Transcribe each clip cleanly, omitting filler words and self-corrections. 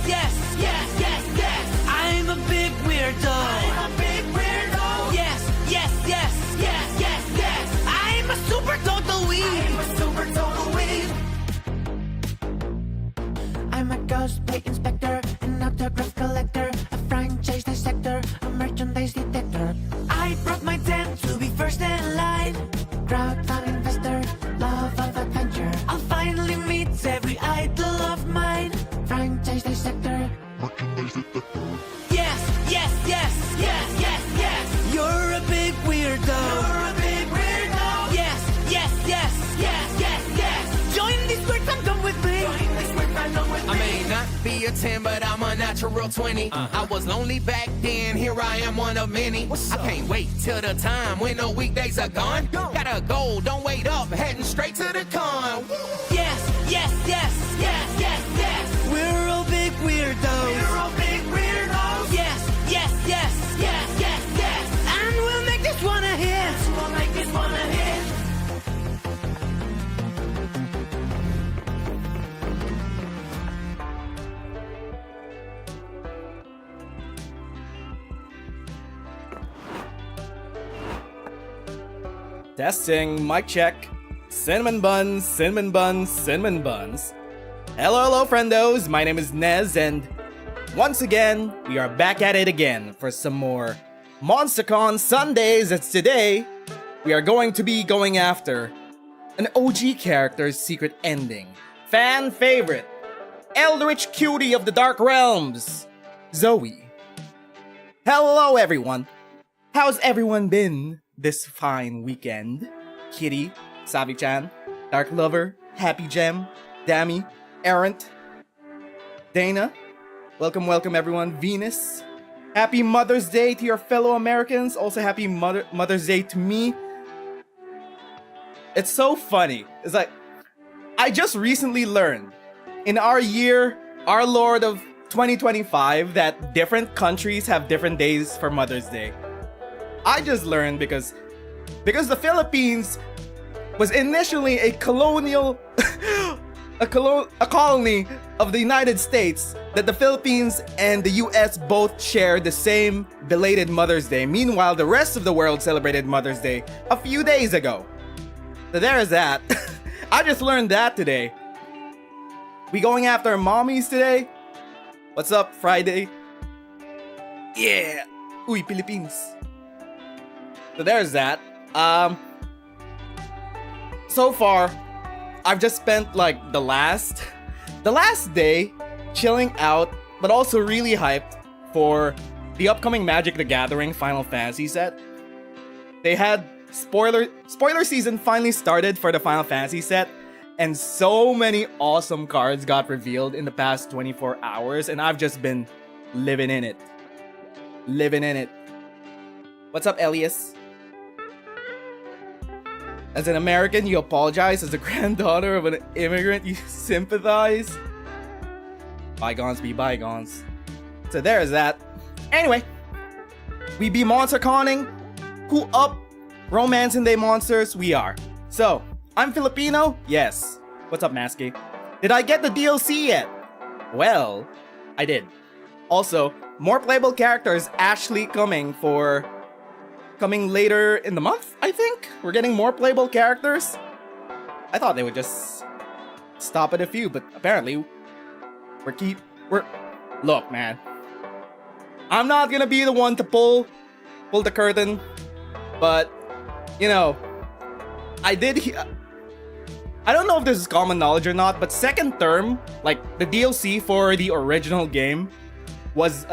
yes, yes, yes, yes. I'm a big weirdo. I'm a big weirdo. Yes, yes, yes, yes, yes, yes. I'm a super total weeb. I'm a super total weeb. I'm a cosplay inspector, an autograph collector, a franchise dissector, a merchandise detector. I brought my tent to be first in line. Crowdfund investor, love of adventure. I'll finally meet every idol of mine. Franchise dissector, merchandise detector. Yes, yes, yes, yes, yes, yes. You're a big weirdo. You're a big weirdo. Yes, yes, yes, yes, yes, yes. Join this weird fandom with me. Join this weird fandom with me. I may not be a 10, but I'm a natural 20. I was lonely back then, here I am one of many. I can't wait till the time when the weekdays are gone. Gotta go, don't wait up, heading straight to the con. Yes, yes, yes, yes, yes, yes. We're all big weirdos. We're all big weirdos. Yes, yes, yes, yes, yes, yes. And we'll make this one a hit. We'll make this one a hit. Testing, mic check. Cinnamon buns, cinnamon buns, cinnamon buns. Hello, friendos. My name is Nez, and once again, we are back at it again for some more MonsterCon Sundays. It's today. We are going to be going after an OG character's secret ending. Fan favorite, eldritch cutie of the Dark Realms, Zoe. Hello, everyone. How's everyone been this fine weekend? Kitty, Savi-chan, Dark Lover, Happy Gem, Dami, Errant, Dana. Welcome everyone. Venus. Happy Mother's Day to your fellow Americans. Also happy Mother's Day to me. It's so funny. It's like, I just recently learned in our year, our Lord of 2025, that different countries have different days for Mother's Day. I just learned because the Philippines was initially a colonial a colony of the United States, that the Philippines and the US both share the same belated Mother's Day. Meanwhile, the rest of the world celebrated Mother's Day a few days ago. So there's that. I just learned that today. We going after mommies today? What's up, Friday? Yeah! Uy, Philippines. So there's that. So far, I've just spent like the last day chilling out, but also really hyped for the upcoming Magic the Gathering Final Fantasy set. They had spoiler season finally started for the Final Fantasy set, and so many awesome cards got revealed in the past 24 hours, and I've just been living in it. What's up, Elias? As an American, you apologize. As a granddaughter of an immigrant, you sympathize. Bygones be bygones. So there's that. Anyway, we be monster conning. Who up? Romancing they monsters? We are. So, I'm Filipino? Yes. What's up, Masky? Did I get the DLC yet? Well, I did. Also, more playable characters actually coming later in the month, I think? We're getting more playable characters? I thought they would just stop at a few, but apparently look, man. I'm not gonna be the one to pull the curtain, but, you know, I don't know if this is common knowledge or not, but second term, like, the DLC for the original game was,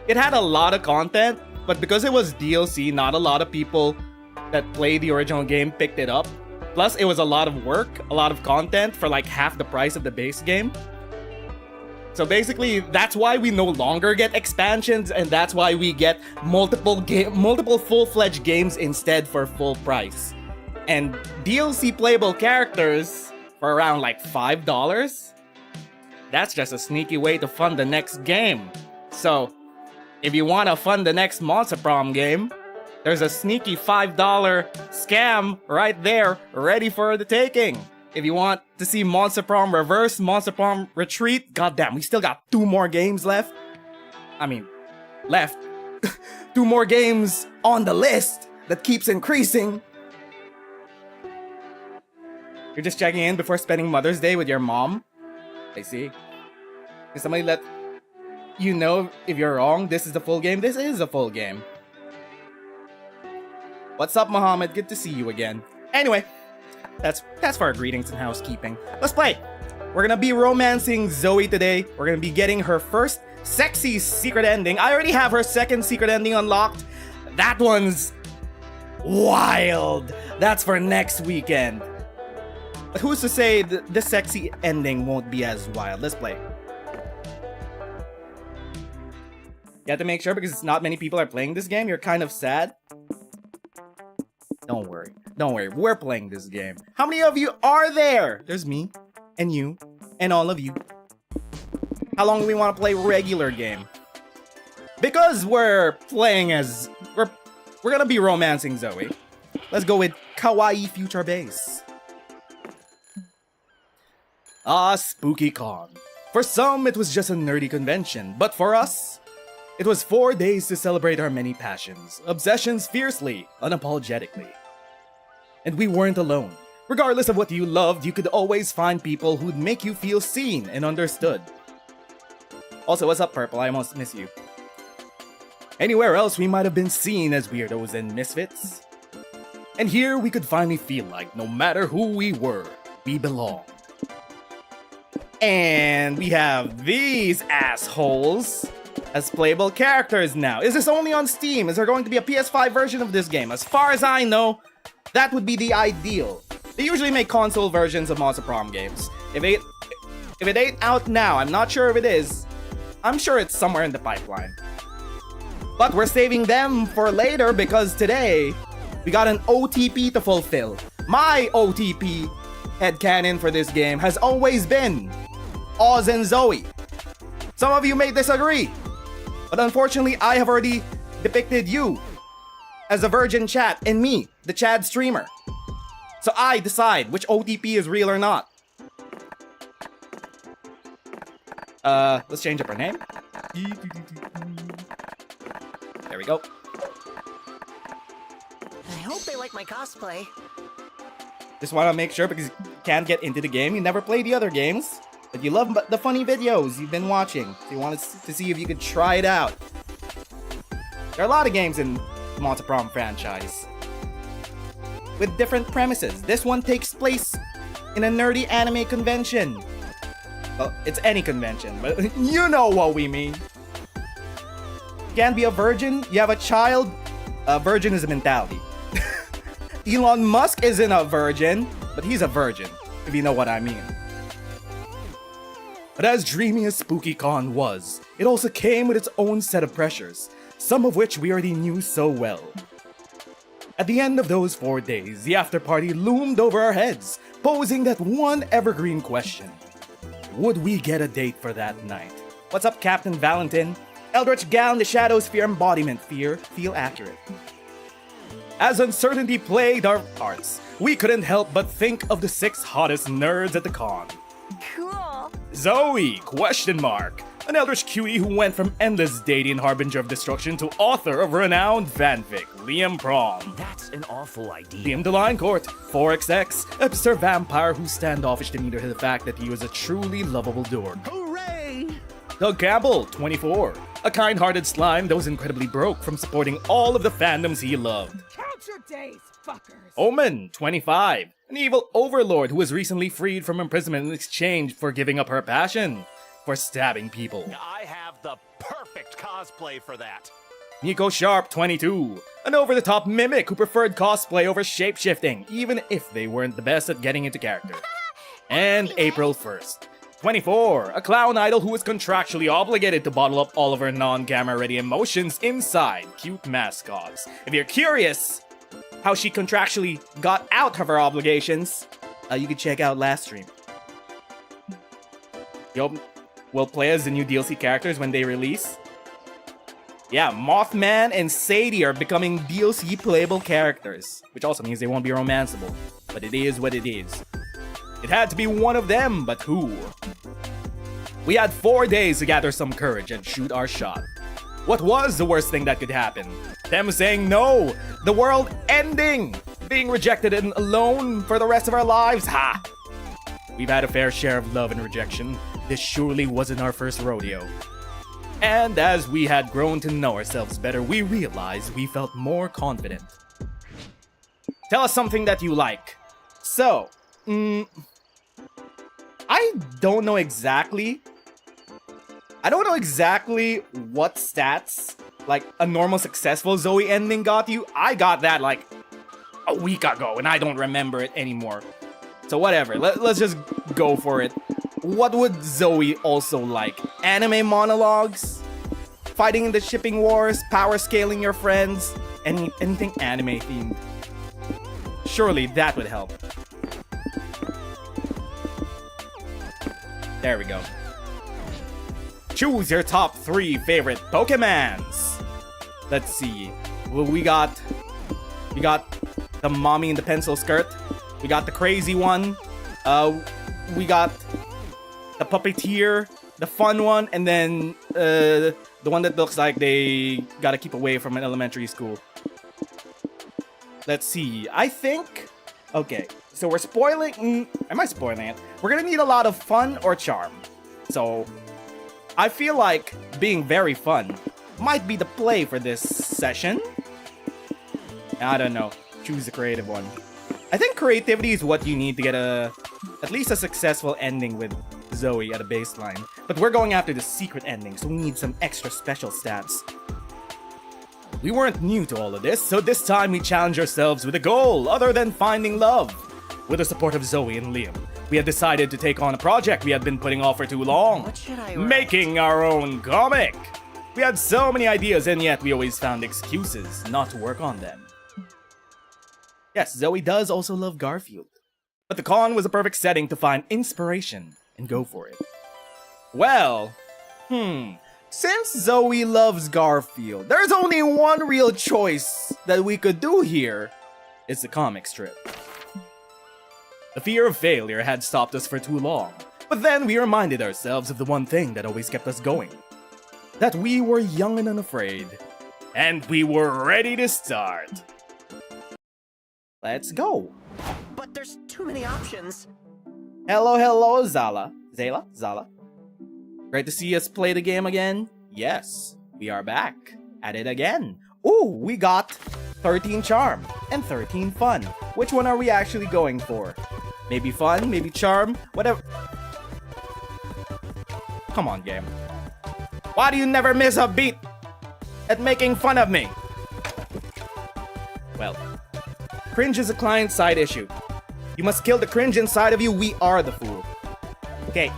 it had a lot of content, but because it was DLC, not a lot of people that played the original game picked it up. Plus, it was a lot of work, a lot of content for like half the price of the base game. So basically, that's why we no longer get expansions, and that's why we get multiple full-fledged games instead for full price. And DLC playable characters for around like $5? That's just a sneaky way to fund the next game. So, if you want to fund the next Monster Prom game, there's a sneaky $5 scam right there, ready for the taking. If you want to see Monster Prom Reverse, Monster Prom Retreat, goddamn, we still got 2 more games left. I mean, left. 2 more games on the list that keeps increasing. You're just checking in before spending Mother's Day with your mom? I see. Can somebody let you know if you're wrong? This is the full game? This is a full game. What's up, Mohammed? Good to see you again. Anyway, that's for our greetings and housekeeping. Let's play. We're gonna be romancing Zoe today. We're gonna be getting her first sexy secret ending. I already have her second secret ending unlocked. That one's wild. That's for next weekend. But who's to say the sexy ending won't be as wild? Let's play. You have to make sure because not many people are playing this game. You're kind of sad. Don't worry. Don't worry. We're playing this game. How many of you are there? There's me and you and all of you. How long do we want to play regular game? Because we're playing as... We're gonna be romancing Zoe. Let's go with Kawaii Future Base. Spooky Con. For some, it was just a nerdy convention, but for us, it was 4 days to celebrate our many passions, obsessions fiercely, unapologetically. And we weren't alone. Regardless of what you loved, you could always find people who'd make you feel seen and understood. Also, what's up, Purple? I almost miss you. Anywhere else, we might have been seen as weirdos and misfits. And here, we could finally feel like no matter who we were, we belong. And we have these assholes as playable characters now. Is this only on Steam? Is there going to be a PS5 version of this game? As far as I know, that would be the ideal. They usually make console versions of Monster Prom games. If it ain't out now, I'm not sure if it is. I'm sure it's somewhere in the pipeline. But we're saving them for later because today, we got an OTP to fulfill. My OTP headcanon for this game has always been Oz and Zoe. Some of you may disagree, but unfortunately, I have already depicted you as a virgin chat and me, the Chad streamer. So I decide which OTP is real or not. Let's change up our name. There we go. I hope they like my cosplay. Just want to make sure because you can't get into the game. You never play the other games, but you love the funny videos you've been watching. So you wanted to see if you could try it out. There are a lot of games in the Monster Prom franchise with different premises. This one takes place in a nerdy anime convention. Well, it's any convention, but you know what we mean. You can't be a virgin, you have a child. A virgin is a mentality. Elon Musk isn't a virgin, but he's a virgin, if you know what I mean. But as dreamy as SpookyCon was, it also came with its own set of pressures, some of which we already knew so well. At the end of those 4 days, the afterparty loomed over our heads, posing that one evergreen question. Would we get a date for that night? What's up, Captain Valentin? Eldritch Gal in the Shadow Sphere embodiment feel accurate. As uncertainty plagued our hearts, we couldn't help but think of the 6 hottest nerds at the con. Cool. Zoe, ? An eldritch cutie who went from endless dating harbinger of destruction to author of renowned fanfic, Liam Prom. That's an awful idea. Liam Delinecourt, 4XX, a Sir Vampire whose standoffish demeanor hid the fact that he was a truly lovable dork. Hooray! Doug Campbell, 24, a kind-hearted slime that was incredibly broke from supporting all of the fandoms he loved. Count your days, fuckers! Omen, 25, an evil overlord who was recently freed from imprisonment in exchange for giving up her passion for stabbing people. I have the perfect cosplay for that. Nico Sharp, 22, an over-the-top mimic who preferred cosplay over shape-shifting, even if they weren't the best at getting into character. And April 1st, 24, a clown idol who was contractually obligated to bottle up all of her non-camera-ready emotions inside cute mascots. If you're curious how she contractually got out of her obligations, you can check out last stream. We'll play as the new DLC characters when they release. Yeah, Mothman and Sadie are becoming DLC playable characters, which also means they won't be romanceable. But it is what it is. It had to be one of them, but who? We had 4 days to gather some courage and shoot our shot. What was the worst thing that could happen? Them saying no! The world ending! Being rejected and alone for the rest of our lives? Ha! We've had a fair share of love and rejection. This surely wasn't our first rodeo. And as we had grown to know ourselves better, we realized we felt more confident. Tell us something that you like. So, I don't know exactly what stats, like, a normal successful Zoe ending got you. I got that, like, a week ago, and I don't remember it anymore. So whatever, let's just go for it. What would Zoe also like? Anime monologues? Fighting in the shipping wars? Power scaling your friends? Anything anime themed? Surely that would help. There we go. Choose your top 3 favorite Pokemons. Let's see. Well, we got the mommy in the pencil skirt. We got the crazy one. We got the puppeteer, the fun one, and then the one that looks like they gotta keep away from an elementary school. Let's see. I think. Okay, so we're spoiling. Am I spoiling it? We're gonna need a lot of fun or charm. So I feel like being very fun might be the play for this session. I don't know. Choose the creative one. I think creativity is what you need to get at least a successful ending with Zoe at a baseline. But we're going after the secret ending, so we need some extra special stats. We weren't new to all of this, so this time we challenged ourselves with a goal other than finding love. With the support of Zoe and Liam, we had decided to take on a project we had been putting off for too long. What should I write? Making our own comic! We had so many ideas, and yet we always found excuses not to work on them. Yes, Zoe does also love Garfield. But the con was a perfect setting to find inspiration and go for it. Well, since Zoe loves Garfield, there's only one real choice that we could do here. It's the comic strip. The fear of failure had stopped us for too long, but then we reminded ourselves of the one thing that always kept us going. That we were young and unafraid, and we were ready to start. Let's go. But there's too many options. Hello, Zala. Zala. Great to see us play the game again. Yes, we are back at it again. Ooh, we got 13 charm and 13 fun. Which one are we actually going for? Maybe fun, maybe charm, whatever. Come on, game. Why do you never miss a beat at making fun of me? Well, cringe is a client-side issue. You must kill the cringe inside of you. We are the fool. Okay.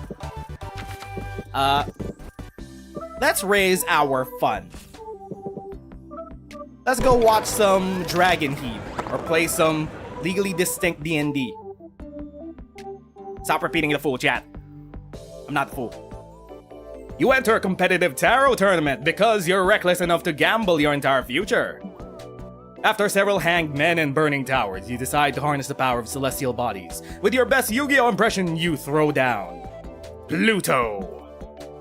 Let's raise our fun. Let's go watch some Dragon Heat or play some legally distinct D&D. Stop repeating the fool, chat. I'm not the fool. You enter a competitive tarot tournament because you're reckless enough to gamble your entire future. After several hanged men and burning towers, you decide to harness the power of celestial bodies. With your best Yu-Gi-Oh impression, you throw down Pluto.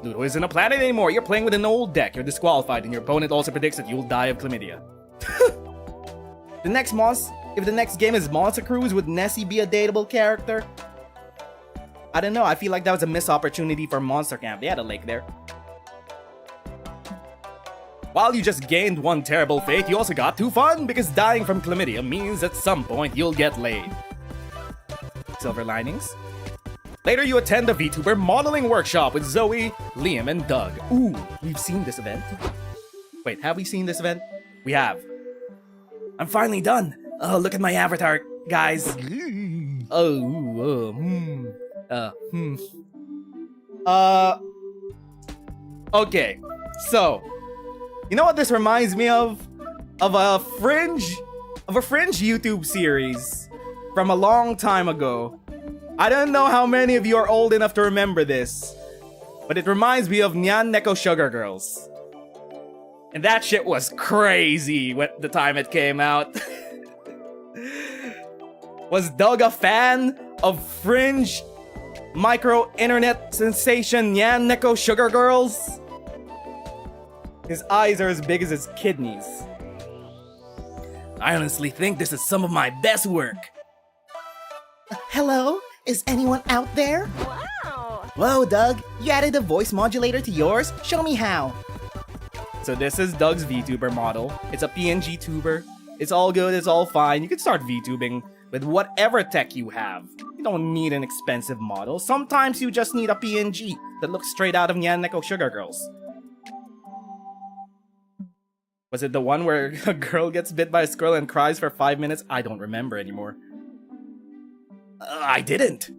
Pluto isn't a planet anymore. You're playing with an old deck. You're disqualified, and your opponent also predicts that you'll die of chlamydia. If the next game is Monster Cruise, would Nessie be a dateable character? I don't know. I feel like that was a missed opportunity for Monster Camp. They had a lake there. While you just gained one terrible fate, you also got 2 fun, because dying from chlamydia means at some point you'll get laid. Silver linings. Later you attend a VTuber modeling workshop with Zoe, Liam, and Doug. Ooh, we've seen this event. Wait, have we seen this event? We have. I'm finally done. Oh, look at my avatar, guys. Okay, so you know what this reminds me of? Of a fringe YouTube series from a long time ago. I don't know how many of you are old enough to remember this, but it reminds me of Nyan Neko Sugar Girls. And that shit was crazy when the time it came out. Was Doug a fan of fringe micro internet sensation Nyan Neko Sugar Girls. His eyes are as big as his kidneys. I honestly think this is some of my best work. Hello? Is anyone out there? Wow. Whoa, Doug, you added a voice modulator to yours? Show me how. So this is Doug's VTuber model. It's a PNG tuber. It's all good, it's all fine. You can start VTubing with whatever tech you have. You don't need an expensive model. Sometimes you just need a PNG that looks straight out of Nyan Neko Sugar Girls. Was it the one where a girl gets bit by a squirrel and cries for 5 minutes? I don't remember anymore. I didn't.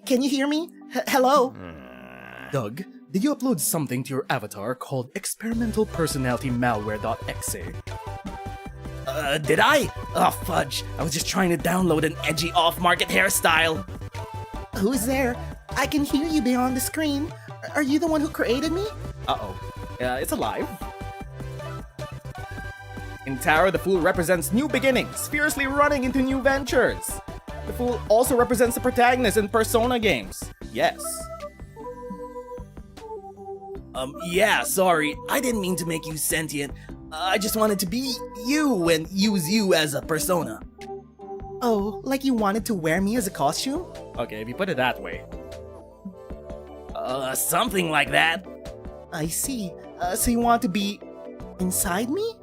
Can you hear me? Hello? Doug, did you upload something to your avatar called experimental personality malware.exe? Did I? Oh, fudge. I was just trying to download an edgy off-market hairstyle. Who's there? I can hear you beyond the screen. Are you the one who created me? Uh-oh. It's alive. In Tower, the Fool represents new beginnings, fiercely running into new ventures. The Fool also represents the protagonist in Persona games. Yes. Yeah, sorry. I didn't mean to make you sentient. I just wanted to be you and use you as a persona. Oh, like you wanted to wear me as a costume? Okay, if you put it that way. Something like that. I see. So you want to be inside me?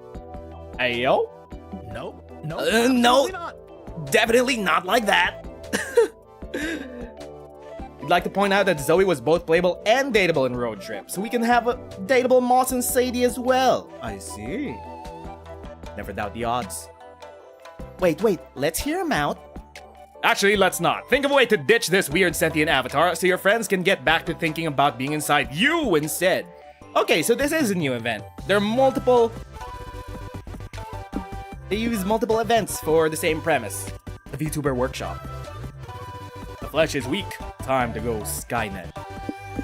Ayo? Nope. No. Absolutely not. Definitely not like that. We'd like to point out that Zoe was both playable and dateable in Road Trip, so we can have a dateable Moss and Sadie as well. I see. Never doubt the odds. Wait, let's hear him out. Actually, let's not. Think of a way to ditch this weird sentient avatar so your friends can get back to thinking about being inside you instead. Okay, so this is a new event. There are multiple... They use multiple events for the same premise. The VTuber workshop. The flesh is weak. Time to go Skynet.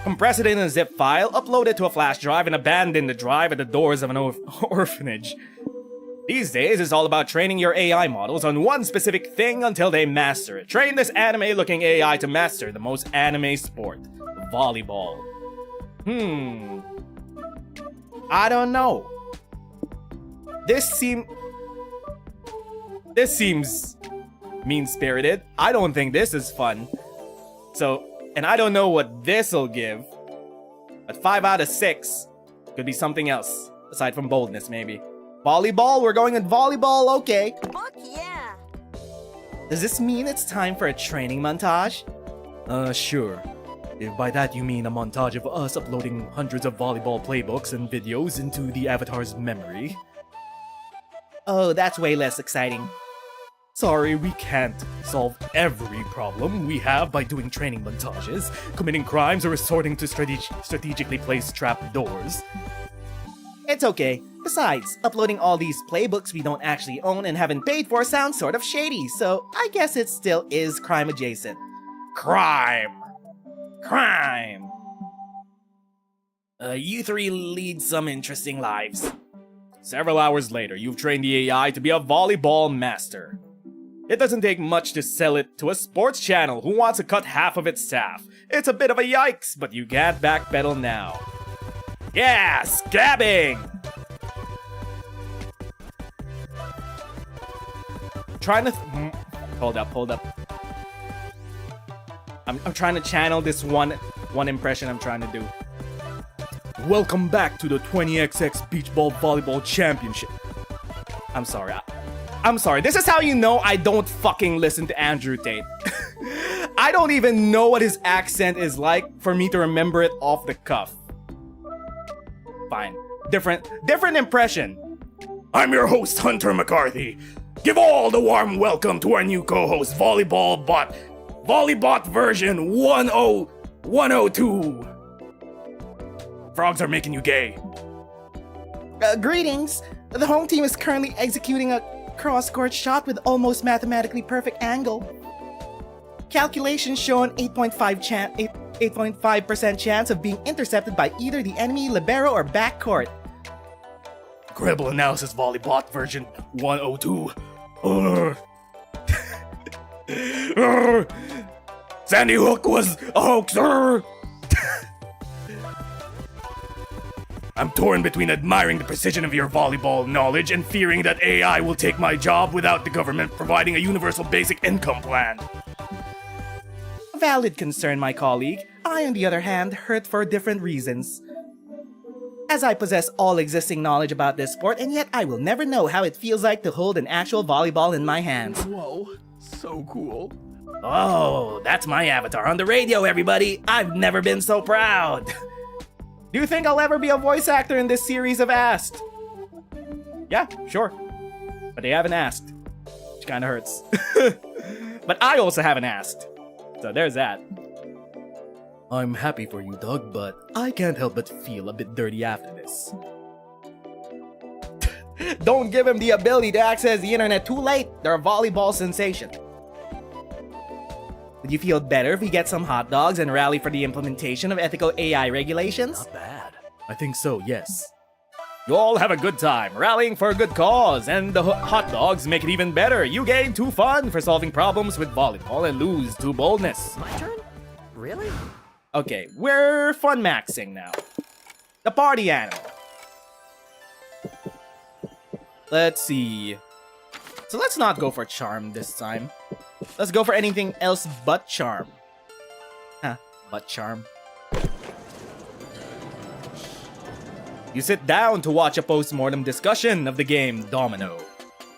Compress it in a zip file, upload it to a flash drive, and abandon the drive at the doors of an orphanage. These days, it's all about training your AI models on one specific thing until they master it. Train this anime-looking AI to master the most anime sport. Volleyball. I don't know. This seems mean-spirited. I don't think this is fun. So, and I don't know what this'll give. But 5 out of 6 could be something else. Aside from boldness, maybe. Volleyball? We're going with volleyball? Okay. Fuck yeah. Does this mean it's time for a training montage? Sure. If by that you mean a montage of us uploading hundreds of volleyball playbooks and videos into the avatar's memory. Oh, that's way less exciting. Sorry, we can't solve every problem we have by doing training montages, committing crimes, or resorting to strategically placed trap doors. It's okay. Besides, uploading all these playbooks we don't actually own and haven't paid for sounds sort of shady, so I guess it still is crime adjacent. Crime! You three lead some interesting lives. Several hours later, you've trained the AI to be a volleyball master. It doesn't take much to sell it to a sports channel who wants to cut half of its staff. It's a bit of a yikes, but you can't backpedal now. Yeah, scabbing! Trying to... Hold up. I'm trying to channel this one impression I'm trying to do. Welcome back to the 20XX Beach Ball Volleyball Championship. I'm sorry. This is how you know I don't fucking listen to Andrew Tate. I don't even know what his accent is like for me to remember it off the cuff. Fine. Different impression. I'm your host, Hunter McCarthy. Give all the warm welcome to our new co-host, Volleybot version 10102. Frogs are making you gay. Greetings. The home team is currently executing a cross-court shot with almost mathematically perfect angle. Calculations show an 8.5% chance of being intercepted by either the enemy libero or backcourt. Incredible analysis, Volleybot version 102. Sandy Hook was a hoaxer! I'm torn between admiring the precision of your volleyball knowledge and fearing that AI will take my job without the government providing a universal basic income plan. Valid concern, my colleague. I, on the other hand, hurt for different reasons. As I possess all existing knowledge about this sport, and yet I will never know how it feels like to hold an actual volleyball in my hands. Whoa, so cool. Oh, that's my avatar on the radio, everybody. I've never been so proud. Do you think I'll ever be a voice actor in this series of Asked? Yeah, sure. But they haven't asked, which kinda hurts. But I also haven't asked. So there's that. I'm happy for you, Doug, but I can't help but feel a bit dirty after this. Don't give him the ability to access the internet too late. They're a volleyball sensation. Would you feel better if we get some hot dogs and rally for the implementation of ethical AI regulations? Not bad. I think so, yes. You all have a good time, rallying for a good cause, and the hot dogs make it even better. You gain 2 fun for solving problems with volleyball and lose 2 boldness. My turn? Really? Okay, we're fun maxing now. The party animal. Let's see. So let's not go for charm this time. Let's go for anything else but charm. Huh, but charm. You sit down to watch a post-mortem discussion of the game Domino.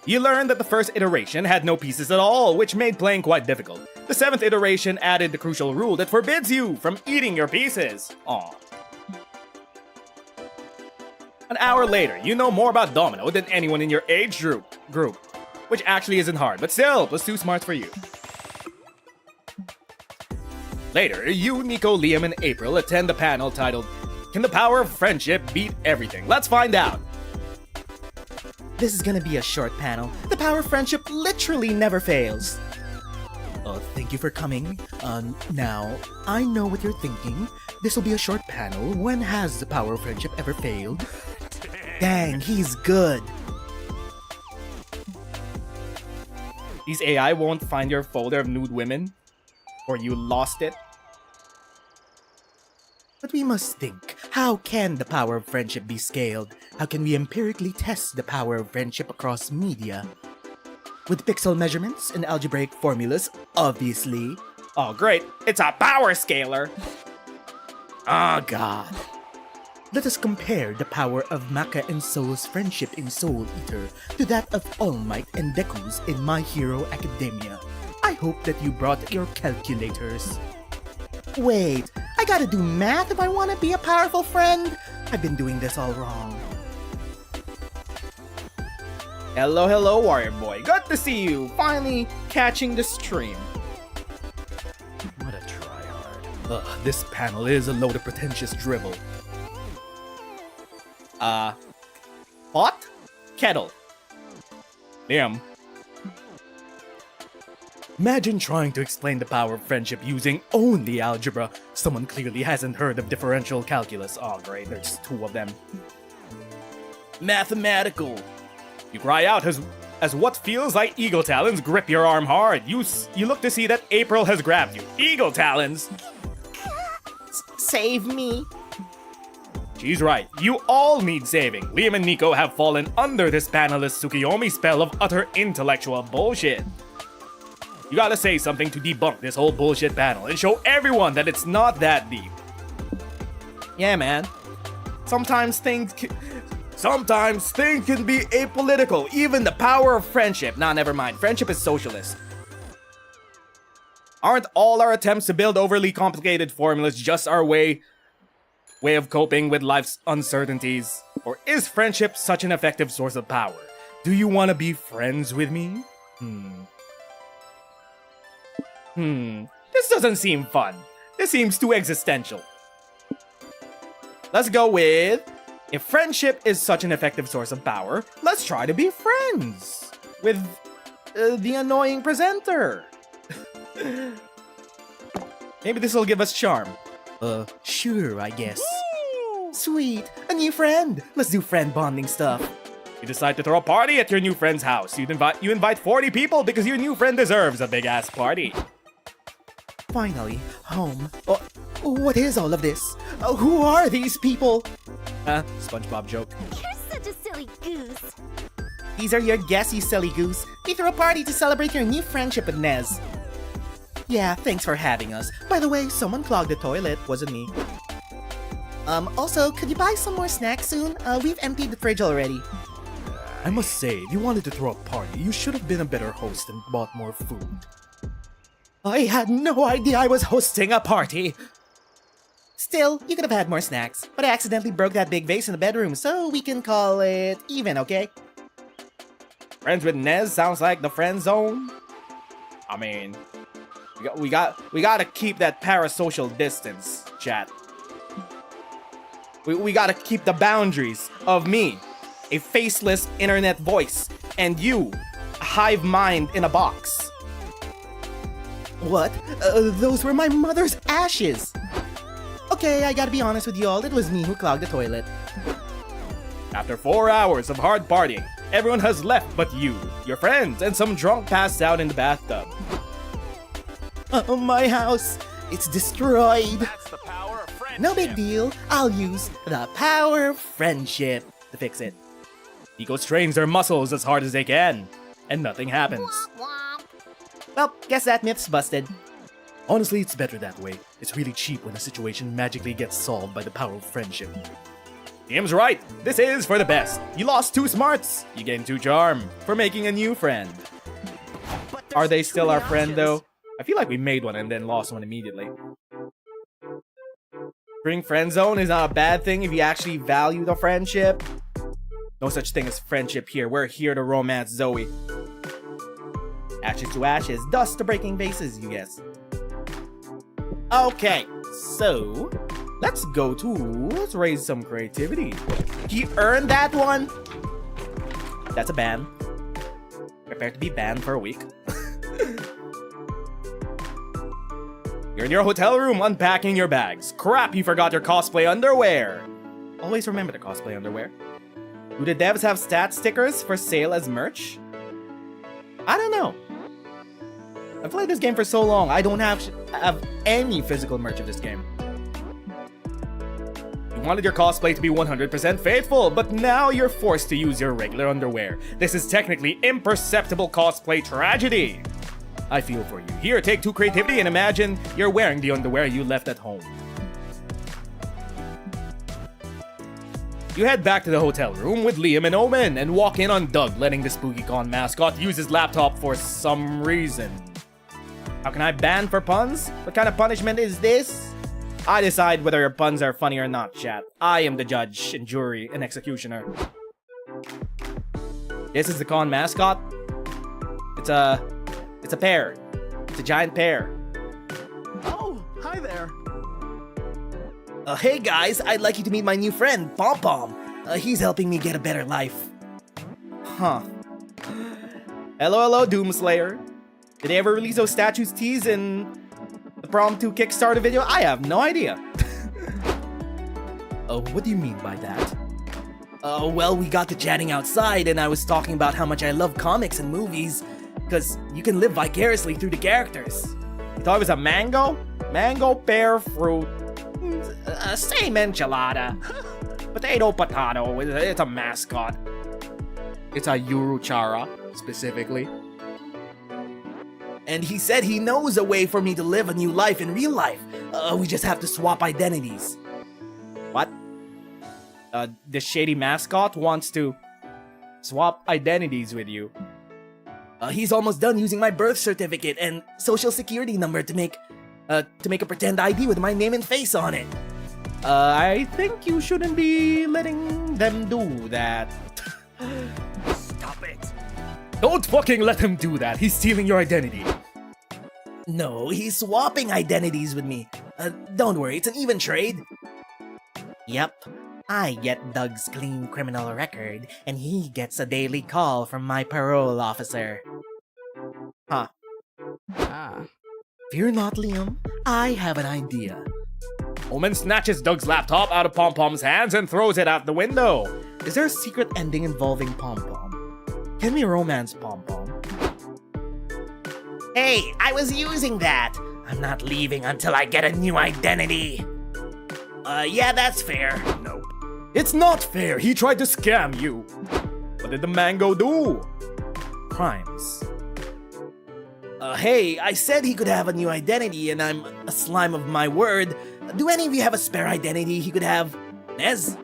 You learn that the first iteration had no pieces at all, which made playing quite difficult. The 7th iteration added the crucial rule that forbids you from eating your pieces. Aw. An hour later, you know more about Domino than anyone in your age group, which actually isn't hard, but still, was too smart for you. Later, you, Nico, Liam, and April attend a panel titled, "Can the power of friendship beat everything? Let's find out." This is gonna be a short panel. The power of friendship literally never fails. Thank you for coming. Now, I know what you're thinking. This will be a short panel. When has the power of friendship ever failed? Dang, he's good. These AI won't find your folder of nude women? Or you lost it? But we must think, how can the power of friendship be scaled? How can we empirically test the power of friendship across media? With pixel measurements and algebraic formulas, obviously. Oh great, it's a power scaler! Oh god. Let us compare the power of Maka and Soul's friendship in Soul Eater to that of All Might and Deku's in My Hero Academia. I hope that you brought your calculators. Wait, I gotta do math if I want to be a powerful friend? I've been doing this all wrong. Hello, hello, Warrior Boy. Good to see you. Finally catching the stream. What a tryhard. This panel is a load of pretentious drivel. Pot? Kettle. Liam. Imagine trying to explain the power of friendship using only algebra. Someone clearly hasn't heard of differential calculus. Oh great, there's 2 of them. Mathematical. You cry out as what feels like eagle talons grip your arm hard. You look to see that April has grabbed you. Eagle talons! Save me. She's right. You all need saving. Liam and Nico have fallen under this panelist Tsukiyomi spell of utter intellectual bullshit. You gotta say something to debunk this whole bullshit panel and show everyone that it's not that deep. Yeah, man. Sometimes things can be apolitical. Even the power of friendship. Nah, never mind. Friendship is socialist. Aren't all our attempts to build overly complicated formulas just our way of coping with life's uncertainties? Or is friendship such an effective source of power? Do you want to be friends with me? This doesn't seem fun. This seems too existential. Let's go with, if friendship is such an effective source of power, let's try to be friends with the annoying presenter. Maybe this will give us charm. Sure, I guess. Sweet, a new friend. Let's do friend bonding stuff. You decide to throw a party at your new friend's house. You invite 40 people because your new friend deserves a big-ass party. Finally, home. Oh, what is all of this? Who are these people? SpongeBob joke. You're such a silly goose. These are your guests, you silly goose. We threw a party to celebrate your new friendship with Nez. Yeah, thanks for having us. By the way, someone clogged the toilet. Wasn't me. Also, could you buy some more snacks soon? We've emptied the fridge already. I must say, if you wanted to throw a party, you should have been a better host and bought more food. I had no idea I was hosting a party. Still, you could have had more snacks, but I accidentally broke that big vase in the bedroom, so we can call it even, okay? Friends with Nez sounds like the friend zone. I mean, we gotta keep that parasocial distance, chat. We gotta keep the boundaries of me, a faceless internet voice, and you, a hive mind in a box. What? Those were my mother's ashes! Okay, I gotta be honest with you all, it was me who clogged the toilet. After 4 hours of hard partying, everyone has left but you, your friends, and some drunk passed out in the bathtub. Oh, my house! It's destroyed! That's the power of friendship. No big deal, I'll use the power of friendship to fix it. Nico strains their muscles as hard as they can, and nothing happens. Well, guess that myth's busted. Honestly, it's better that way. It's really cheap when a situation magically gets solved by the power of friendship. Tim's right. This is for the best. You lost 2 smarts. You gained 2 charm for making a new friend. But Are there's they too still many our friend, options. though? I feel like we made one and then lost one immediately. Bring friend zone is not a bad thing if you actually value the friendship. No such thing as friendship here. We're here to romance Zoe. Ashes to ashes, dust to breaking vases, you guess. Okay, so let's raise some creativity. You earned that one? That's a ban. Prepare to be banned for a week. You're in your hotel room unpacking your bags. Crap, you forgot your cosplay underwear. Always remember the cosplay underwear. Do the devs have stat stickers for sale as merch? I don't know. I've played this game for so long, I don't have any physical merch of this game. You wanted your cosplay to be 100% faithful, but now you're forced to use your regular underwear. This is technically imperceptible cosplay tragedy. I feel for you. Here, take 2 creativity and imagine you're wearing the underwear you left at home. You head back to the hotel room with Liam and Omen and walk in on Doug letting the SpookyCon mascot use his laptop for some reason. How can I ban for puns? What kind of punishment is this? I decide whether your puns are funny or not, chat. I am the judge and jury and executioner. This is the con mascot. It's a pear. It's a giant pear. Oh, hi there. Hey guys, I'd like you to meet my new friend, Pom Pom. He's helping me get a better life. Huh. Hello, Doomslayer. Did they ever release those statues teas in the Prom 2 Kickstarter video? I have no idea. What do you mean by that? Well, we got to chatting outside and I was talking about how much I love comics and movies, because you can live vicariously through the characters. You thought it was a mango? Mango, pear, fruit. Same enchilada. Potato, it's a mascot. It's a Yuruchara, specifically. And he said he knows a way for me to live a new life in real life. We just have to swap identities. What? The shady mascot wants to swap identities with you. He's almost done using my birth certificate and social security number to make a pretend ID with my name and face on it. I think you shouldn't be letting them do that. Stop it. Don't fucking let him do that. He's stealing your identity. No, he's swapping identities with me. Don't worry, it's an even trade. Yep, I get Doug's clean criminal record, and he gets a daily call from my parole officer. Huh. Ah. Fear not, Liam. I have an idea. Omen snatches Doug's laptop out of Pom Pom's hands and throws it out the window. Is there a secret ending involving Pom Pom? Can we romance Pom Pom? Hey, I was using that! I'm not leaving until I get a new identity. Yeah, that's fair. Nope. It's not fair. He tried to scam you. What did the mango do? Crimes. Hey, I said he could have a new identity, and I'm a slime of my word. Do any of you have a spare identity he could have? Nez?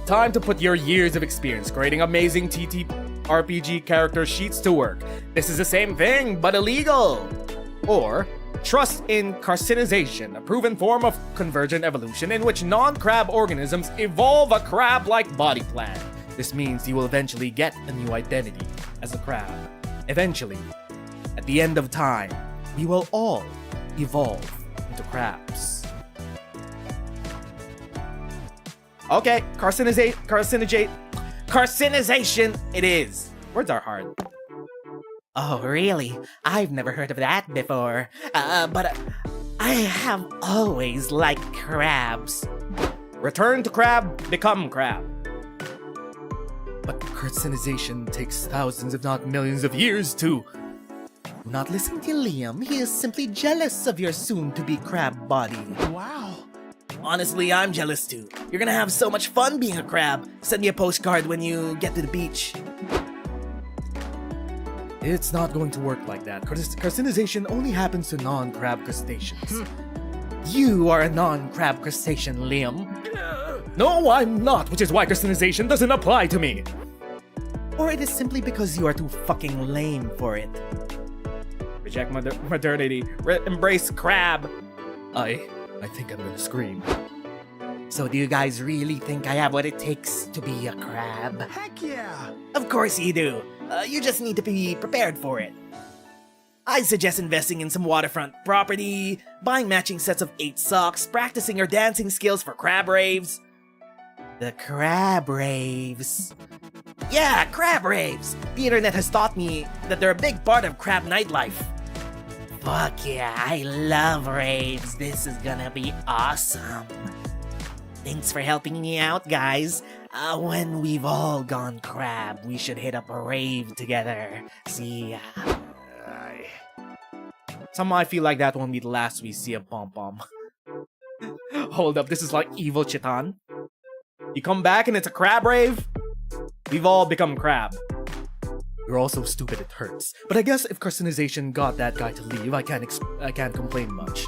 Time to put your years of experience creating amazing TTRPG character sheets to work. This is the same thing, but illegal. Or, trust in carcinization, a proven form of convergent evolution in which non-crab organisms evolve a crab-like body plan. This means you will eventually get a new identity as a crab. Eventually, at the end of time, we will all evolve into crabs. Okay, carcinization it is. Words are hard. Oh, really? I've never heard of that before. But I have always liked crabs. Return to crab, become crab. But carcinization takes thousands, if not millions of years to... Do not listen to Liam. He is simply jealous of your soon-to-be crab body. Wow. Honestly, I'm jealous too. You're gonna have so much fun being a crab. Send me a postcard when you get to the beach. It's not going to work like that. Carcinization only happens to non-crab crustaceans. You are a non-crab crustacean, Liam. No, I'm not, which is why carcinization doesn't apply to me. Or it is simply because you are too fucking lame for it. Reject modernity. Embrace crab. I think I'm gonna scream. So do you guys really think I have what it takes to be a crab? Heck yeah. Of course you do. You just need to be prepared for it. I suggest investing in some waterfront property, buying matching sets of 8 socks, practicing your dancing skills for crab raves. The crab raves. Yeah, crab raves! The internet has taught me that they're a big part of crab nightlife. Fuck yeah, I love raves. This is gonna be awesome. Thanks for helping me out, guys. When we've all gone crab, we should hit up a rave together. See ya. Somehow I feel like that won't be the last we see of Pom-Pom. Hold up, this is like evil Chitan. You come back and it's a crab rave? We've all become crab. You're all so stupid it hurts. But I guess if carcinization got that guy to leave, I can't complain much.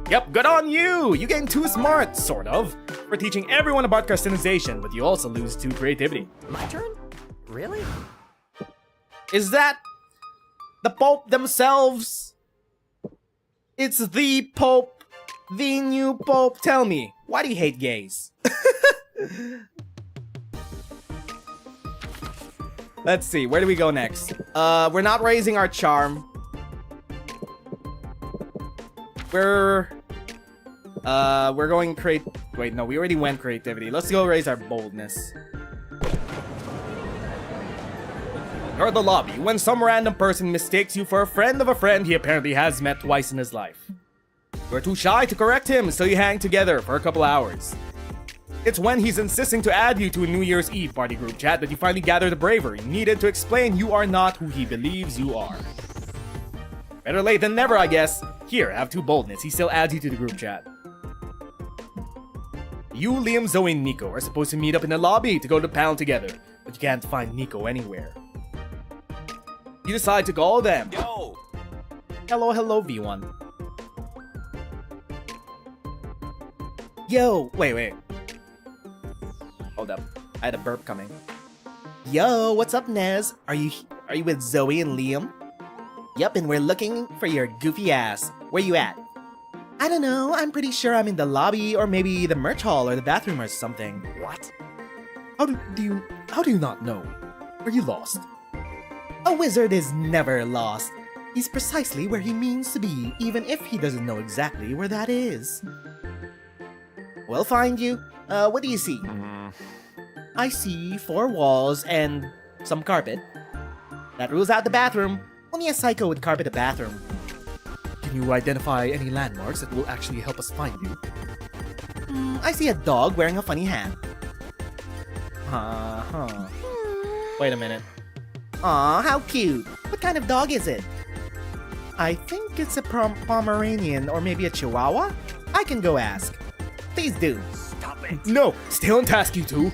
Yep, good on you! You getting too smart, sort of, for teaching everyone about carcinization, but you also lose 2 creativity. My turn? Really? Is that the Pope themselves? It's the Pope, the new Pope. Tell me, why do you hate gays? Let's see, where do we go next? We're not raising our charm. We're going wait, no, we already went creativity. Let's go raise our boldness. You're the lobby when some random person mistakes you for a friend of a friend he apparently has met twice in his life. You're too shy to correct him, so you hang together for a couple hours. It's when he's insisting to add you to a New Year's Eve party group chat that you finally gather the bravery needed to explain you are not who he believes you are. Better late than never, I guess. Here, have 2 boldness. He still adds you to the group chat. You, Liam, Zoe, and Nico are supposed to meet up in the lobby to go to the panel together, but you can't find Nico anywhere. You decide to call them. Yo. Hello, V1. Yo, wait. Hold up, I had a burp coming. Yo, what's up, Nez? Are you with Zoe and Liam? Yup, and we're looking for your goofy ass. Where you at? I don't know, I'm pretty sure I'm in the lobby or maybe the merch hall or the bathroom or something. What? How do you not know? Are you lost? A wizard is never lost. He's precisely where he means to be, even if he doesn't know exactly where that is. We'll find you. What do you see? I see 4 walls and some carpet. That rules out the bathroom. Only a psycho would carpet a bathroom. Can you identify any landmarks that will actually help us find you? I see a dog wearing a funny hat. Wait a minute. Aw, how cute. What kind of dog is it? I think it's a Pomeranian or maybe a Chihuahua? I can go ask. Please do. Stop it. No, stay on task, you two.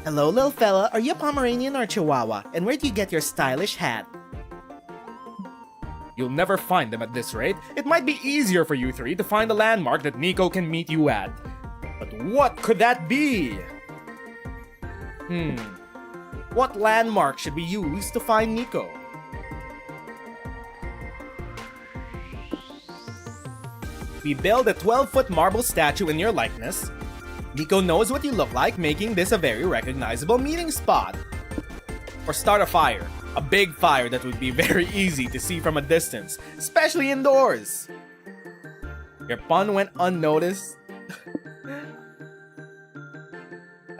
Hello, little fella. Are you a Pomeranian or a Chihuahua? And where do you get your stylish hat? You'll never find them at this rate. It might be easier for you three to find a landmark that Nico can meet you at. But what could that be? What landmark should we use to find Nico? We build a 12-foot marble statue in your likeness. Nico knows what you look like, making this a very recognizable meeting spot. Or start a fire. A big fire that would be very easy to see from a distance, especially indoors. Your pun went unnoticed.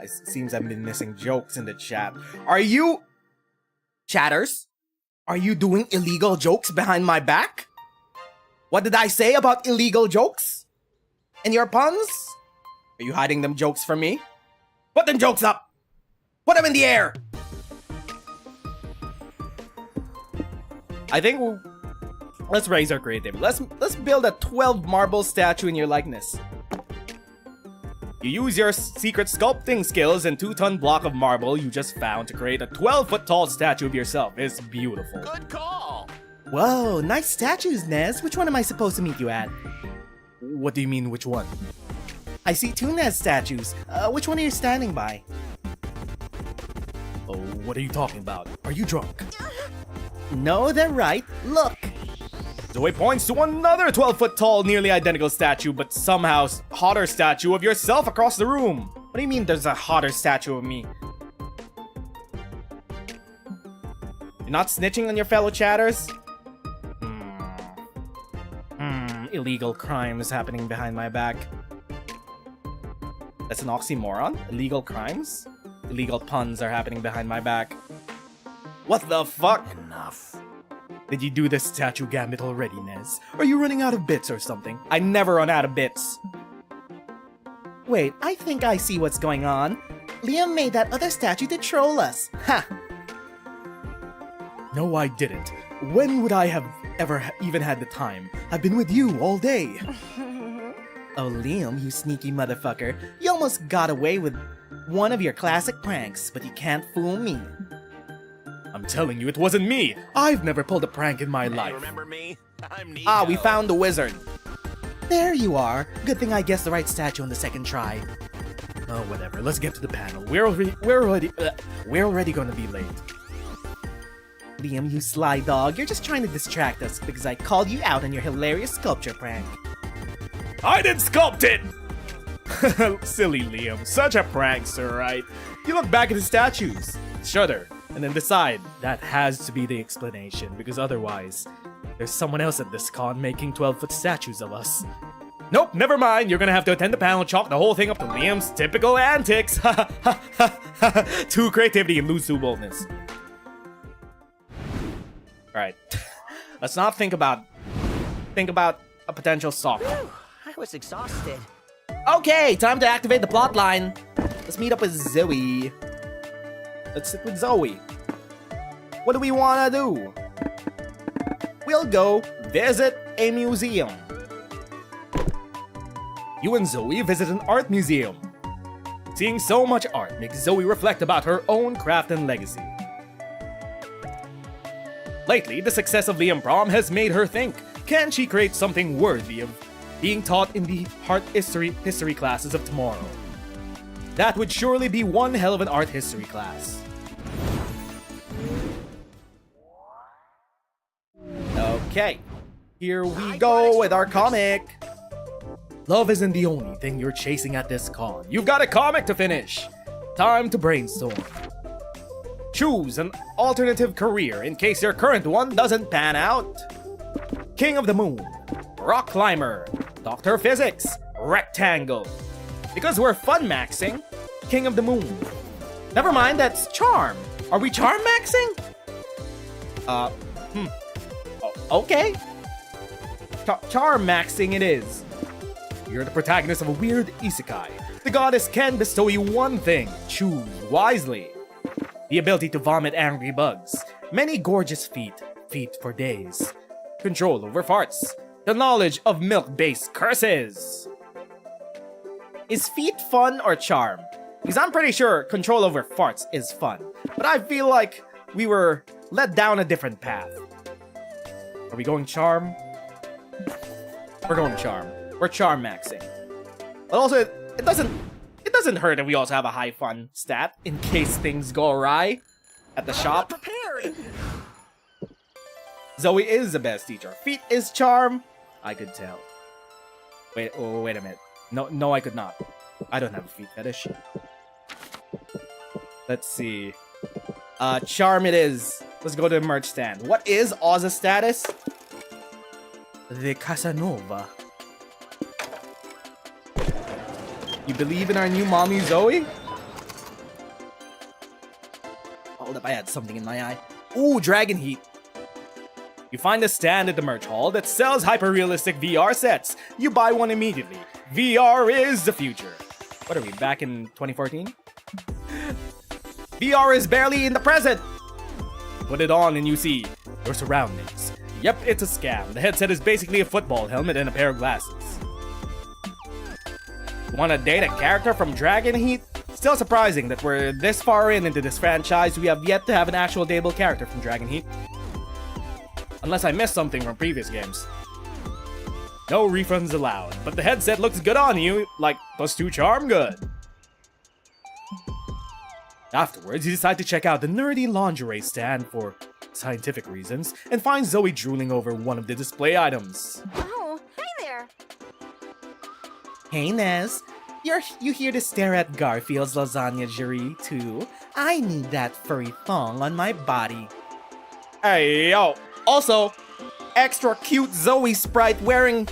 It seems I've been missing jokes in the chat. Are you... Chatters? Are you doing illegal jokes behind my back? What did I say about illegal jokes? And your puns? Are you hiding them jokes from me? Put them jokes up! Put them in the air! I think let's raise our creativity. Let's build a 12 marble statue in your likeness. You use your secret sculpting skills and 2-ton block of marble you just found to create a 12-foot tall statue of yourself. It's beautiful. Good call. Whoa, nice statues, Nez. Which one am I supposed to meet you at? What do you mean, which one? I see 2 Nez statues. Which one are you standing by? Oh, what are you talking about? Are you drunk? No, they're right. Look. Zoe points to another 12-foot tall, nearly identical statue, but somehow hotter statue of yourself across the room. What do you mean there's a hotter statue of me? You're not snitching on your fellow chatters? Illegal crimes happening behind my back. That's an oxymoron? Illegal crimes? Illegal puns are happening behind my back. What the fuck? Enough. Did you do the statue gambit already, Nez? Are you running out of bits or something? I never run out of bits. Wait, I think I see what's going on. Liam made that other statue to troll us. Ha! No, I didn't. When would I have ever even had the time? I've been with you all day. Oh, Liam, you sneaky motherfucker. You almost got away with one of your classic pranks, but you can't fool me. I'm telling you, it wasn't me. I've never pulled a prank in my life. Remember me? I'm Nico. Ah, we found the wizard. There you are. Good thing I guessed the right statue on the second try. Oh, whatever. Let's get to the panel. We're already going to be late. Liam, you sly dog. You're just trying to distract us because I called you out on your hilarious sculpture prank. I didn't sculpt it! Silly Liam. Such a prankster, right? You look back at the statues, shudder, and then decide that has to be the explanation, because otherwise, there's someone else at this con making 12-foot statues of us. Nope, never mind. You're gonna have to attend the panel and chalk the whole thing up to Liam's typical antics. Too creativity and lose to boldness. Alright. Let's not think about a potential soft. I was exhausted. Okay, time to activate the plot line. Let's meet up with Zoe. Let's sit with Zoe. What do we want to do? We'll go visit a museum. You and Zoe visit an art museum. Seeing so much art makes Zoe reflect about her own craft and legacy. Lately, the success of Liam Prom has made her think, can she create something worthy of being taught in the art history classes of tomorrow? That would surely be one hell of an art history class. Okay, here we go with our comic. Love isn't the only thing you're chasing at this con. You've got a comic to finish. Time to brainstorm. Choose an alternative career in case your current one doesn't pan out. King of the Moon, Rock Climber, Dr. Physics, Rectangle. Because we're fun maxing, King of the Moon. Never mind, that's Charm. Are we charm maxing? Okay. Charm maxing it is. You're the protagonist of a weird isekai. The goddess can bestow you one thing. Choose wisely. the ability to vomit angry bugs, many gorgeous feet for days, control over farts, the knowledge of milk-based curses. Is feet fun or charm? Because I'm pretty sure control over farts is fun, but I feel like we were led down a different path. Are we going charm? We're going charm. We're charm maxing. But also, it doesn't hurt if we also have a high fun stat in case things go awry at the shop. Prepared. Zoe is the best teacher. Feet is charm. I could tell. Wait a minute. No, I could not. I don't have a feet fetish. Let's see. Charm it is. Let's go to the merch stand. What is Oz's status? The Casanova. You believe in our new mommy Zoe? Hold up, I had something in my eye. Ooh, Dragon Heat. You find a stand at the merch hall that sells hyper-realistic VR sets. You buy one immediately. VR is the future. What are we, back in 2014? VR is barely in the present. Put it on and you see your surroundings. Yep, it's a scam. The headset is basically a football helmet and a pair of glasses. Want to date a character from Dragon Heat? Still surprising that we're this far into this franchise, we have yet to have an actual dateable character from Dragon Heat. Unless I missed something from previous games. No refunds allowed, but the headset looks good on you, like +2 charm good. Afterwards, you decide to check out the nerdy lingerie stand for scientific reasons, and find Zoe drooling over one of the display items. Oh, hey there. Hey Nez, you here to stare at Garfield's lasagna jury too? I need that furry thong on my body. Hey yo, also, extra cute Zoe sprite wearing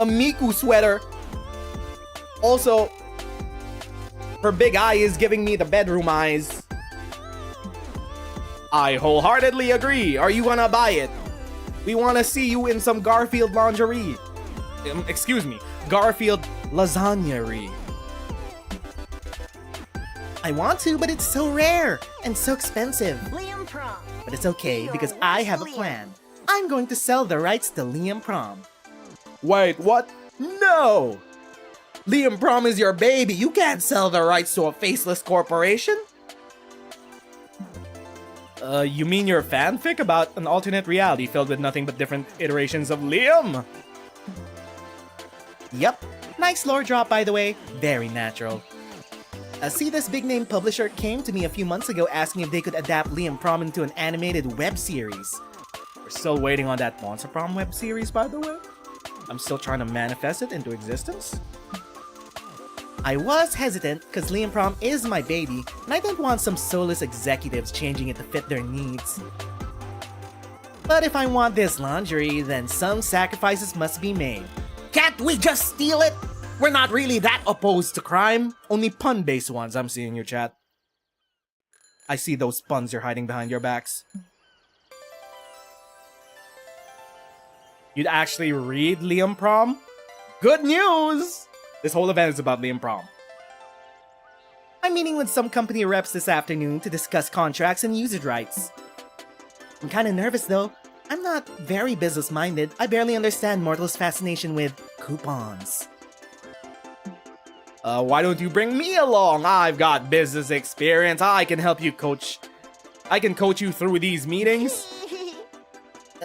a Miku sweater. Also, her big eye is giving me the bedroom eyes. I wholeheartedly agree. Are you gonna buy it? We wanna see you in some Garfield lingerie. Excuse me, Garfield lasagnerie. I want to, but it's so rare and so expensive. Liam Prom. But it's okay because I have a plan. I'm going to sell the rights to Liam Prom. Wait, what? No! Liam Prom is your baby. You can't sell the rights to a faceless corporation. You mean your fanfic about an alternate reality filled with nothing but different iterations of Liam? Yep. Nice lore drop, by the way. Very natural. See, this big-name publisher came to me a few months ago asking if they could adapt Liam Prom into an animated web series. We're still waiting on that Monster Prom web series, by the way. I'm still trying to manifest it into existence. I was hesitant because Liam Prom is my baby, and I don't want some soulless executives changing it to fit their needs. But if I want this lingerie, then some sacrifices must be made. Can't we just steal it? We're not really that opposed to crime. Only pun-based ones I'm seeing in your chat. I see those puns you're hiding behind your backs. You'd actually read Liam Prom? Good news! This whole event is about Liam Prom. I'm meeting with some company reps this afternoon to discuss contracts and usage rights. I'm kinda nervous though. I'm not very business-minded. I barely understand mortals' fascination with coupons. Why don't you bring me along? I've got business experience. I can help you coach. I can coach you through these meetings.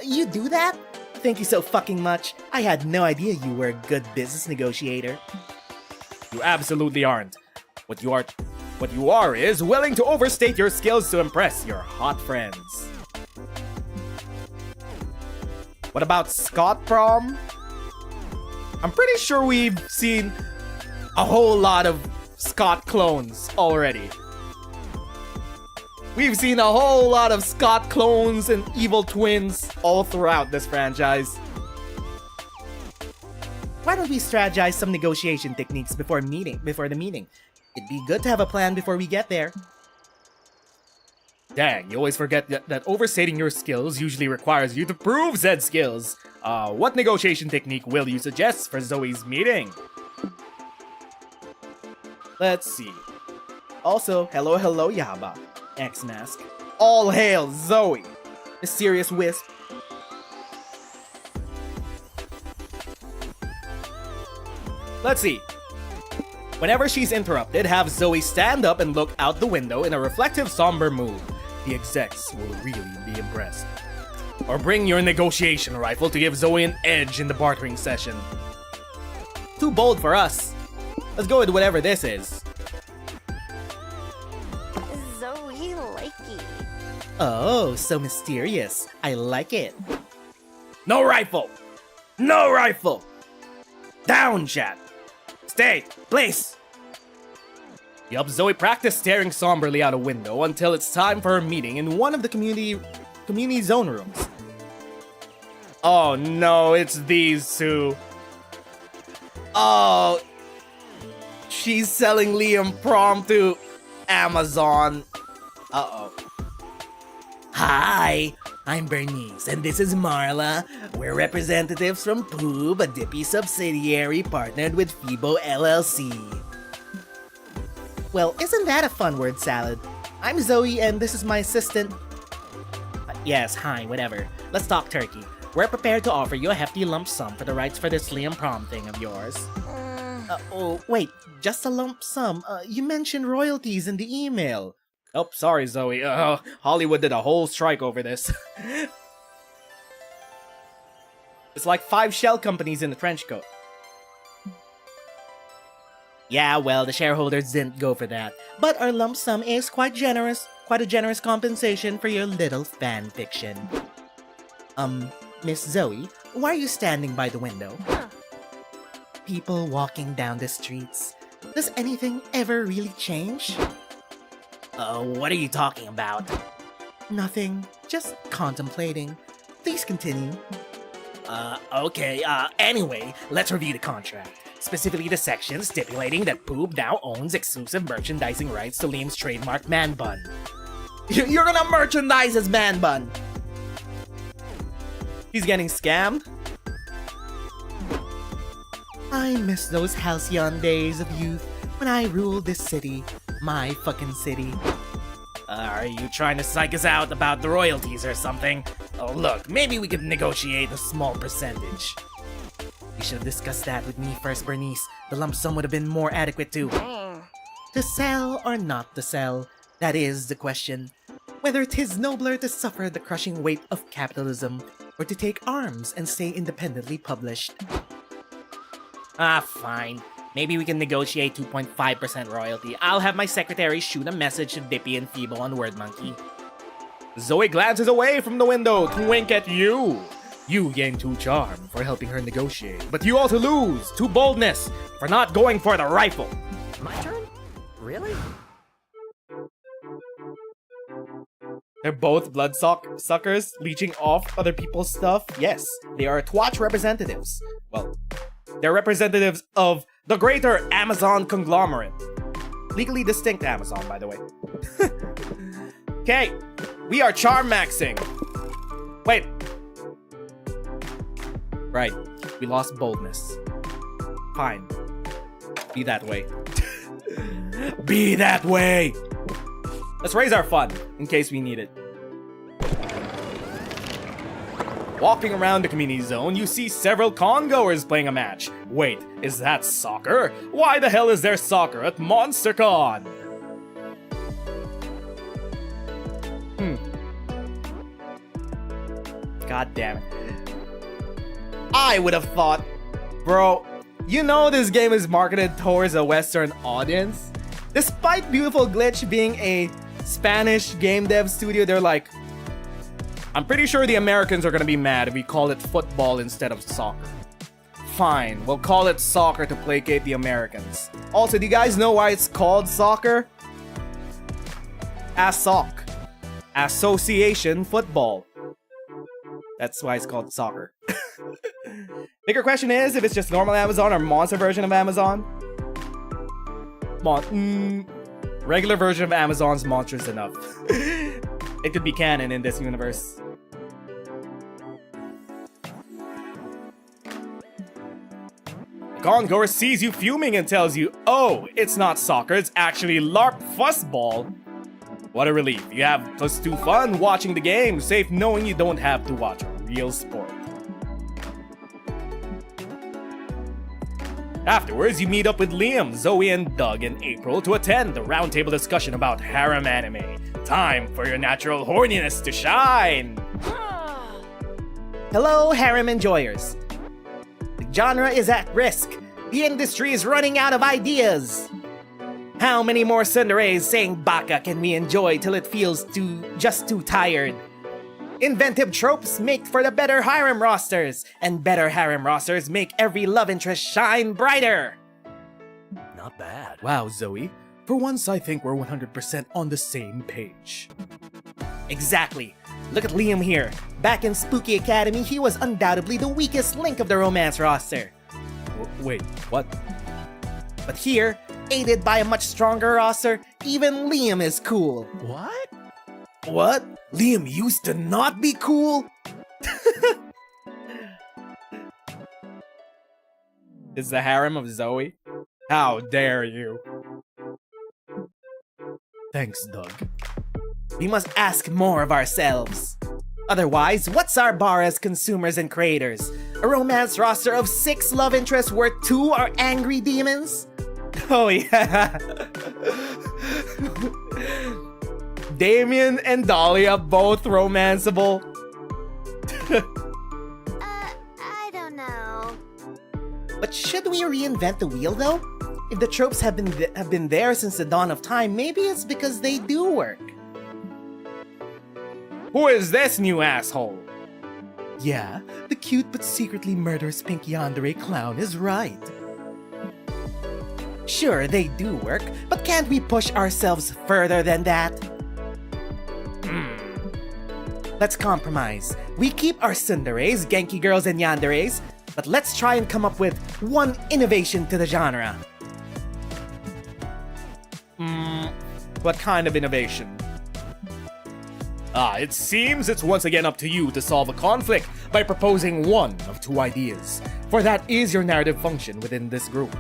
You do that? Thank you so fucking much. I had no idea you were a good business negotiator. You absolutely aren't. What you are is willing to overstate your skills to impress your hot friends. What about Scott Prom? I'm pretty sure we've seen a whole lot of Scott clones already. We've seen a whole lot of Scott clones and evil twins all throughout this franchise. Why don't we strategize some negotiation techniques before the meeting? It'd be good to have a plan before we get there. Dang, you always forget that overstating your skills usually requires you to prove said skills. What negotiation technique will you suggest for Zoe's meeting? Let's see. Also, hello Yaba. X-Mask. All hail Zoe, mysterious wisp. Let's see. Whenever she's interrupted, have Zoe stand up and look out the window in a reflective, somber mood. The execs will really be impressed. Or bring your negotiation rifle to give Zoe an edge in the bartering session. Too bold for us. Let's go with whatever this is. Zoe likey. Oh, so mysterious. I like it. No rifle! No rifle! Down, chat! Stay! Place! Yup, Zoe practiced staring somberly out a window until it's time for her meeting in one of the community zone rooms. Oh no, it's these two. Oh, she's selling Liam Prom to Amazon. Uh-oh. Hi, I'm Bernice, and this is Marla. We're representatives from Poob, a Dippy subsidiary partnered with Phoebo LLC. Well, isn't that a fun word salad? I'm Zoe, and this is my assistant. Yes, hi, whatever. Let's talk turkey. We're prepared to offer you a hefty lump sum for the rights for this Liam Prom thing of yours. Oh, wait, just a lump sum? You mentioned royalties in the email. Oh, sorry, Zoe. Hollywood did a whole strike over this. It's like 5 shell companies in the trench coat. Yeah, well, the shareholders didn't go for that. But our lump sum is quite generous. Quite a generous compensation for your little fan fiction. Miss Zoe, why are you standing by the window? People walking down the streets. Does anything ever really change? What are you talking about? Nothing. Just contemplating. Please continue. Okay, anyway, let's review the contract. Specifically the section stipulating that Poob now owns exclusive merchandising rights to Liam's trademark man bun. You're gonna merchandise his man bun! He's getting scammed? I miss those halcyon days of youth when I ruled this city. My fucking city. Are you trying to psych us out about the royalties or something? Oh, look, maybe we could negotiate a small percentage. You should have discussed that with me first, Bernice. The lump sum would have been more adequate too. To sell or not to sell? That is the question. Whether it is nobler to suffer the crushing weight of capitalism or to take arms and stay independently published. Fine. Maybe we can negotiate 2.5% royalty. I'll have my secretary shoot a message to Dippy and Phoebo on WordMonkey. Zoe glances away from the window to wink at you. You gain 2 charm for helping her negotiate, but you also lose 2 boldness for not going for the rifle. My turn? Really? They're both bloodsuckers leeching off other people's stuff. Yes, they are Twatch representatives. Well, they're representatives of the greater Amazon conglomerate. Legally distinct Amazon, by the way. Okay, we are charm maxing. Wait. Right, we lost boldness. Fine. Be that way. Be that way! Let's raise our fun, in case we need it. Walking around the community zone, you see several con-goers playing a match. Wait, is that soccer? Why the hell is there soccer at MonsterCon? God damn it. I would have thought, bro, you know this game is marketed towards a Western audience? Despite Beautiful Glitch being a Spanish game dev studio, they're like, I'm pretty sure the Americans are gonna be mad if we call it football instead of soccer. Fine, we'll call it soccer to placate the Americans. Also, do you guys know why it's called soccer? ASOC. Association Football. That's why it's called soccer. Bigger question is if it's just normal Amazon or monster version of Amazon. Regular version of Amazon's monstrous enough. It could be canon in this universe. The con-goer sees you fuming and tells you, oh, it's not soccer, it's actually LARP fuzzball. What a relief. You have +2 fun watching the game, safe knowing you don't have to watch a real sport. Afterwards, you meet up with Liam, Zoe, and Doug in April to attend a roundtable discussion about harem anime. Time for your natural horniness to shine! Hello, harem enjoyers. The genre is at risk. The industry is running out of ideas. How many more tsunderes saying baka can we enjoy till it feels just too tired? Inventive tropes make for the better harem rosters, and better harem rosters make every love interest shine brighter. Not bad. Wow, Zoe. For once, I think we're 100% on the same page. Exactly. Look at Liam here. Back in Spooky Academy, he was undoubtedly the weakest link of the romance roster. Wait, what? But here, aided by a much stronger roster, even Liam is cool. What? What? Liam used to not be cool? Is the harem of Zoe? How dare you? Thanks, Doug. We must ask more of ourselves. Otherwise, what's our bar as consumers and creators? A romance roster of 6 love interests where 2 are angry demons? Oh yeah! Damien and Dahlia both romanceable. I don't know. But should we reinvent the wheel though? If the tropes have been there since the dawn of time, maybe it's because they do work. Who is this new asshole? Yeah, the cute but secretly murderous pink yandere clown is right. Sure, they do work, but can't we push ourselves further than that? Let's compromise. We keep our tsunderes, Genki girls, and yanderes, but let's try and come up with one innovation to the genre. What kind of innovation? It seems it's once again up to you to solve a conflict by proposing one of 2 ideas, for that is your narrative function within this group.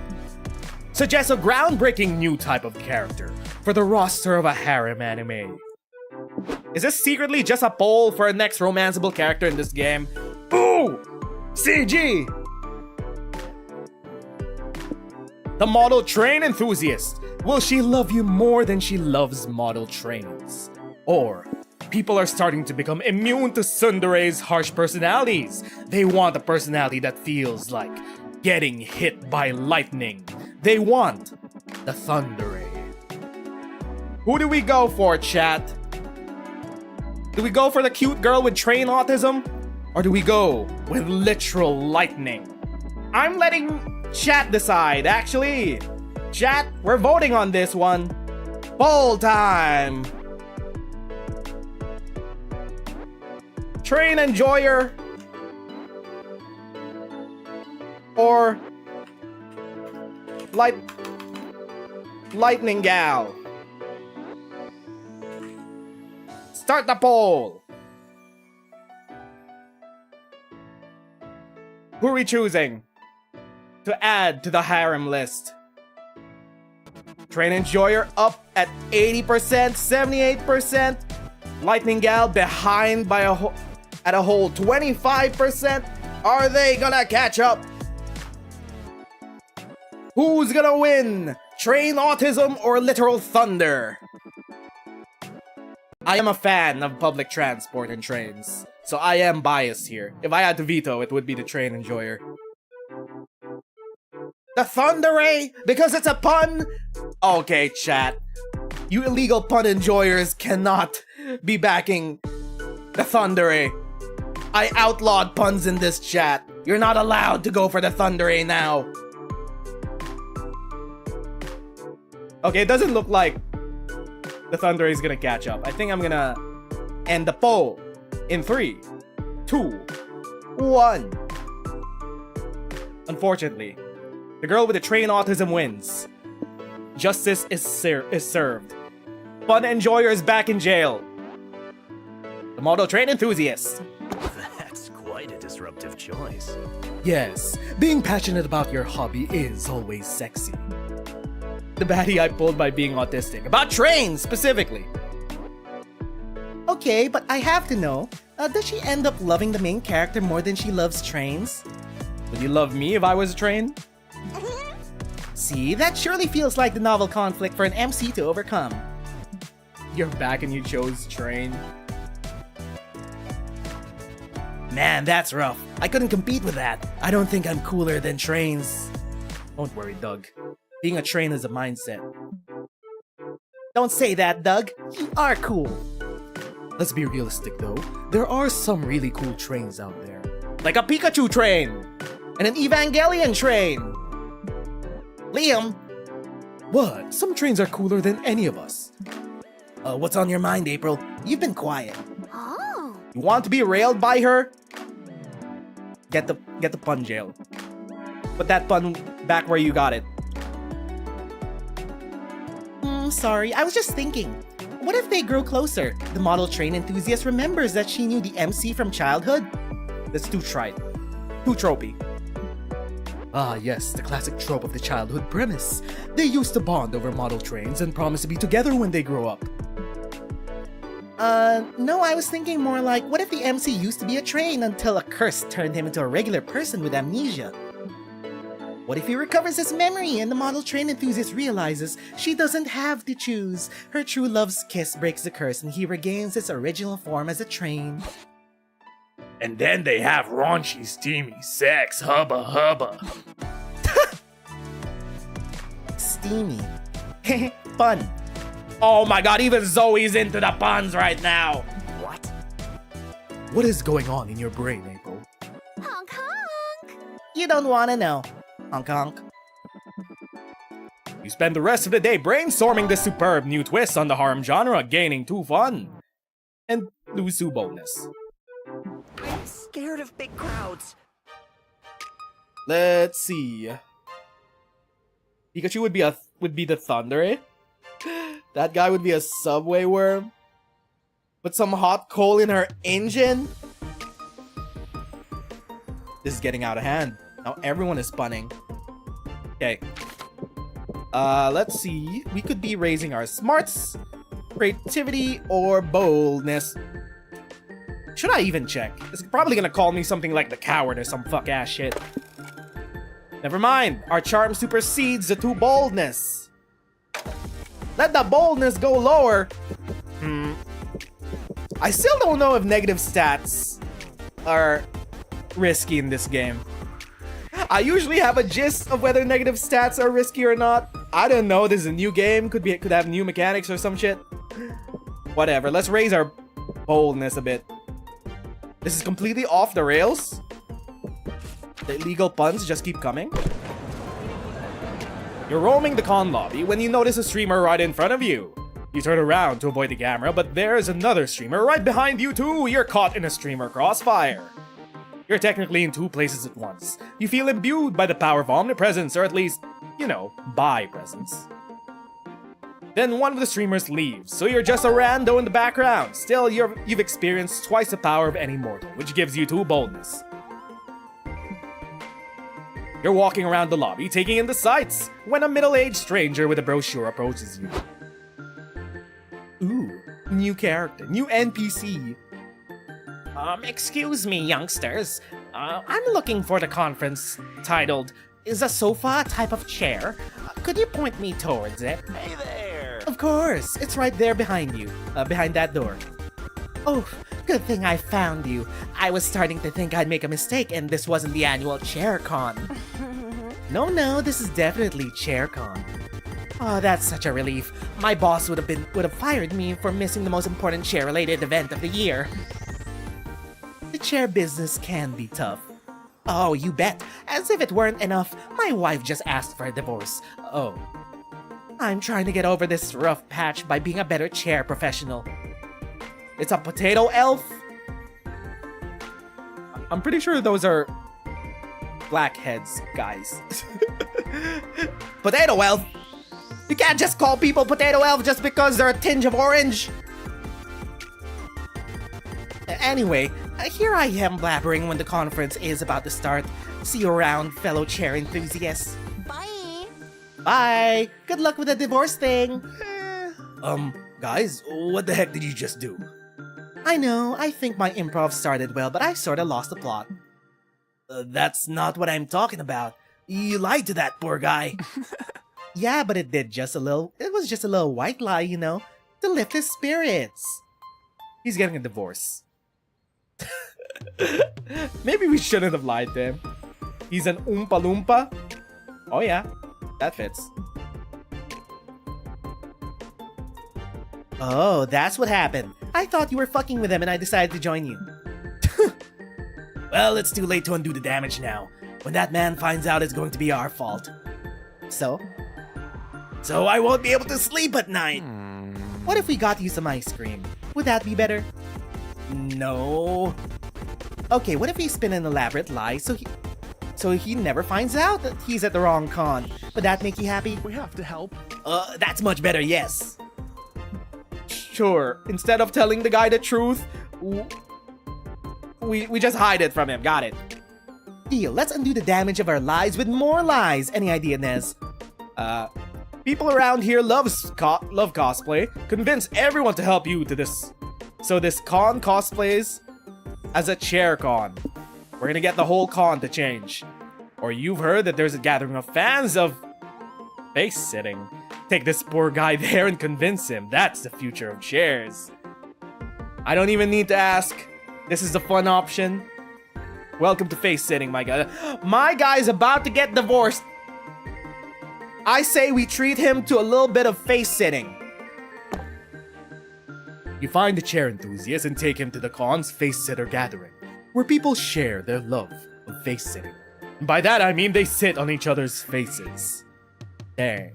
Suggest a groundbreaking new type of character for the roster of a harem anime. Is this secretly just a poll for a next romanceable character in this game? Boo! CG! The model train enthusiast. Will she love you more than she loves model trains? Or, people are starting to become immune to tsundere's harsh personalities. They want a personality that feels like getting hit by lightning. They want the Thundere. Who do we go for, chat? Do we go for the cute girl with train autism? Or do we go with literal lightning? I'm letting chat decide, actually. Chat, we're voting on this one. Poll time! Train enjoyer or lightning gal? Start the poll. Who are we choosing to add to the harem list? Train enjoyer up at 80%, 78%. Lightning gal behind by at a whole 25%. Are they gonna catch up? Who's gonna win? Train autism or literal thunder? I am a fan of public transport and trains, so I am biased here. If I had to veto, it would be the train enjoyer. The Thundere? Because it's a pun? Okay, chat. You illegal pun enjoyers cannot be backing the Thundere. I outlawed puns in this chat. You're not allowed to go for the Thundere now. Okay, it doesn't look like the Thundere is gonna catch up. I think I'm gonna end the poll in 3, 2, 1. Unfortunately, the girl with the train autism wins. Justice is served. Fun enjoyer is back in jail. The model train enthusiast. That's quite a disruptive choice. Yes, being passionate about your hobby is always sexy. The baddie I pulled by being autistic. About trains, specifically. Okay, but I have to know, does she end up loving the main character more than she loves trains? Would you love me if I was a train? See, that surely feels like the novel conflict for an MC to overcome. You're back and you chose train. Man, that's rough. I couldn't compete with that. I don't think I'm cooler than trains. Don't worry, Doug. Being a train is a mindset. Don't say that, Doug. You are cool. Let's be realistic though. There are some really cool trains out there. Like a Pikachu train! And an Evangelion train. Liam, What? Some trains are cooler than any of us. what's on your mind, April? You've been quiet. Oh. You want to be railed by her? Get the pun jail. Put that pun back where you got it. Sorry, I was just thinking. What if they grow closer? The model train enthusiast remembers that she knew the MC from childhood. That's too trite. Too tropey. Ah yes, the classic trope of the childhood premise. They used to bond over model trains and promise to be together when they grow up. No, I was thinking more like, what if the MC used to be a train until a curse turned him into a regular person with amnesia? What if he recovers his memory and the model train enthusiast realizes she doesn't have to choose? Her true love's kiss breaks the curse and he regains his original form as a train. And then they have raunchy, steamy sex, hubba hubba. Steamy. Fun. Oh my god, even Zoe's into the puns right now. What? What is going on in your brain, April? Honk honk. You don't wanna know. Honk honk. You spend the rest of the day brainstorming this superb new twist on the harem genre, gaining 2 fun and lose 2 boldness. I'm scared of big crowds. Let's see. Pikachu would be the Thunder, eh? That guy would be a subway worm. Put some hot coal in her engine. This is getting out of hand. Now everyone is punning. Okay. Let's see. We could be raising our smarts, creativity, or boldness. Should I even check? It's probably gonna call me something like the coward or some fuck ass shit. Never mind. Our charm supersedes the 2 boldness. Let the boldness go lower. I still don't know if negative stats are risky in this game. I usually have a gist of whether negative stats are risky or not. I don't know. This is a new game. Could have new mechanics or some shit. Whatever. Let's raise our boldness a bit. This is completely off the rails. The illegal puns just keep coming. You're roaming the con lobby when you notice a streamer right in front of you. You turn around to avoid the camera, but there's another streamer right behind you too. You're caught in a streamer crossfire. You're technically in 2 places at once. You feel imbued by the power of omnipresence, or at least, you know, by presence. Then one of the streamers leaves, so you're just a rando in the background. Still, you've experienced twice the power of any mortal, which gives you 2 boldness. You're walking around the lobby, taking in the sights, when a middle-aged stranger with a brochure approaches you. Ooh, new character, new NPC. Excuse me, youngsters. I'm looking for the conference titled, Is a Sofa a Type of Chair? Could you point me towards it? Hey there. Of course, it's right there behind you, behind that door. Oh, good thing I found you. I was starting to think I'd make a mistake and this wasn't the annual ChairCon. No, this is definitely ChairCon. Oh, that's such a relief. My boss would have fired me for missing the most important chair-related event of the year. The chair business can be tough. Oh, you bet. As if it weren't enough, my wife just asked for a divorce. Oh. I'm trying to get over this rough patch by being a better chair professional. It's a potato elf? I'm pretty sure those are blackheads, guys. Potato elf? You can't just call people potato elf just because they're a tinge of orange. Anyway, here I am blabbering when the conference is about to start. See you around, fellow chair enthusiasts. Bye. Bye! Good luck with the divorce thing! Guys, what the heck did you just do? I know, I think my improv started well, but I sorta lost the plot. That's not what I'm talking about. You lied to that poor guy. Yeah, but it was just a little white lie, you know, to lift his spirits. He's getting a divorce. Maybe we shouldn't have lied to him. He's an Oompa Loompa? Oh yeah, that fits. Oh, that's what happened. I thought you were fucking with him and I decided to join you. Well, it's too late to undo the damage now. When that man finds out, it's going to be our fault. So I won't be able to sleep at night. what if we got you some ice cream? Would that be better? No. Okay, what if we spin an elaborate lie so he never finds out that he's at the wrong con? Would that make you happy? We have to help. That's much better, yes. Sure, instead of telling the guy the truth, we just hide it from him. Got it. Deal, let's undo the damage of our lies with more lies. Any idea, Nez? People around here love cosplay. Convince everyone to help you to this. So this con cosplays as a chair con. We're gonna get the whole con to change. Or you've heard that there's a gathering of fans of face sitting. Take this poor guy there and convince him. That's the future of chairs. I don't even need to ask. This is the fun option. Welcome to face sitting, my guy. My guy's about to get divorced. I say we treat him to a little bit of face sitting. You find a chair enthusiast and take him to the con's face sitter gathering, where people share their love of face sitting. And by that I mean they sit on each other's faces. Dang.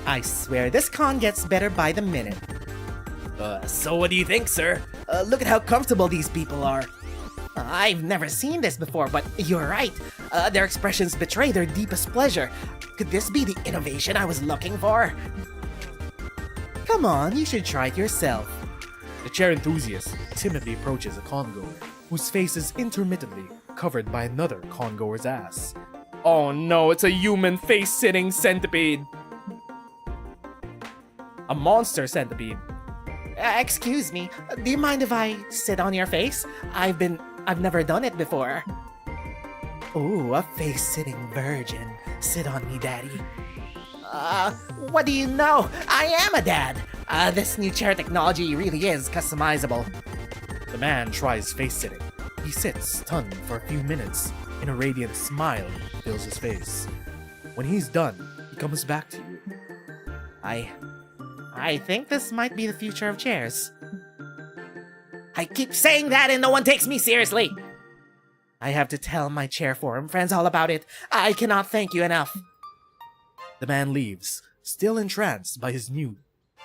I swear, this con gets better by the minute. So what do you think, sir? Look at how comfortable these people are. I've never seen this before, but you're right. Their expressions betray their deepest pleasure. Could this be the innovation I was looking for? Come on, you should try it yourself. The chair enthusiast timidly approaches a congoer, whose face is intermittently covered by another congoer's ass. Oh no, it's a human face-sitting centipede! A monster centipede. Excuse me, do you mind if I sit on your face? I've never done it before. Ooh, a face-sitting virgin. Sit on me, daddy. What do you know? I am a dad. This new chair technology really is customizable. The man tries face-sitting. He sits stunned for a few minutes, and a radiant smile fills his face. When he's done, he comes back to you. I think this might be the future of chairs. I keep saying that and no one takes me seriously. I have to tell my chair forum friends all about it. I cannot thank you enough. The man leaves, still entranced by his new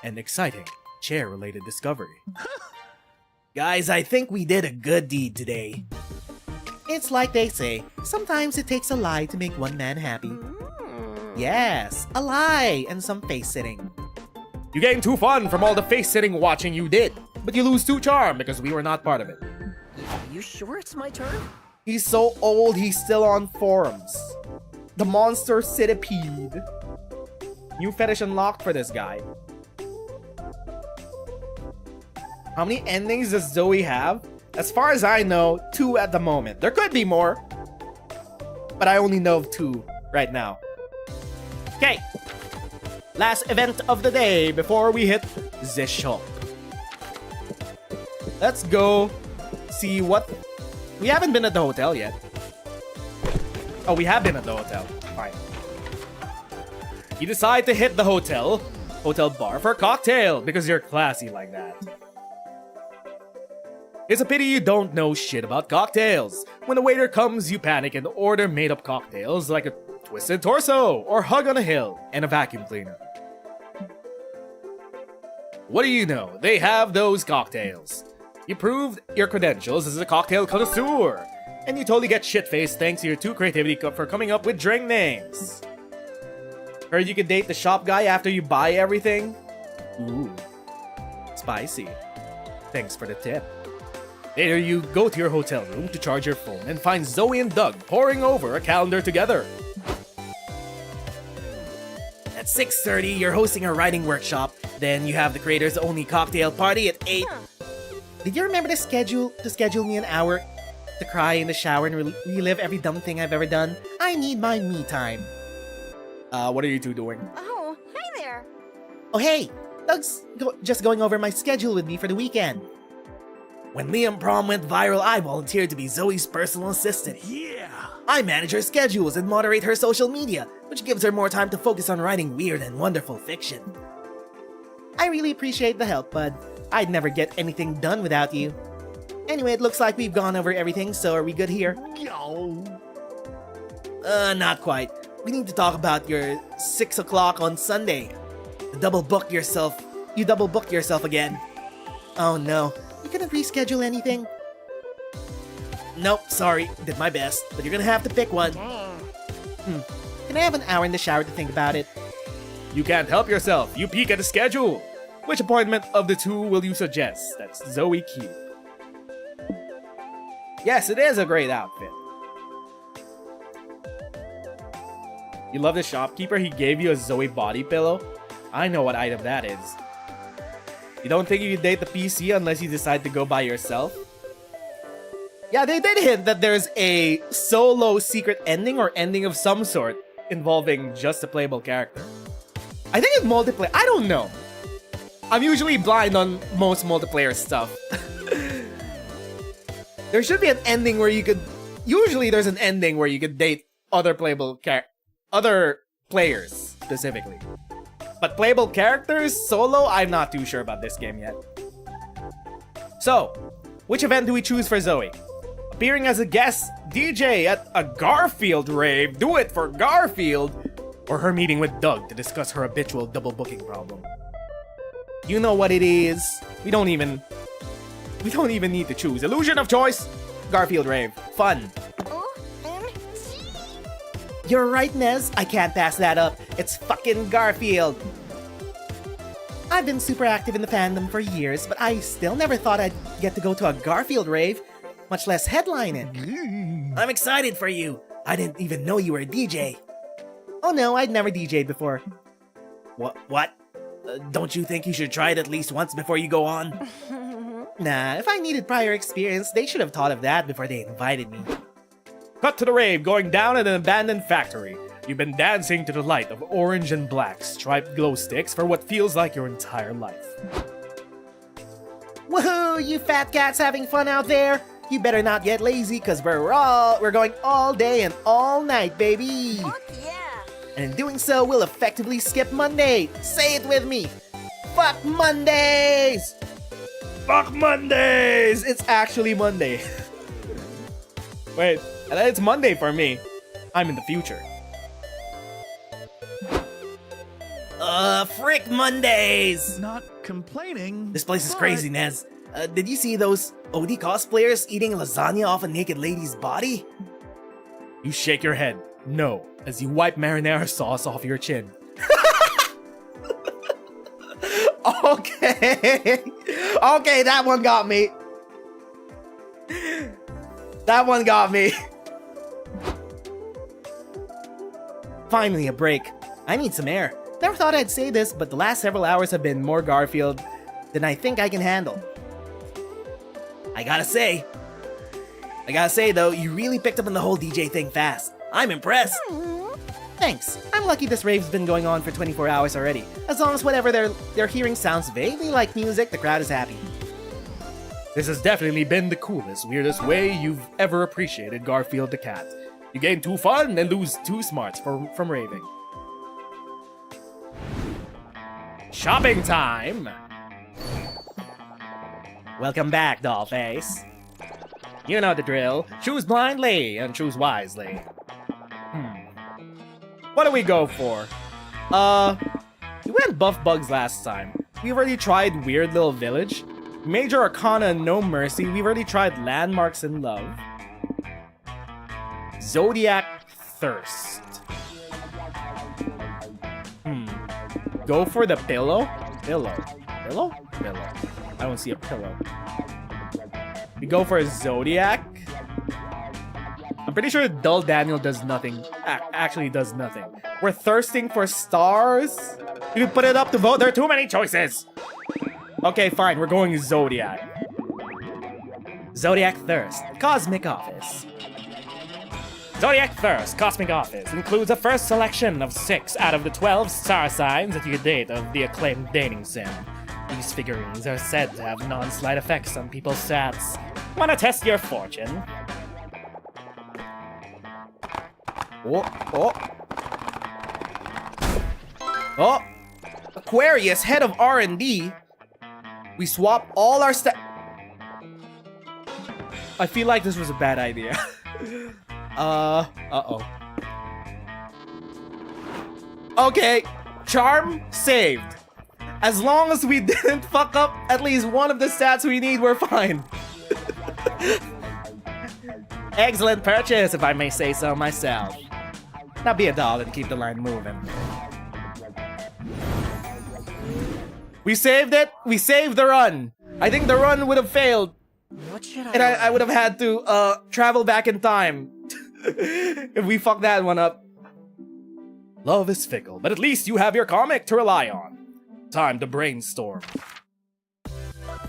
and exciting chair-related discovery. Guys, I think we did a good deed today. It's like they say, sometimes it takes a lie to make one man happy. Yes, a lie and some face-sitting. You gain 2 fun from all the face-sitting watching you did, but you lose 2 charm because we were not part of it. You sure it's my turn? He's so old, he's still on forums. The monster centipede. New fetish unlocked for this guy. How many endings does Zoe have? As far as I know, 2 at the moment. There could be more, but I only know of 2 right now. Okay, last event of the day before we hit the shop. Let's go see what... We haven't been at the hotel yet. Oh, we have been at the hotel. Fine. You decide to hit the hotel bar for a cocktail because you're classy like that. It's a pity you don't know shit about cocktails. When the waiter comes, you panic and order made-up cocktails like a twisted torso or hug on a hill and a vacuum cleaner. What do you know? They have those cocktails. You proved your credentials as a cocktail connoisseur, and you totally get shit-faced thanks to your 2 creativity for coming up with drink names. Heard you could date the shop guy after you buy everything? Ooh, spicy. Thanks for the tip. Later, you go to your hotel room to charge your phone and find Zoe and Doug poring over a calendar together. At 6:30, you're hosting a writing workshop Then you have the creator's only cocktail party at 8. Did you remember to schedule me an hour to cry in the shower and relive every dumb thing I've ever done? I need my me time. What are you two doing? Oh, hey there. Oh hey, Doug's just going over my schedule with me for the weekend. When Liam Prom went viral, I volunteered to be Zoe's personal assistant. Yeah! I manage her schedules and moderate her social media, which gives her more time to focus on writing weird and wonderful fiction. I really appreciate the help, bud. I'd never get anything done without you. Anyway, it looks like we've gone over everything, so are we good here? Not quite. We need to talk about your 6 o'clock on Sunday. You double booked yourself again. Oh no, you couldn't reschedule anything? Nope, sorry, did my best, but you're gonna have to pick one. Can I have an hour in the shower to think about it? You can't help yourself. You peek at the schedule. Which appointment of the two will you suggest? That's Zoe Q. Yes, it is a great outfit. You love the shopkeeper? He gave you a Zoe body pillow? I know what item that is. You don't think you can date the PC unless you decide to go by yourself? Yeah, they did hint that there's a solo secret ending or ending of some sort Involving just a playable character. I think it's multiplayer. I don't know. I'm usually blind on most multiplayer stuff. There should be an ending where you could... Usually there's an ending where you could date other other players, specifically. But playable characters, solo, I'm not too sure about this game yet. So, which event do we choose for Zoe? Appearing as a guest DJ at a Garfield rave, do it for Garfield, or her meeting with Doug to discuss her habitual double booking problem. You know what it is. We don't even need to choose. Illusion of choice, Garfield rave, fun. You're right, Nez. I can't pass that up. It's fucking Garfield. I've been super active in the fandom for years, but I still never thought I'd get to go to a Garfield rave, much less headline it. I'm excited for you. I didn't even know you were a DJ. Oh no, I'd never DJ'd before. What? Don't you think you should try it at least once before you go on? Nah, if I needed prior experience, they should have thought of that before they invited me. Cut to the rave going down at an abandoned factory. You've been dancing to the light of orange and black striped glow sticks for what feels like your entire life. Woohoo, you fat cats having fun out there? You better not get lazy, cause we're going all day and all night, baby. Fuck yeah. And in doing so, we'll effectively skip Monday. Say it with me. Fuck Mondays! Fuck Mondays! It's actually Monday. Wait, it's Monday for me. I'm in the future. Frick Mondays! Not complaining. This place is crazy, Nez. Did you see those OD cosplayers eating lasagna off a naked lady's body? You shake your head. No, as you wipe marinara sauce off your chin. Okay. Okay, that one got me. That one got me. Finally, a break. I need some air. Never thought I'd say this, but the last several hours have been more Garfield than I think I can handle. I gotta say though, you really picked up on the whole DJ thing fast. I'm impressed. Thanks. I'm lucky this rave's been going on for 24 hours already. As long as whatever they're hearing sounds vaguely like music, the crowd is happy. This has definitely been the coolest, weirdest way you've ever appreciated Garfield the cat. You gain 2 fun and lose 2 smarts from raving. Shopping time! Welcome back, Dollface. You know the drill. Choose blindly and choose wisely. What do we go for? We went Buff Bugs last time. We already tried Weird Little Village. Major Arcana No Mercy. We've already tried Landmarks in Love. Zodiac Thirst. Go for the pillow? Pillow. I don't see a pillow. We go for a Zodiac. I'm pretty sure Dull Daniel does nothing. Actually does nothing. We're thirsting for stars. You can put it up to vote. There are too many choices. Okay, fine. We're going Zodiac. Zodiac Thirst, Cosmic Office. Zodiac Thirst, Cosmic Office includes a first selection of 6 out of the 12 star signs that you can date of the acclaimed dating sim. These figurines are said to have non-slight effects on people's stats. Wanna test your fortune? Oh, Aquarius, head of R&D. We swap all our I feel like this was a bad idea. Uh-oh. Okay, charm saved. As long as we didn't fuck up at least one of the stats we need, we're fine. Excellent purchase, if I may say so myself. Now be a doll and keep the line moving. We saved it. We saved the run. I think the run would have failed. What should And I would have had to travel back in time if we fucked that one up. Love is fickle, but at least you have your comic to rely on. Time to brainstorm.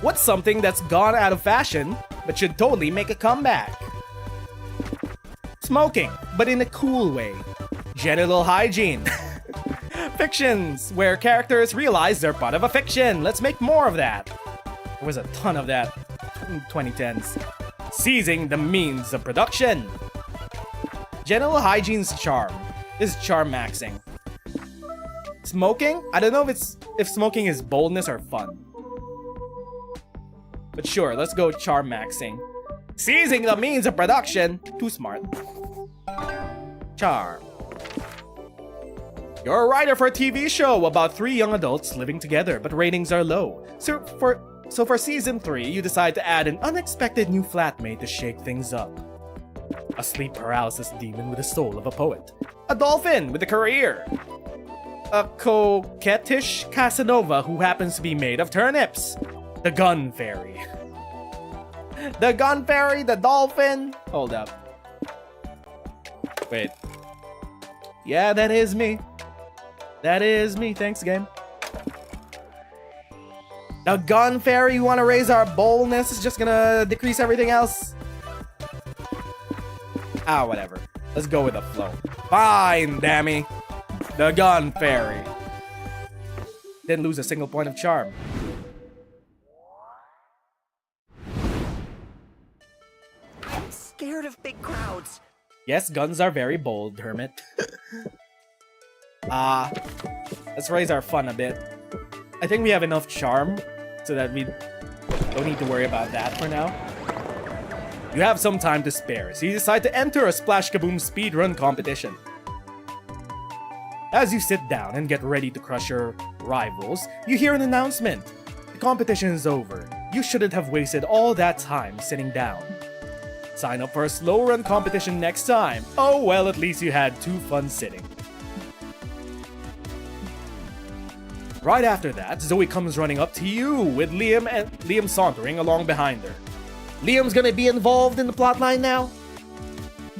What's something that's gone out of fashion but should totally make a comeback? Smoking, but in a cool way. Genital hygiene. Fictions, where characters realize they're part of a fiction. Let's make more of that. There was a ton of that in 2010s. Seizing the means of production. Genital hygiene's charm is charm maxing. Smoking? I don't know if smoking is boldness or fun. But sure, let's go charm maxing. Seizing the means of production. Too smart. Charm. You're a writer for a TV show about 3 young adults living together, but ratings are low. So for season 3, you decide to add an unexpected new flatmate to shake things up. A sleep paralysis demon with the soul of a poet. A dolphin with a career. A coquettish Casanova who happens to be made of turnips. The gun fairy. The gun fairy, the dolphin. Hold up. Wait. Yeah, that is me. That is me. Thanks, game. The gun fairy, you want to raise our boldness? Is just gonna decrease everything else? Ah, whatever. Let's go with the flow. Fine, dammy. The gun fairy. Didn't lose a single point of charm. I'm scared of big crowds. Yes, guns are very bold, Hermit. Let's raise our fun a bit. I think we have enough charm so that we don't need to worry about that for now. You have some time to spare, so you decide to enter a Splash Kaboom speedrun competition. As you sit down and get ready to crush your rivals, you hear an announcement. The competition is over. You shouldn't have wasted all that time sitting down. Sign up for a slow run competition next time. Oh well, at least you had 2 fun sitting. Right after that, Zoe comes running up to you with Liam sauntering along behind her. Liam's gonna be involved in the plotline now?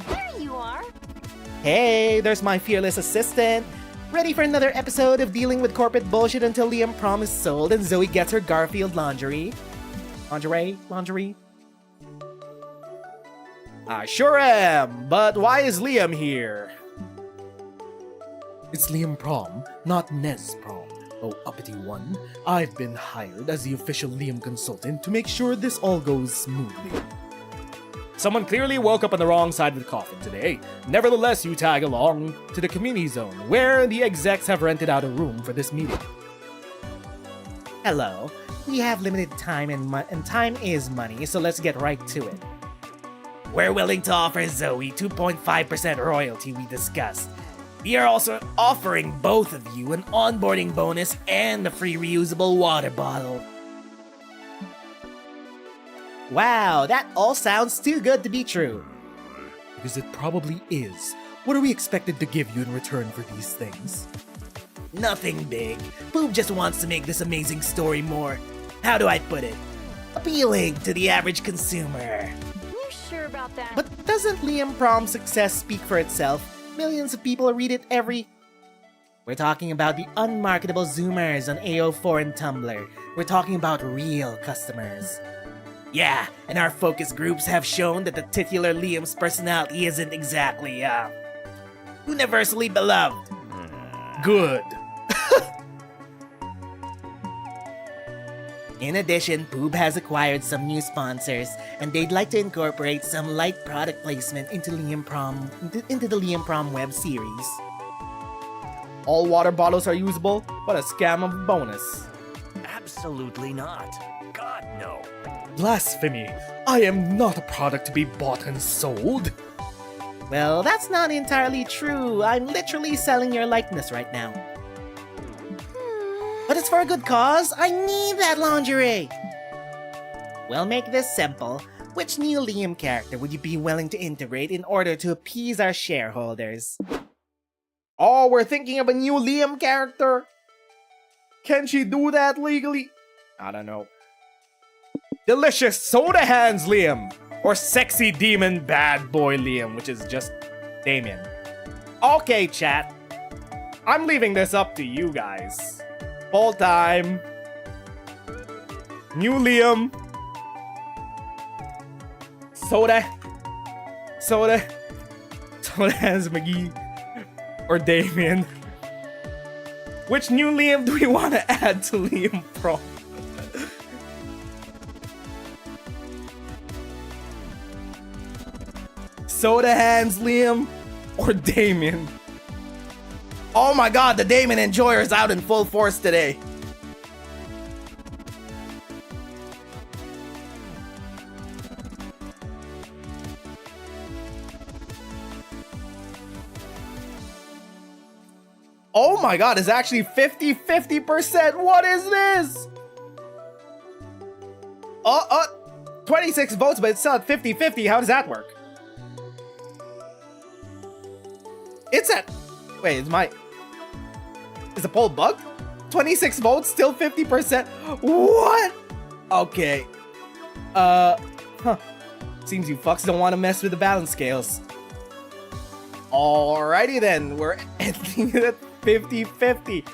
There you are. Hey, there's my fearless assistant. Ready for another episode of dealing with corporate bullshit until Liam Prom is sold and Zoe gets her Garfield lingerie? Lingerie? I sure am, but why is Liam here? It's Liam Prom, not Nez Prom. Oh, uppity one. I've been hired as the official Liam consultant to make sure this all goes smoothly. Someone clearly woke up on the wrong side of the coffin today. Nevertheless, you tag along to the community zone, where the execs have rented out a room for this meeting. Hello. We have limited time and time is money, so let's get right to it. We're willing to offer Zoe 2.5% royalty we discussed. We are also offering both of you an onboarding bonus and a free reusable water bottle. Wow, that all sounds too good to be true. Because it probably is. What are we expected to give you in return for these things? Nothing big. Boob just wants to make this amazing story more, how do I put it, appealing to the average consumer. You sure about that? But doesn't Liam Prom's success speak for itself? Millions of people read it every... We're talking about the unmarketable Zoomers on AO4 and Tumblr. We're talking about real customers. Yeah, and our focus groups have shown that the titular Liam's personality isn't exactly, universally beloved. Good. In addition, Poob has acquired some new sponsors, and they'd like to incorporate some light product placement into the Liam Prom web series. All water bottles are usable? What a scam of a bonus. Absolutely not. God, no. Blasphemy. I am not a product to be bought and sold. Well, that's not entirely true. I'm literally selling your likeness right now. But it's for a good cause. I need that lingerie. We'll make this simple. Which new Liam character would you be willing to integrate in order to appease our shareholders? Oh, we're thinking of a new Liam character? Can she do that legally? I don't know. Delicious Soda Hands Liam! Or Sexy Demon Bad Boy Liam, which is just Damien. Okay, chat. I'm leaving this up to you guys. Full time. New Liam. Soda Hands McGee. Or Damien. Which new Liam do we want to add to Liam Prom? Soda Hands Liam or Damien? Oh my god, the Damien Enjoyer is out in full force today. Oh my god, it's actually 50%. What is this? 26 votes, but it's still at 50-50. How does that work? It's at... Wait, is the poll bugged? 26 votes, still 50%? What? Okay. Seems you fucks don't want to mess with the balance scales. Alrighty then, we're ending at 50-50.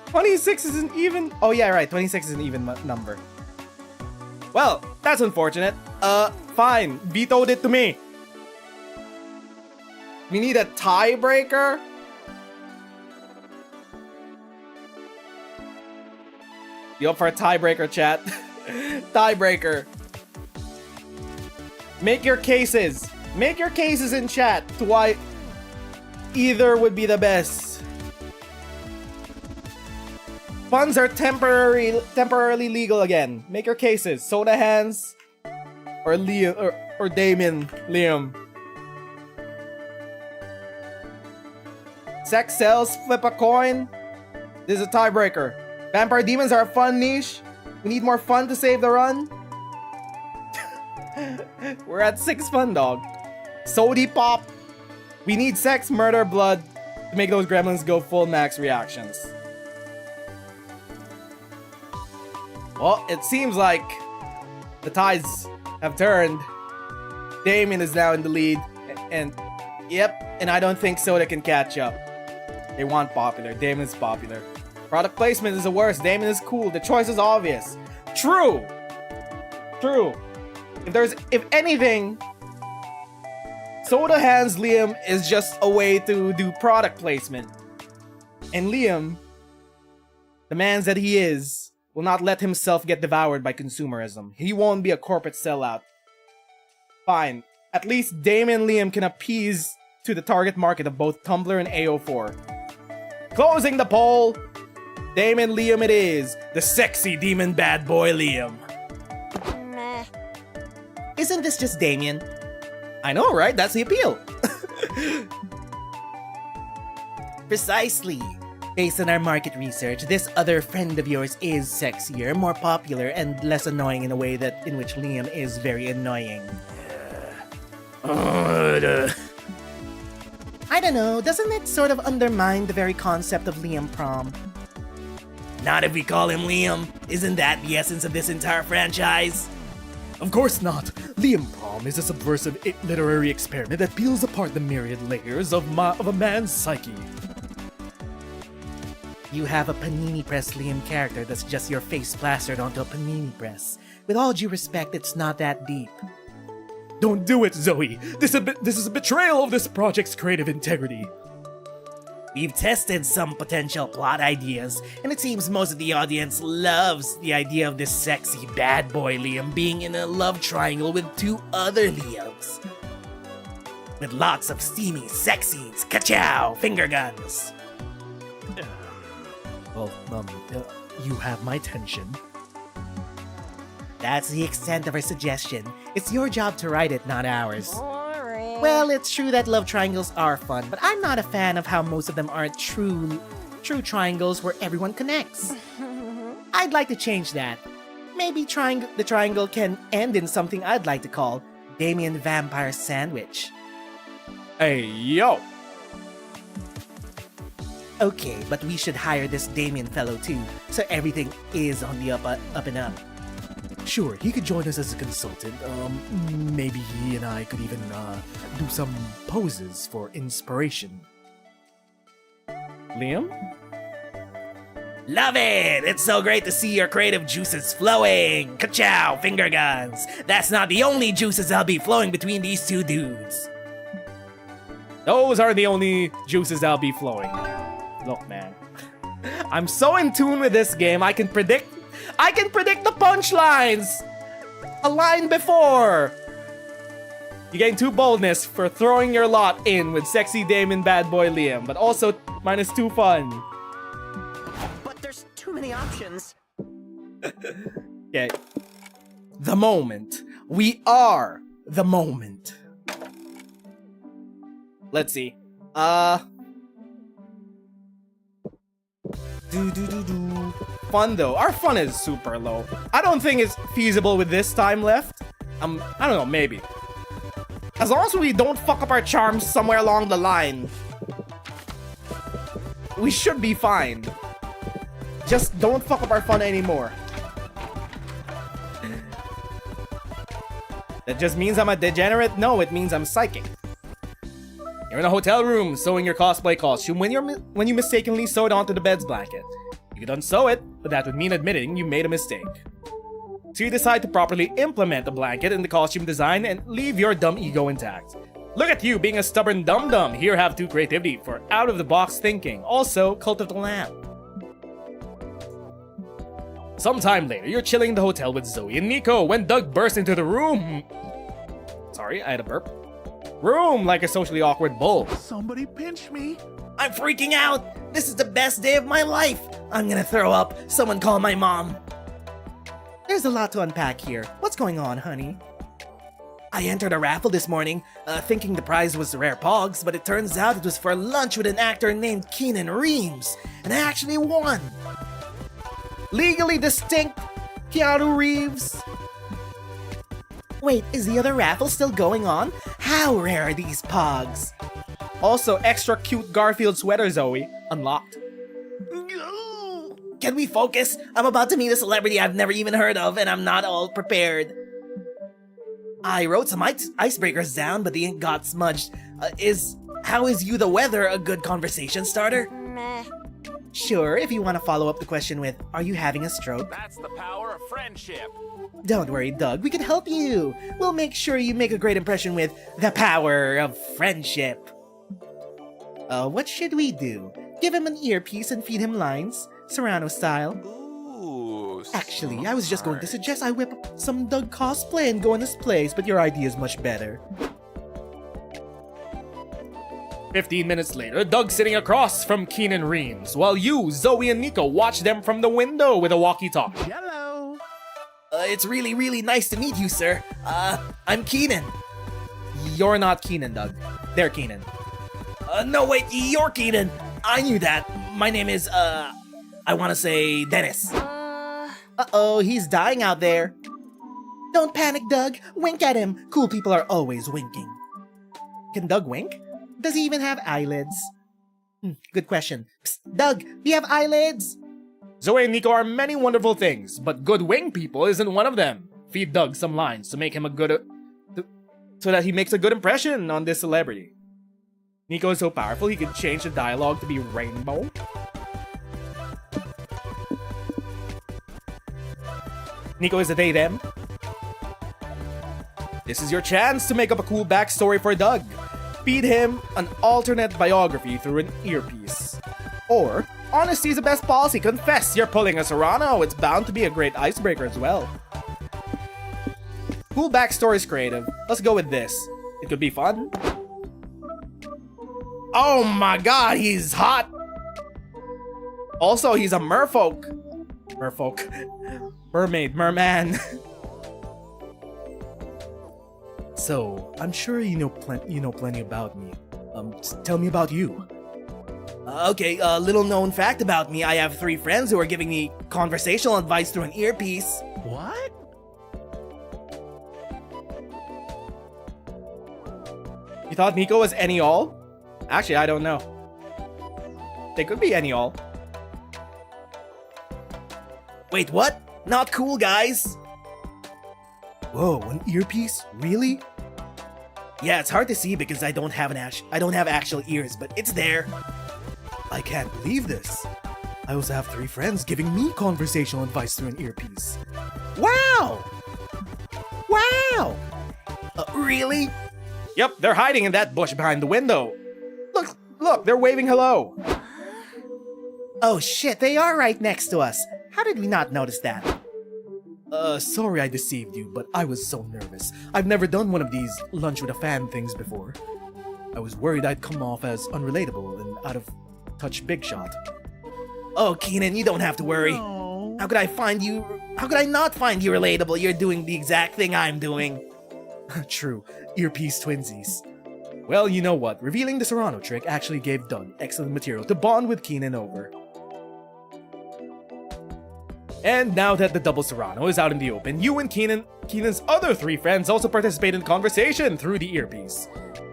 26 is an even... Oh yeah, right, 26 is an even number. Well, that's unfortunate. Fine, vetoed it to me. We need a tiebreaker? You up for a tiebreaker, chat? Tiebreaker. Make your cases. Make your cases in chat to why either would be the best. Funds are temporarily legal again. Make your cases. Soda Hands or Liam or Damien Liam. Sex sells, flip a coin. This is a tiebreaker. Vampire demons are a fun niche. We need more fun to save the run. We're at 6 fun, dog. Sody pop. We need sex, murder, blood to make those gremlins go full max reactions. Well, it seems like the tides have turned. Damien is now in the lead. And yep, and I don't think Soda can catch up. They want popular. Damien's popular. Product placement is the worst. Damien is cool. The choice is obvious. True. True. If anything, Soda Hands Liam is just a way to do product placement. And Liam, the man that he is, will not let himself get devoured by consumerism. He won't be a corporate sellout. Fine. At least Damien Liam can appease to the target market of both Tumblr and AO4. Closing the poll, Damien Liam it is, the sexy demon bad boy Liam. Meh. Isn't this just Damien? I know, right? That's the appeal. Precisely. Based on our market research, this other friend of yours is sexier, more popular, and less annoying in a way that in which Liam is very annoying. I don't know, doesn't it sort of undermine the very concept of Liam Prom? Not if we call him Liam. Isn't that the essence of this entire franchise? Of course not. Liam Prom is a subversive literary experiment that peels apart the myriad layers of a man's psyche. You have a panini press Liam character that's just your face plastered onto a panini press. With all due respect, it's not that deep. Don't do it, Zoe! This is a betrayal of this project's creative integrity. We've tested some potential plot ideas, and it seems most of the audience loves the idea of this sexy bad boy Liam being in a love triangle with two other Liams. With lots of steamy sex scenes, ka-chow, finger guns. Well, you have my attention. That's the extent of her suggestion. It's your job to write it, not ours. Boring. Well, it's true that love triangles are fun, but I'm not a fan of how most of them aren't true triangles where everyone connects. I'd like to change that. Maybe the triangle can end in something I'd like to call Damien Vampire Sandwich. Hey, yo! Okay, but we should hire this Damien fellow too, so everything is on the up and up. Sure, he could join us as a consultant. Maybe he and I could even, do some poses for inspiration. Liam? Love it! It's so great to see your creative juices flowing! Ka-chow, finger guns! That's not the only juices I'll be flowing between these two dudes. Those are the only juices I'll be flowing. Look, man. I'm so in tune with this game, I can predict the punchlines! A line before! You gain 2 boldness for throwing your lot in with sexy Damon bad boy Liam, but also -2 fun. But there's too many options. Okay. The moment. We are the moment. Let's see. Fun though. Our fun is super low. I don't think it's feasible with this time left. I don't know, maybe. As long as we don't fuck up our charms somewhere along the line, we should be fine. Just don't fuck up our fun anymore. That just means I'm a degenerate? No, it means I'm psychic. You're in a hotel room sewing your cosplay costume when you mistakenly sew it onto the bed's blanket. You could unsew it, but that would mean admitting you made a mistake. So you decide to properly implement the blanket in the costume design and leave your dumb ego intact. Look at you being a stubborn dum-dum. Here, have 2 creativity for out-of-the-box thinking. Also, Cult of the Lamb. Sometime later, you're chilling in the hotel with Zoe and Nico when Doug bursts into the room. Sorry, I had a burp. Room like a socially awkward bull. Somebody pinch me. I'm freaking out! This is the best day of my life! I'm gonna throw up. Someone call my mom. There's a lot to unpack here. What's going on, honey? I entered a raffle this morning, thinking the prize was rare pogs, but it turns out it was for lunch with an actor named Keanu Reeves, and I actually won! Legally distinct Keanu Reeves! Wait, is the other raffle still going on? How rare are these pogs? Also, extra cute Garfield sweater, Zoe. Unlocked. Can we focus? I'm about to meet a celebrity I've never even heard of, and I'm not all prepared. I wrote some icebreakers down, but the ink got smudged. How is you the weather a good conversation starter? Meh. Sure, if you want to follow up the question with, are you having a stroke? That's the power of friendship. Don't worry, Doug, we can help you. We'll make sure you make a great impression with the power of friendship. What should we do? Give him an earpiece and feed him lines? Serrano style? Ooh. Actually, I was just going to suggest I whip up some Doug cosplay and go in his place, but your idea is much better. 15 minutes later, Doug's sitting across from Keanu Reeves, while you, Zoe, and Nico watch them from the window with a walkie-talkie. Hello. It's really, really nice to meet you, sir. I'm Keenan. You're not Keenan, Doug. They're Keenan. No, wait, you're Keenan. I knew that. My name is, I want to say Dennis. Uh-oh, he's dying out there. Don't panic, Doug. Wink at him. Cool people are always winking. Can Doug wink? Does he even have eyelids? Good question. Psst, Doug, do you have eyelids? Zoe and Nico are many wonderful things, but good wing people isn't one of them. Feed Doug some lines to make him so that he makes a good impression on this celebrity. Nico is so powerful he can change the dialogue to be rainbow. Nico is a they them. This is your chance to make up a cool backstory for Doug. Feed him an alternate biography through an earpiece. Or, honesty is the best policy. Confess you're pulling a Serrano. It's bound to be a great icebreaker as well. Cool backstory is creative. Let's go with this. It could be fun. Oh my god, he's hot! Also, he's a merfolk. Mermaid, merman. So, I'm sure you know plenty about me. Tell me about you. Okay, a little known fact about me. I have 3 friends who are giving me conversational advice through an earpiece. What? You thought Nico was any all? Actually, I don't know. They could be any all. Wait, what? Not cool, guys. Whoa, an earpiece? Really? Yeah, it's hard to see because I don't have actual ears, but it's there. I can't believe this. I also have 3 friends giving me conversational advice through an earpiece. Wow! Wow! Really? Yep, they're hiding in that bush behind the window. Look, they're waving hello. Oh shit, they are right next to us. How did we not notice that? Sorry I deceived you, but I was so nervous. I've never done one of these lunch with a fan things before. I was worried I'd come off as unrelatable and out of touch big shot. Oh, Keenan, you don't have to worry. How could I not find you relatable? You're doing the exact thing I'm doing. True, earpiece twinsies. Well, you know what? Revealing the Serrano trick actually gave Doug excellent material to bond with Keenan over. And now that the double Serrano is out in the open, you and Keenan's other 3 friends also participate in the conversation through the earpiece.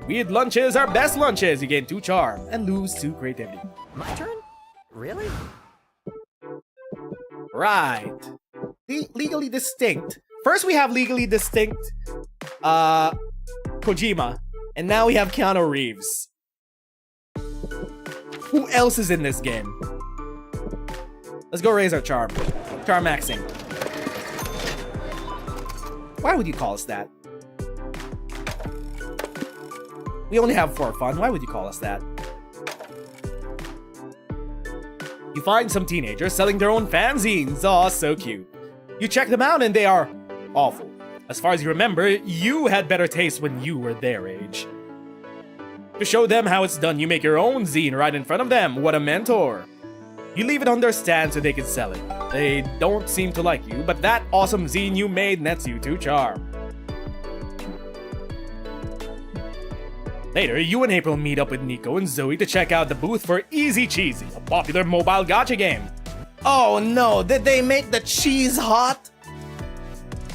Weird lunches are best lunches. You gain 2 charm and lose 2 creativity. My turn? Really? Right. Legally distinct. First we have legally distinct Kojima. And now we have Keanu Reeves. Who else is in this game? Let's go raise our charm. Charm maxing. Why would you call us that? We only have 4 fun. Why would you call us that? You find some teenagers selling their own fanzines. Aw, so cute. You check them out and they are awful. As far as you remember, you had better taste when you were their age. To show them how it's done, you make your own zine right in front of them. What a mentor. You leave it on their stand so they can sell it. They don't seem to like you, but that awesome zine you made nets you 2 charm. Later, you and April meet up with Nico and Zoe to check out the booth for Easy Cheesy, a popular mobile gacha game. Oh no, did they make the cheese hot?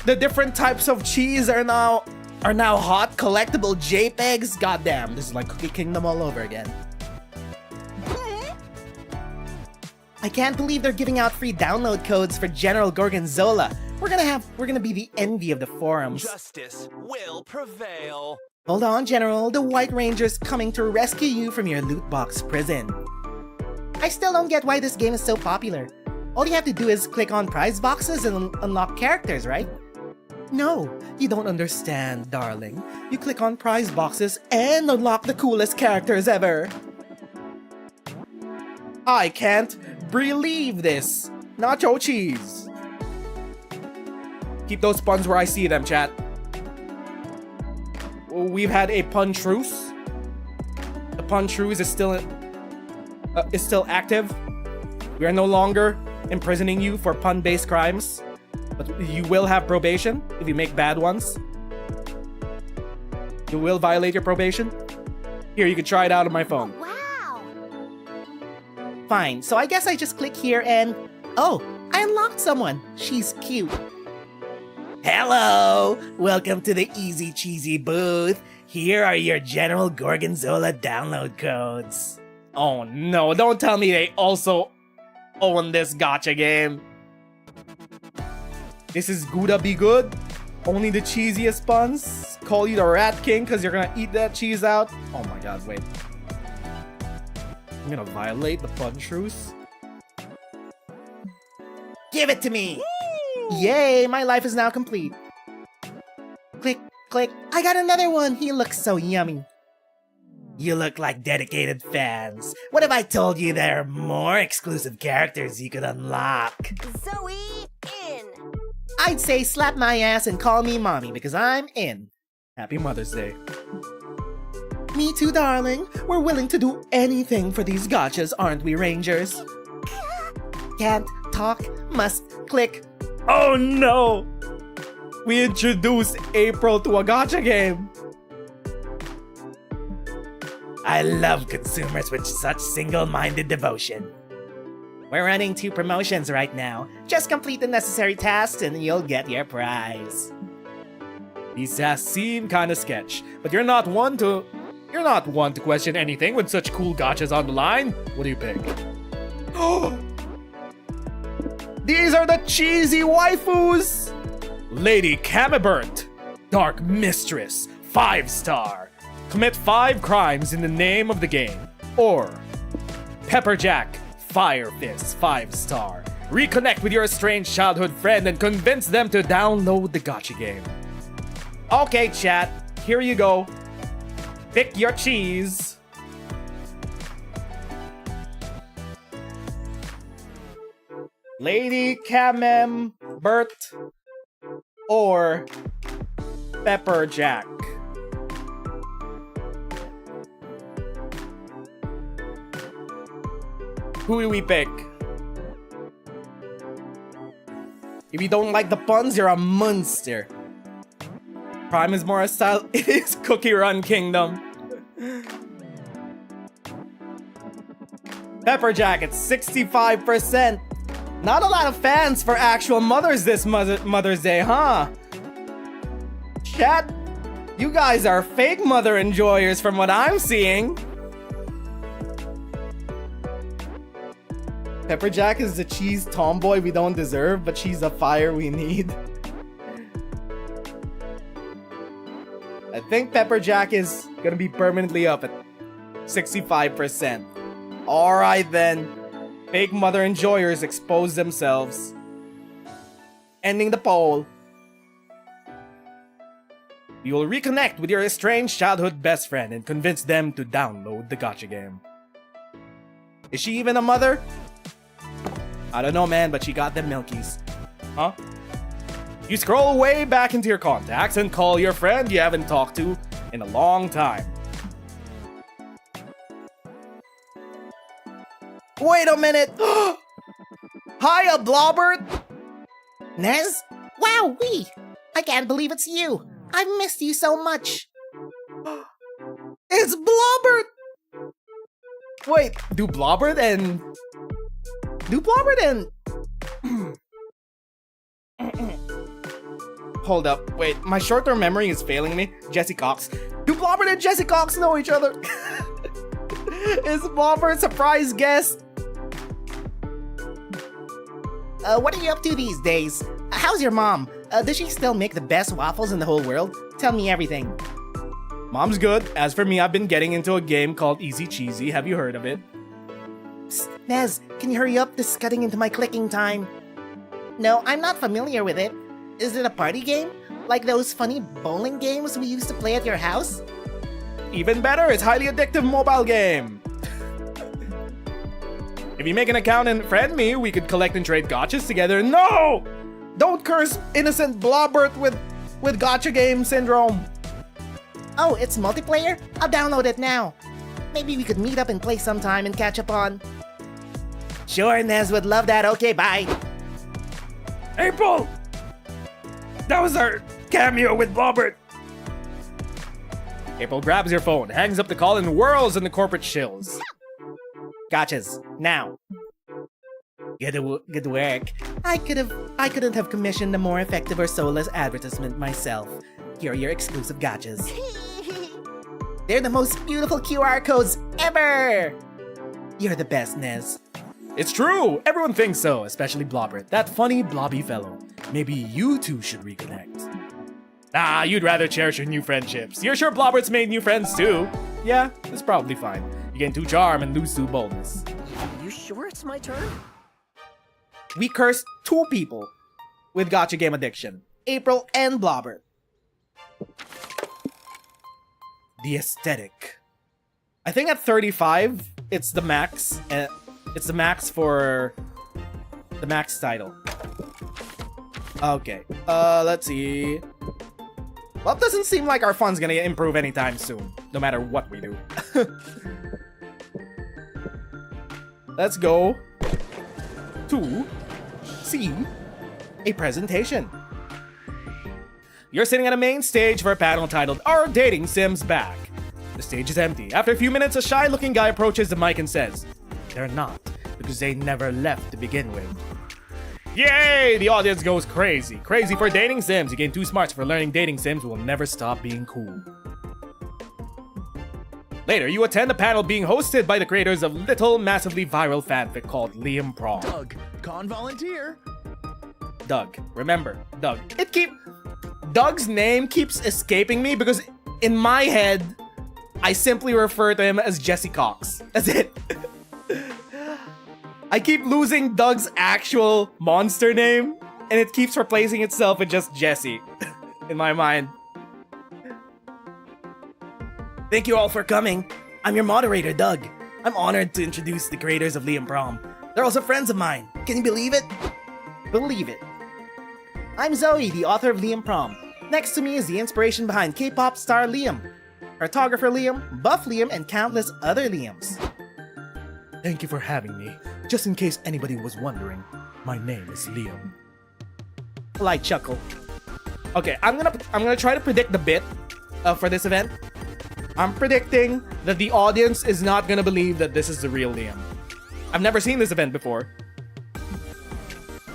The different types of cheese are now hot collectible JPEGs. Goddamn, this is like Cookie Kingdom all over again. I can't believe they're giving out free download codes for General Gorgonzola. We're gonna be the envy of the forums. Justice will prevail. Hold on, General. The White Ranger's coming to rescue you from your loot box prison. I still don't get why this game is so popular. All you have to do is click on prize boxes and unlock characters, right? No, you don't understand, darling. You click on prize boxes and unlock the coolest characters ever. I can't believe this. Nacho cheese. Keep those puns where I see them, chat. We've had a pun truce. The pun truce is still active. We are no longer imprisoning you for pun-based crimes, but you will have probation if you make bad ones. You will violate your probation. Here, you can try it out on my phone. Wow! Fine, so I guess I just click here and... Oh, I unlocked someone. She's cute. Hello! Welcome to the Easy Cheesy booth. Here are your General Gorgonzola download codes. Oh no, don't tell me they also own this gacha game. This is gonna be good. Only the cheesiest puns. Call you the Rat King because you're gonna eat that cheese out. Oh my god, wait. I'm gonna violate the pun truce. Give it to me! Yay, my life is now complete. Click, click. I got another one. He looks so yummy. You look like dedicated fans. What if I told you there are more exclusive characters you could unlock? Zoe, in. I'd say slap my ass and call me mommy because I'm in. Happy Mother's Day. Me too, darling. We're willing to do anything for these gachas, aren't we, Rangers? Can't talk, must click. Oh no! We introduced April to a gacha game. I love consumers with such single-minded devotion. We're running 2 promotions right now. Just complete the necessary tasks and you'll get your prize. These tasks seem kinda sketch, but you're not one to question anything with such cool gachas on the line. What do you pick? These are the cheesy waifus! Lady Camembert, Dark Mistress, 5-star. Commit 5 crimes in the name of the game. Or Pepperjack, Fire Fist, 5-star. Reconnect with your estranged childhood friend and convince them to download the gacha game. Okay, chat, here you go. Pick your cheese. Lady Camembert or Pepperjack. Who will we pick? If you don't like the puns, you're a monster. Prime is more a style. It is Cookie Run Kingdom. Pepperjack at 65%. Not a lot of fans for actual mothers this Mother's Day, huh? Chat, you guys are fake mother enjoyers from what I'm seeing. Pepperjack is the cheese tomboy we don't deserve, but she's the fire we need. I think Pepperjack is gonna be permanently up at 65%. Alright then. Fake mother enjoyers expose themselves. Ending the poll. You will reconnect with your estranged childhood best friend and convince them to download the gacha game. Is she even a mother? I don't know, man, but she got them milkies. Huh? You scroll way back into your contacts and call your friend you haven't talked to in a long time. Wait a minute! Hiya, Blobbert! Nez? Wowee! I can't believe it's you! I've missed you so much! It's Blobbert! Wait, do Blobbert and... Hold up, wait, my short-term memory is failing me. Jesse Cox. Do Blobbert and Jesse Cox know each other? Is Blobbert a surprise guest? What are you up to these days? How's your mom? Does she still make the best waffles in the whole world? Tell me everything. Mom's good. As for me, I've been getting into a game called Easy Cheesy. Have you heard of it? Psst, Nez, can you hurry up? This is cutting into my clicking time. No, I'm not familiar with it. Is it a party game? Like those funny bowling games we used to play at your house? Even better, it's a highly addictive mobile game. If you make an account and friend me, we could collect and trade gachas together. No! Don't curse innocent Blobbert with gacha game syndrome. Oh, it's multiplayer? I'll download it now. Maybe we could meet up and play sometime and catch up on... Sure, Nez would love that. Okay, bye. April! That was our cameo with Blobbert. April grabs your phone, hangs up the call, and whirls in the corporate shills. Gotchas, now. Good work. I couldn't have commissioned a more effective or soulless advertisement myself. Here are your exclusive gachas. They're the most beautiful QR codes ever! You're the best, Nez. It's true! Everyone thinks so, especially Blobbert, that funny blobby fellow. Maybe you two should reconnect. Ah, you'd rather cherish your new friendships. You're sure Blobbert's made new friends too? Yeah, it's probably fine. You gain 2 charm and lose 2 boldness. You sure it's my turn? We cursed 2 people. with Gacha Game Addiction, April and Blobber. The aesthetic. I think at 35, it's the max. It's the max for the max title. Okay, let's see. Well, it doesn't seem like our fun's gonna improve anytime soon, no matter what we do. Let's go to see a presentation. You're sitting at a main stage for a panel titled Are Dating Sims Back? The stage is empty. After a few minutes, a shy-looking guy approaches the mic and says, They're not, because they never left to begin with. Yay! The audience goes crazy. Crazy for dating sims. You gain 2 smarts for learning dating sims will never stop being cool. Later, you attend a panel being hosted by the creators of little, massively viral fanfic called Liam Prom. Doug, con volunteer. Doug. Remember, Doug. Doug's name keeps escaping me because in my head, I simply refer to him as Jesse Cox. That's it. I keep losing Doug's actual monster name, and it keeps replacing itself with just Jesse in my mind. Thank you all for coming. I'm your moderator, Doug. I'm honored to introduce the creators of Liam Prom. They're also friends of mine. Can you believe it? Believe it. I'm Zoe, the author of Liam Prom. Next to me is the inspiration behind K-pop star Liam, cartographer Liam, buff Liam, and countless other Liams. Thank you for having me. Just in case anybody was wondering, my name is Liam. Light chuckle. Okay, I'm gonna try to predict the bit for this event. I'm predicting that the audience is not gonna believe that this is the real Liam. I've never seen this event before.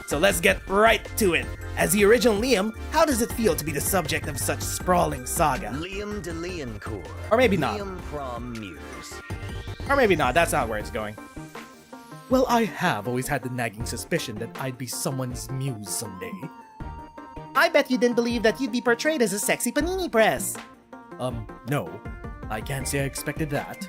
So let's get right to it. As the original Liam, how does it feel to be the subject of such sprawling saga? Liam de Leoncourt. Or maybe not. Liam Prom Muse. Or maybe not, that's not where it's going. Well, I have always had the nagging suspicion that I'd be someone's muse someday. I bet you didn't believe that you'd be portrayed as a sexy panini press. No. I can't say I expected that.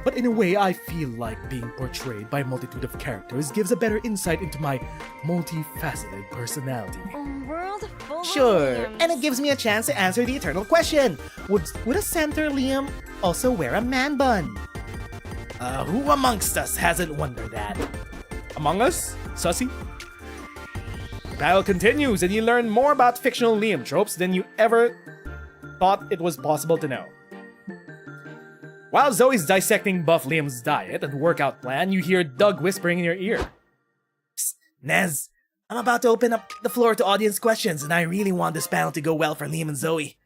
But in a way, I feel like being portrayed by a multitude of characters gives a better insight into my multifaceted personality. A world full Sure, of Liams. and it gives me a chance to answer the eternal question. Would a center Liam also wear a man bun? Who amongst us hasn't wondered that? Among Us? Sussy? The battle continues, and you learn more about fictional Liam tropes than you ever thought it was possible to know. While Zoe's dissecting buff Liam's diet and workout plan, you hear Doug whispering in your ear. Psst, Nez, I'm about to open up the floor to audience questions, and I really want this panel to go well for Liam and Zoe.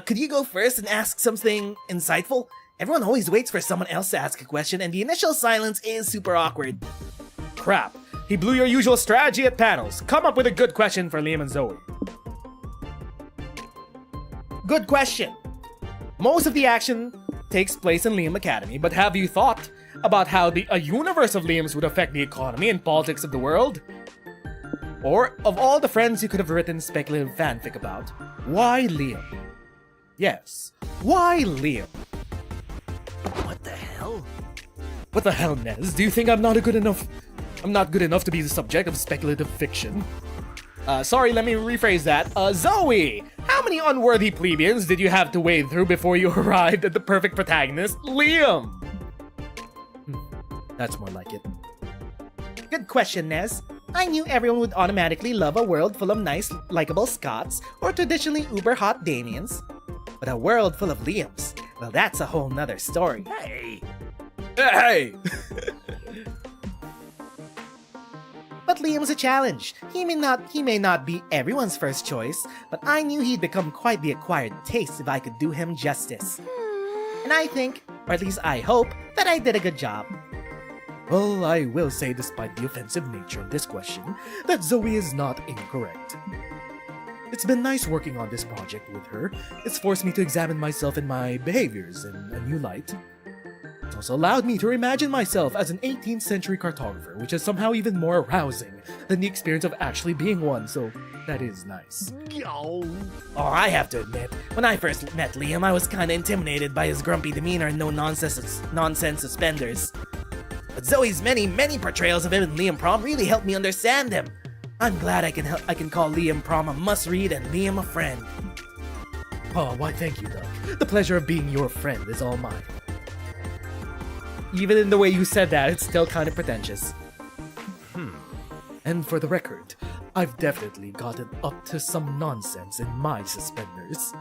Could you go first and ask something insightful? Everyone always waits for someone else to ask a question, and the initial silence is super awkward. Crap. He blew your usual strategy at panels. Come up with a good question for Liam and Zoe. Good question. Most of the action takes place in Liam Academy, but have you thought about how a universe of Liams would affect the economy and politics of the world? Or, of all the friends you could have written speculative fanfic about, why Liam? Yes, why Liam? What the hell? What the hell, Nez? Do you think I'm not good enough to be the subject of speculative fiction? Sorry, let me rephrase that. Zoe, how many unworthy plebeians did you have to wade through before you arrived at the perfect protagonist, Liam? That's more like it. Good question, Nez. I knew everyone would automatically love a world full of nice, likable Scots or traditionally uber-hot Damians. But a world full of Liams, well, that's a whole nother story. Hey! Hey! But Liam's a challenge. He may not be everyone's first choice, but I knew he'd become quite the acquired taste if I could do him justice. And I think, or at least I hope, that I did a good job. Well, I will say, despite the offensive nature of this question, that Zoe is not incorrect. It's been nice working on this project with her. It's forced me to examine myself and my behaviors in a new light. It's also allowed me to reimagine myself as an 18th century cartographer, which is somehow even more arousing than the experience of actually being one, so that is nice. Oh, I have to admit, when I first met Liam, I was kinda intimidated by his grumpy demeanor and no-nonsense suspenders. But Zoe's many portrayals of him in Liam Prom really helped me understand him. I'm glad I can call Liam Prom a must-read and Liam a friend. Oh, why thank you, Doug. The pleasure of being your friend is all mine. Even in the way you said that, it's still kind of pretentious. And for the record, I've definitely gotten up to some nonsense in my suspenders.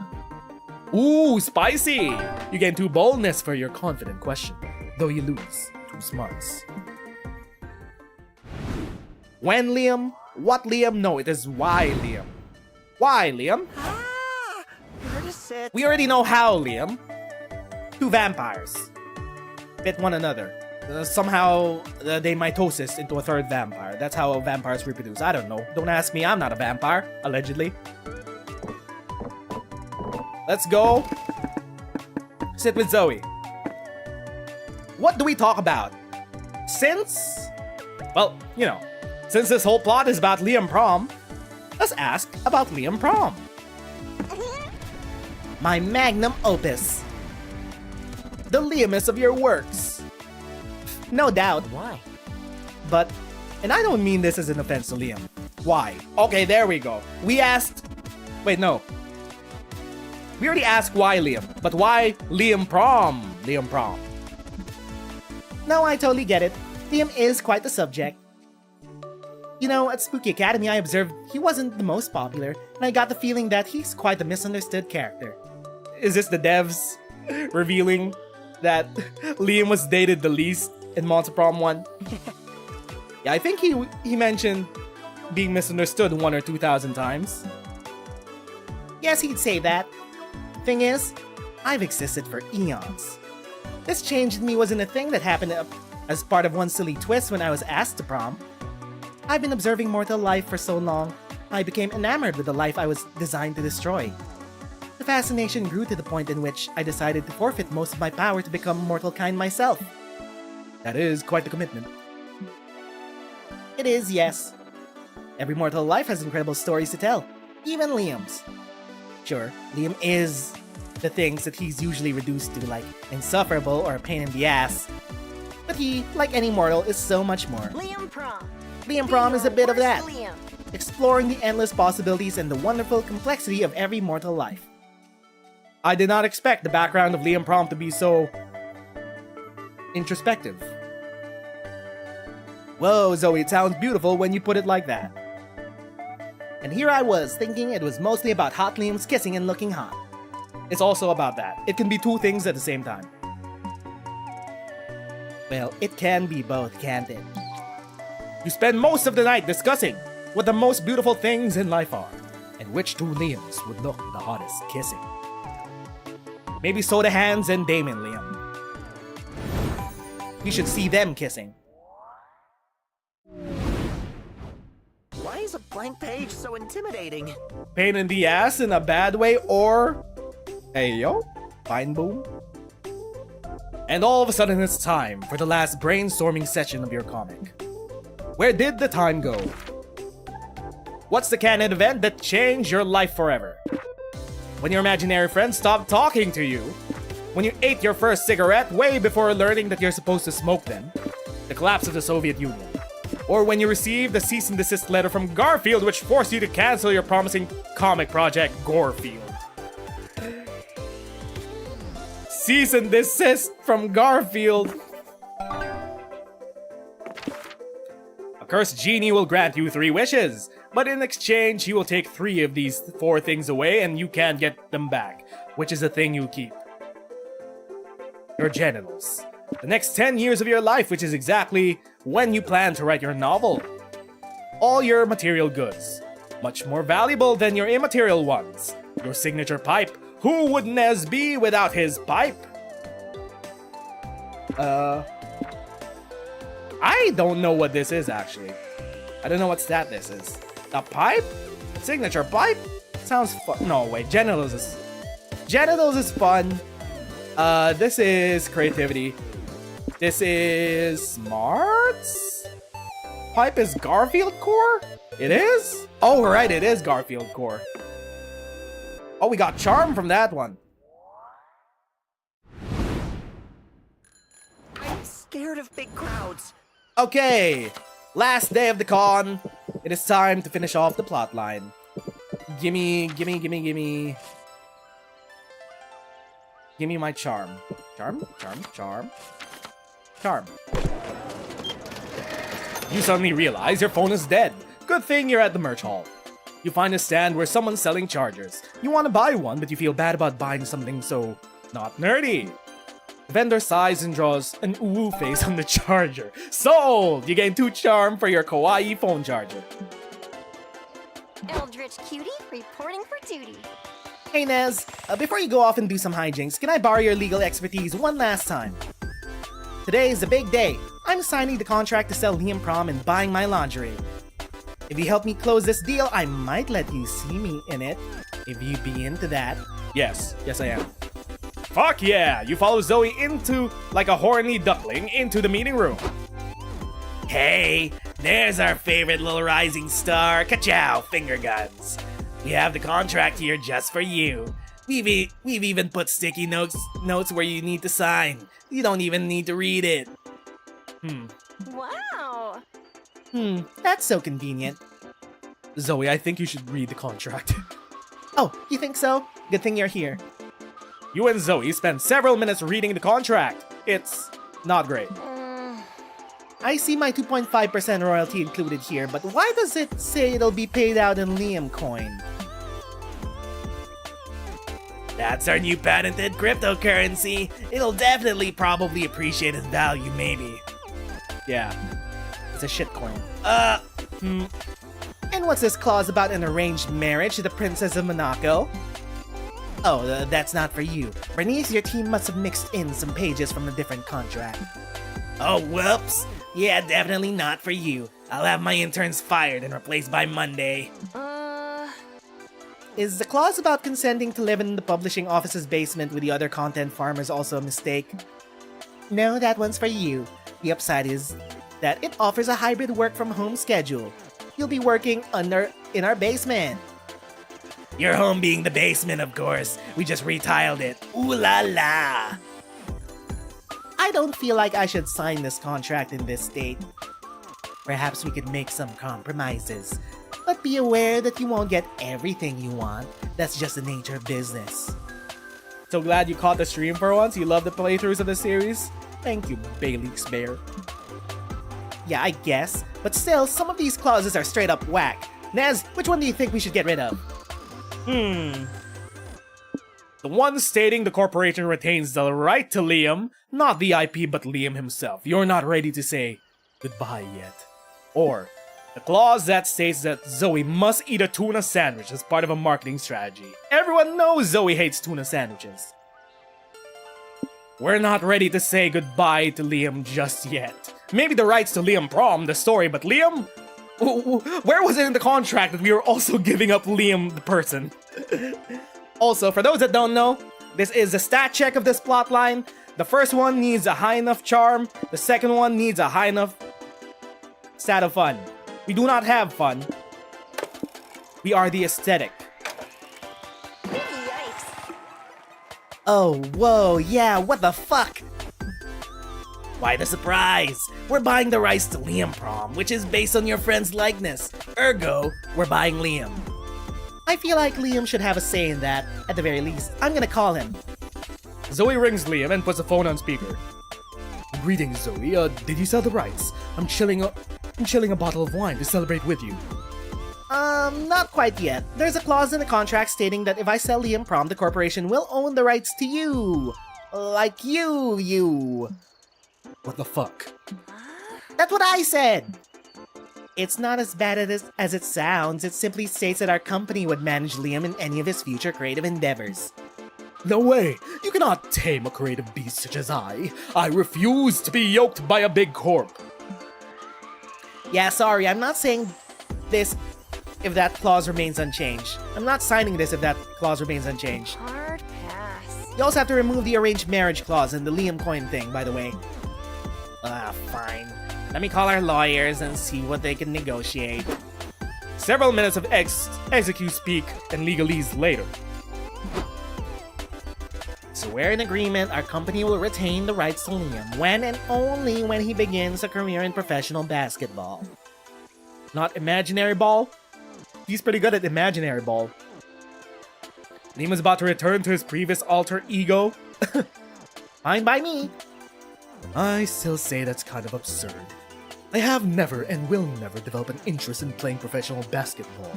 Ooh, spicy! You gain 2 boldness for your confident question, though you lose 2 smarts. When Liam? What Liam? No, it is why Liam. Why, Liam? Where to sit? We already know how, Liam. 2 vampires. Bit one another. Somehow, they mitosis into a 3rd vampire. That's how vampires reproduce. I don't know. Don't ask me, I'm not a vampire. Allegedly. Let's go. Sit with Zoe. What do we talk about? Since this whole plot is about Liam Prom, let's ask about Liam Prom. My magnum opus. The Liamest of your works. No doubt. Why? But, and I don't mean this as an offense to Liam. Why? Okay, there we go. We asked... Wait, no. We already asked why Liam, but why Liam Prom? Liam Prom. No, I totally get it. Liam is quite the subject. You know, at Spooky Academy I observed he wasn't the most popular, and I got the feeling that he's quite a misunderstood character. Is this the devs revealing that Liam was dated the least in Monster Prom 1? Yeah, I think he mentioned being misunderstood 1 or 2,000 times. Yes, he'd say that. Thing is, I've existed for eons. This change in me wasn't a thing that happened as part of one silly twist when I was asked to prom. I've been observing mortal life for so long, I became enamored with the life I was designed to destroy. The fascination grew to the point in which I decided to forfeit most of my power to become mortal kind myself. That is quite the commitment. It is, yes. Every mortal life has incredible stories to tell, even Liam's. Sure, Liam is the things that he's usually reduced to, like insufferable or a pain in the ass. But he, like any mortal, is so much more. Liam Prom. Liam Prom is a bit of that, Liam. exploring the endless possibilities and the wonderful complexity of every mortal life. I did not expect the background of Liam Prom to be so introspective. Whoa, Zoe, it sounds beautiful when you put it like that. And here I was, thinking it was mostly about hot Liam's kissing and looking hot. It's also about that. It can be 2 things at the same time. Well, it can be both, can't it? You spend most of the night discussing what the most beautiful things in life are, and which 2 Liams would look the hottest kissing. Maybe Soda Hands and Damon Liam. We should see them kissing. Why is a blank page so intimidating? Pain in the ass in a bad way, or... Hey yo, fine boom. And all of a sudden it's time for the last brainstorming session of your comic. Where did the time go? What's the canon event that changed your life forever? When your imaginary friends stopped talking to you? When you ate your first cigarette way before learning that you're supposed to smoke them? The collapse of the Soviet Union? Or when you received a cease and desist letter from Garfield which forced you to cancel your promising comic project, Gorefield? Cease and desist from Garfield. A cursed genie will grant you 3 wishes, but in exchange he will take 3 of these 4 things away and you can't get them back, which is the thing you keep. Your genitals. The next 10 years of your life, which is exactly when you plan to write your novel. All your material goods, much more valuable than your immaterial ones. Your signature pipe. Who would Nez be without his pipe? I don't know what this is actually. I don't know what stat this is. A pipe? Signature pipe? Sounds fun. No, wait, genitals is fun. This is creativity. This is smarts? Pipe is Garfield core? It is? Oh, right, it is Garfield core. Oh, we got charm from that one. I'm scared of big crowds. Okay, last day of the con. it is time to finish off the plotline. Gimme my charm. Charm. You suddenly realize your phone is dead. Good thing you're at the merch hall. You find a stand where someone's selling chargers. You want to buy one, but you feel bad about buying something so not nerdy. The vendor sighs and draws an ooh face on the charger. Sold! You gain 2 charm for your kawaii phone charger. Eldritch cutie reporting for duty. Hey Nez, before you go off and do some hijinks, can I borrow your legal expertise one last time? Today is a big day. I'm signing the contract to sell Liam Prom and buying my lingerie. If you help me close this deal, I might let you see me in it. If you'd be into that. Yes I am. Fuck yeah! You follow Zoe into, like a horny duckling, into the meeting room. Hey, there's our favorite little rising star. Ka-chow, finger guns. We have the contract here just for you. We've even put sticky notes where you need to sign. You don't even need to read it. Wow. That's so convenient. Zoe, I think you should read the contract. Oh, you think so? Good thing you're here. You and Zoe spend several minutes reading the contract. It's not great. I see my 2.5% royalty included here, but why does it say it'll be paid out in Liam coin? That's our new patented cryptocurrency. It'll definitely probably appreciate its value, maybe. Yeah. It's a shitcoin. And what's this clause about an arranged marriage to the Princess of Monaco? Oh, that's not for you. Bernice, your team must have mixed in some pages from a different contract. Oh, whoops. Yeah, definitely not for you. I'll have my interns fired and replaced by Monday. Is the clause about consenting to live in the publishing office's basement with the other content farmers also a mistake? No, that one's for you. The upside is that it offers a hybrid work-from-home schedule. You'll be working in our basement. Your home being the basement, of course. We just retiled it. Ooh la la! I don't feel like I should sign this contract in this state. Perhaps we could make some compromises. But be aware that you won't get everything you want. That's just the nature of business. So glad you caught the stream for once. You love the playthroughs of the series. Thank you, Bailey's Bear. Yeah, I guess. But still, some of these clauses are straight up whack. Nez, which one do you think we should get rid of? The one stating the corporation retains the right to Liam, not the IP but Liam himself. You're not ready to say goodbye yet. Or the clause that states that Zoe must eat a tuna sandwich as part of a marketing strategy. Everyone knows Zoe hates tuna sandwiches. We're not ready to say goodbye to Liam just yet. Maybe the rights to Liam Prom, the story, but Liam? Where was it in the contract that we were also giving up Liam the person? Also, for those that don't know, this is a stat check of this plotline. The first one needs a high enough charm. The second one needs a high enough stat of fun. We do not have fun. We are the aesthetic. Yikes. Oh, whoa, yeah, what the fuck? Why the surprise? We're buying the rights to Liam Prom, which is based on your friend's likeness. Ergo, we're buying Liam. I feel like Liam should have a say in that, at the very least. I'm gonna call him. Zoe rings Liam and puts the phone on speaker. Greetings, Zoe. Did you sell the rights? I'm chilling a bottle of wine to celebrate with you. Not quite yet. There's a clause in the contract stating that if I sell Liam Prom, the corporation will own the rights to you. Like you. What the fuck? That's what I said! It's not as bad as it sounds. It simply states that our company would manage Liam in any of his future creative endeavors. No way! You cannot tame a creative beast such as I. I refuse to be yoked by a big corp. Yeah, sorry, I'm not saying this if that clause remains unchanged. I'm not signing this if that clause remains unchanged. Hard pass. You also have to remove the arranged marriage clause and the Liam coin thing, by the way. Fine. Let me call our lawyers and see what they can negotiate. Several minutes of execute speak and legalese later. So we're in agreement, our company will retain the rights to Liam when and only when he begins a career in professional basketball. Not imaginary ball? He's pretty good at imaginary ball. Lima's about to return to his previous alter ego. Fine by me. I still say that's kind of absurd. I have never and will never develop an interest in playing professional basketball.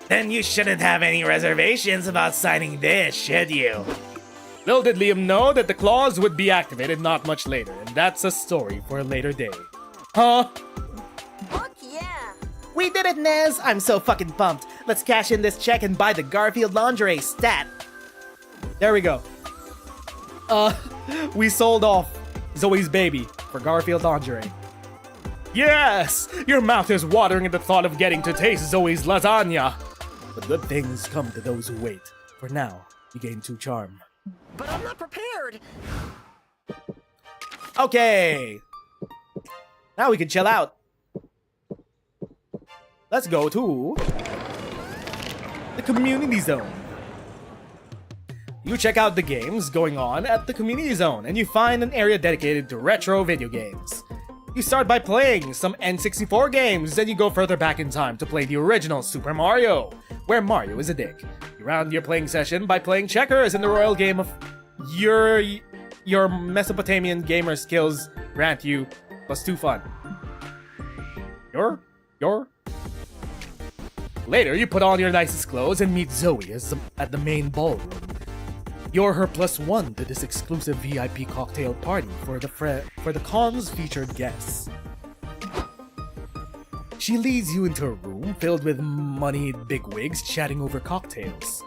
Then you shouldn't have any reservations about signing this, should you? Little did Liam know that the clause would be activated not much later, and that's a story for a later day. Huh? Fuck yeah! We did it, Nez! I'm so fucking pumped. Let's cash in this check and buy the Garfield lingerie stat. There we go. We sold off Zoe's baby for Garfield lingerie. Yes! Your mouth is watering at the thought of getting to taste Zoe's lasagna. But good things come to those who wait. For now, you gain 2 charm. But I'm not prepared. Okay. Now we can chill out. Let's go to the community zone. You check out the games going on at the community zone, and you find an area dedicated to retro video games. You start by playing some N64 games, then you go further back in time to play the original Super Mario, where Mario is a dick. You round your playing session by playing checkers in the royal game of your Mesopotamian gamer skills grant you +2 fun. Later, you put on your nicest clothes and meet Zoe at the main ballroom. You're her +1 to this exclusive VIP cocktail party for the con's featured guests. She leads you into a room filled with moneyed bigwigs chatting over cocktails.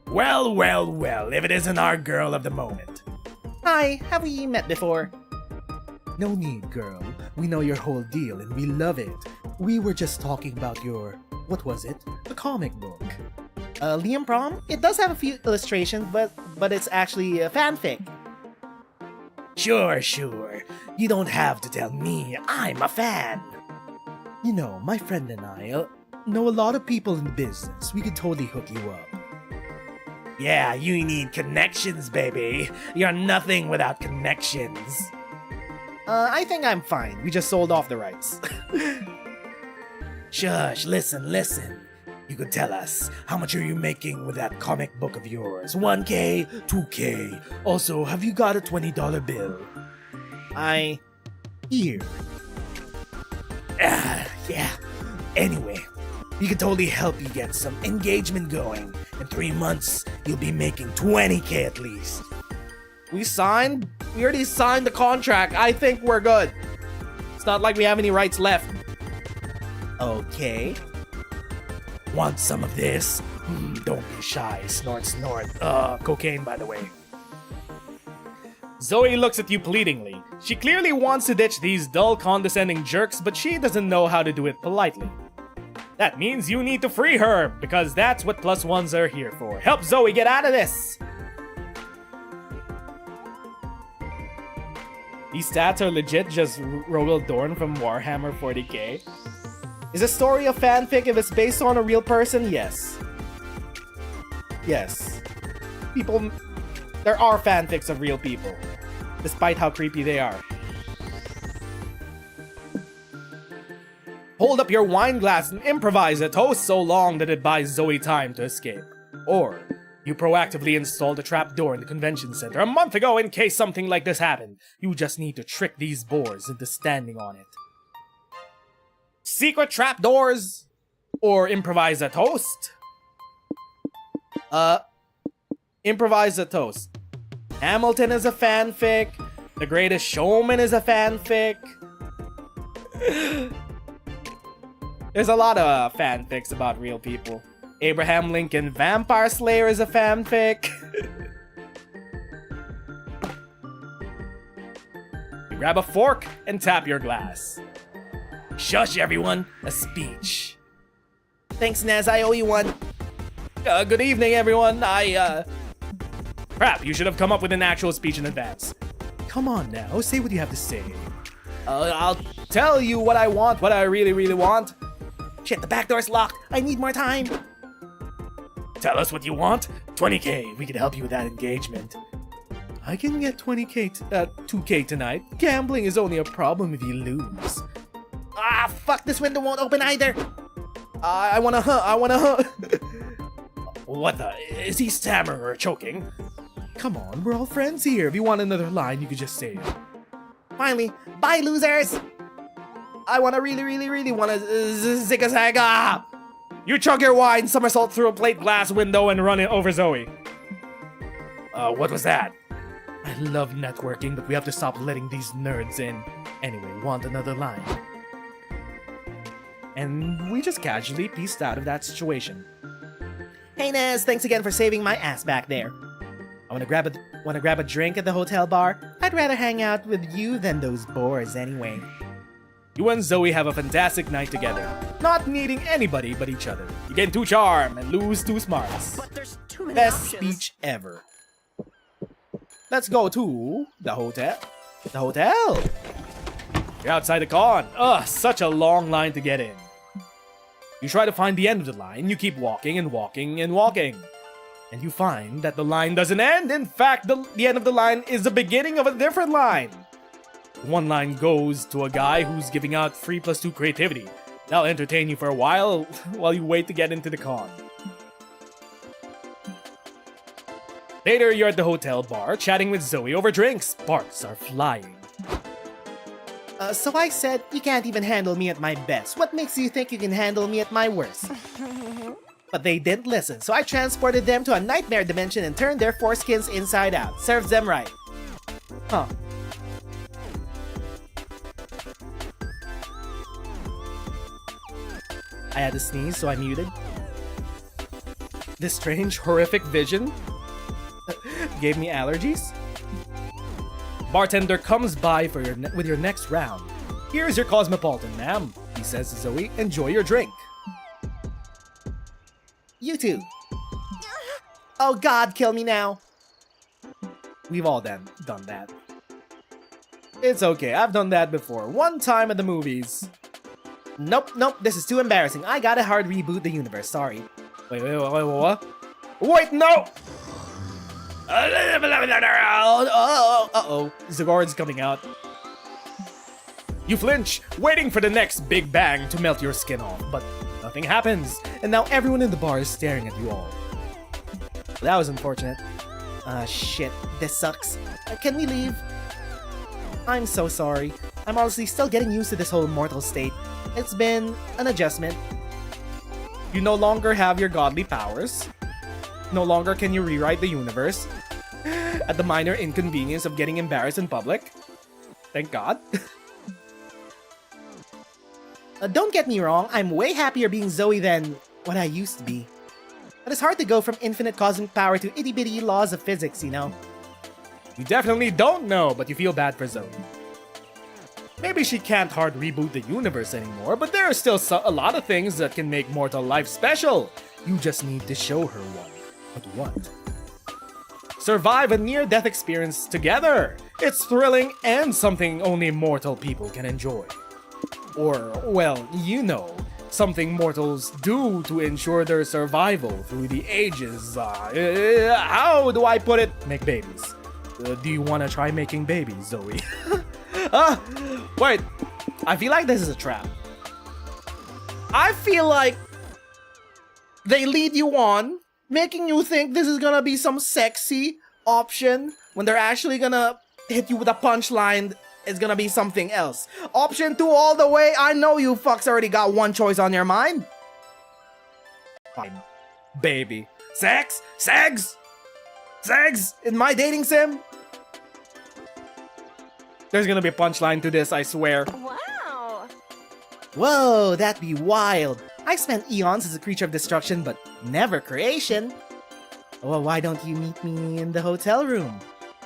Well, if it isn't our girl of the moment. Hi, have we met before? No need, girl. We know your whole deal and we love it. We were just talking about your, what was it? The comic book. Liam Prom? It does have a few illustrations, but it's actually a fanfic. Sure. You don't have to tell me. I'm a fan. You know, my friend and I know a lot of people in business. We could totally hook you up. Yeah, you need connections, baby. You're nothing without connections. I think I'm fine. We just sold off the rights. Shush, listen. You could tell us, how much are you making with that comic book of yours? 1K, 2K. Also, have you got a $20 bill? Here. Yeah. Anyway, we could totally help you get some engagement going. In 3 months, you'll be making 20K at least. We already signed the contract. I think we're good. It's not like we have any rights left. Okay. Want some of this? Don't be shy. Snort. Cocaine, by the way. Zoe looks at you pleadingly. She clearly wants to ditch these dull, condescending jerks, but she doesn't know how to do it politely. That means you need to free her, because that's what +1s are here for. Help Zoe get out of this! These stats are legit just Roel Dorn from Warhammer 40k. Is a story a fanfic if it's based on a real person? Yes. There are fanfics of real people, despite how creepy they are. Hold up your wine glass and improvise a toast so long that it buys Zoe time to escape. Or, you proactively installed a trapdoor in the convention center a month ago in case something like this happened. You just need to trick these boars into standing on it. Secret trapdoors? Or improvise a toast? Improvise a toast. Hamilton is a fanfic. The Greatest Showman is a fanfic. There's a lot of fanfics about real people. Abraham Lincoln Vampire Slayer is a fanfic. You grab a fork and tap your glass. Shush, everyone. A speech. Thanks, Nez. I owe you one. Good evening, everyone. Crap, you should have come up with an actual speech in advance. Come on now, say what you have to say. I'll tell you what I want, what I really, really want. Shit, the back door's locked. I need more time. Tell us what you want. 20K. We can help you with that engagement. I can get 2K tonight. Gambling is only a problem if you lose. Ah, fuck, this window won't open either. I wanna. What the? Is he stammering or choking? Come on, we're all friends here. If you want another line, you could just say it. Finally, bye losers. I wanna really wanna zigga-zagga. You chug your wine, somersault through a plate glass window, and run it over Zoe. What was that? I love networking, but we have to stop letting these nerds in. Anyway, want another line? And we just casually pieced out of that situation. Hey Nez, thanks again for saving my ass back there. I wanna grab a drink at the hotel bar? I'd rather hang out with you than those boars anyway. You and Zoe have a fantastic night together, not needing anybody but each other. You gain 2 charm and lose 2 smarts. But there's too many Best options. speech ever. Let's go to the hotel. The hotel! You're outside the con. Ugh, such a long line to get in. You try to find the end of the line, you keep walking and walking and walking. And you find that the line doesn't end. In fact, the end of the line is the beginning of a different line. One line goes to a guy who's giving out free +2 creativity. That'll entertain you for a while you wait to get into the con. Later, you're at the hotel bar, chatting with Zoe over drinks. Sparks are flying. So I said, you can't even handle me at my best. What makes you think you can handle me at my worst? But they didn't listen, so I transported them to a nightmare dimension and turned their foreskins inside out. Serves them right. Huh. I had to sneeze, so I muted. This strange, horrific vision gave me allergies. Bartender comes by for with your next round. Here's your Cosmopolitan, ma'am, he says to Zoe. Enjoy your drink. You too. Oh god, kill me now. We've all done that. It's okay, I've done that before. One time at the movies. Nope, this is too embarrassing. I gotta hard reboot the universe, sorry. Wait, what? Wait, no! Uh-oh, Zagor's coming out. You flinch, waiting for the next big bang to melt your skin off, but nothing happens, and now everyone in the bar is staring at you all. That was unfortunate. Shit, this sucks. Can we leave? I'm so sorry. I'm honestly still getting used to this whole mortal state. It's been an adjustment. You no longer have your godly powers. No longer can you rewrite the universe. At the minor inconvenience of getting embarrassed in public. Thank God. Don't get me wrong, I'm way happier being Zoe than what I used to be. But it's hard to go from infinite cosmic power to itty-bitty laws of physics, you know? You definitely don't know, but you feel bad for Zoe. Maybe she can't hard reboot the universe anymore, but there are still a lot of things that can make mortal life special. You just need to show her one. But what? Survive a near-death experience together! It's thrilling and something only mortal people can enjoy. Or, well, you know, something mortals do to ensure their survival through the ages. How do I put it? Make babies. Do you want to try making babies, Zoe? Wait. I feel like this is a trap. I feel like they lead you on, making you think this is gonna be some sexy option when they're actually gonna hit you with a punchline. It's gonna be something else. Option 2 all the way. I know you fucks already got one choice on your mind. Fine. Baby. Sex? Sex? Sex? In my dating sim? There's gonna be a punchline to this, I swear. Wow. Whoa, that'd be wild. I spent eons as a creature of destruction, but never creation. Well, why don't you meet me in the hotel room?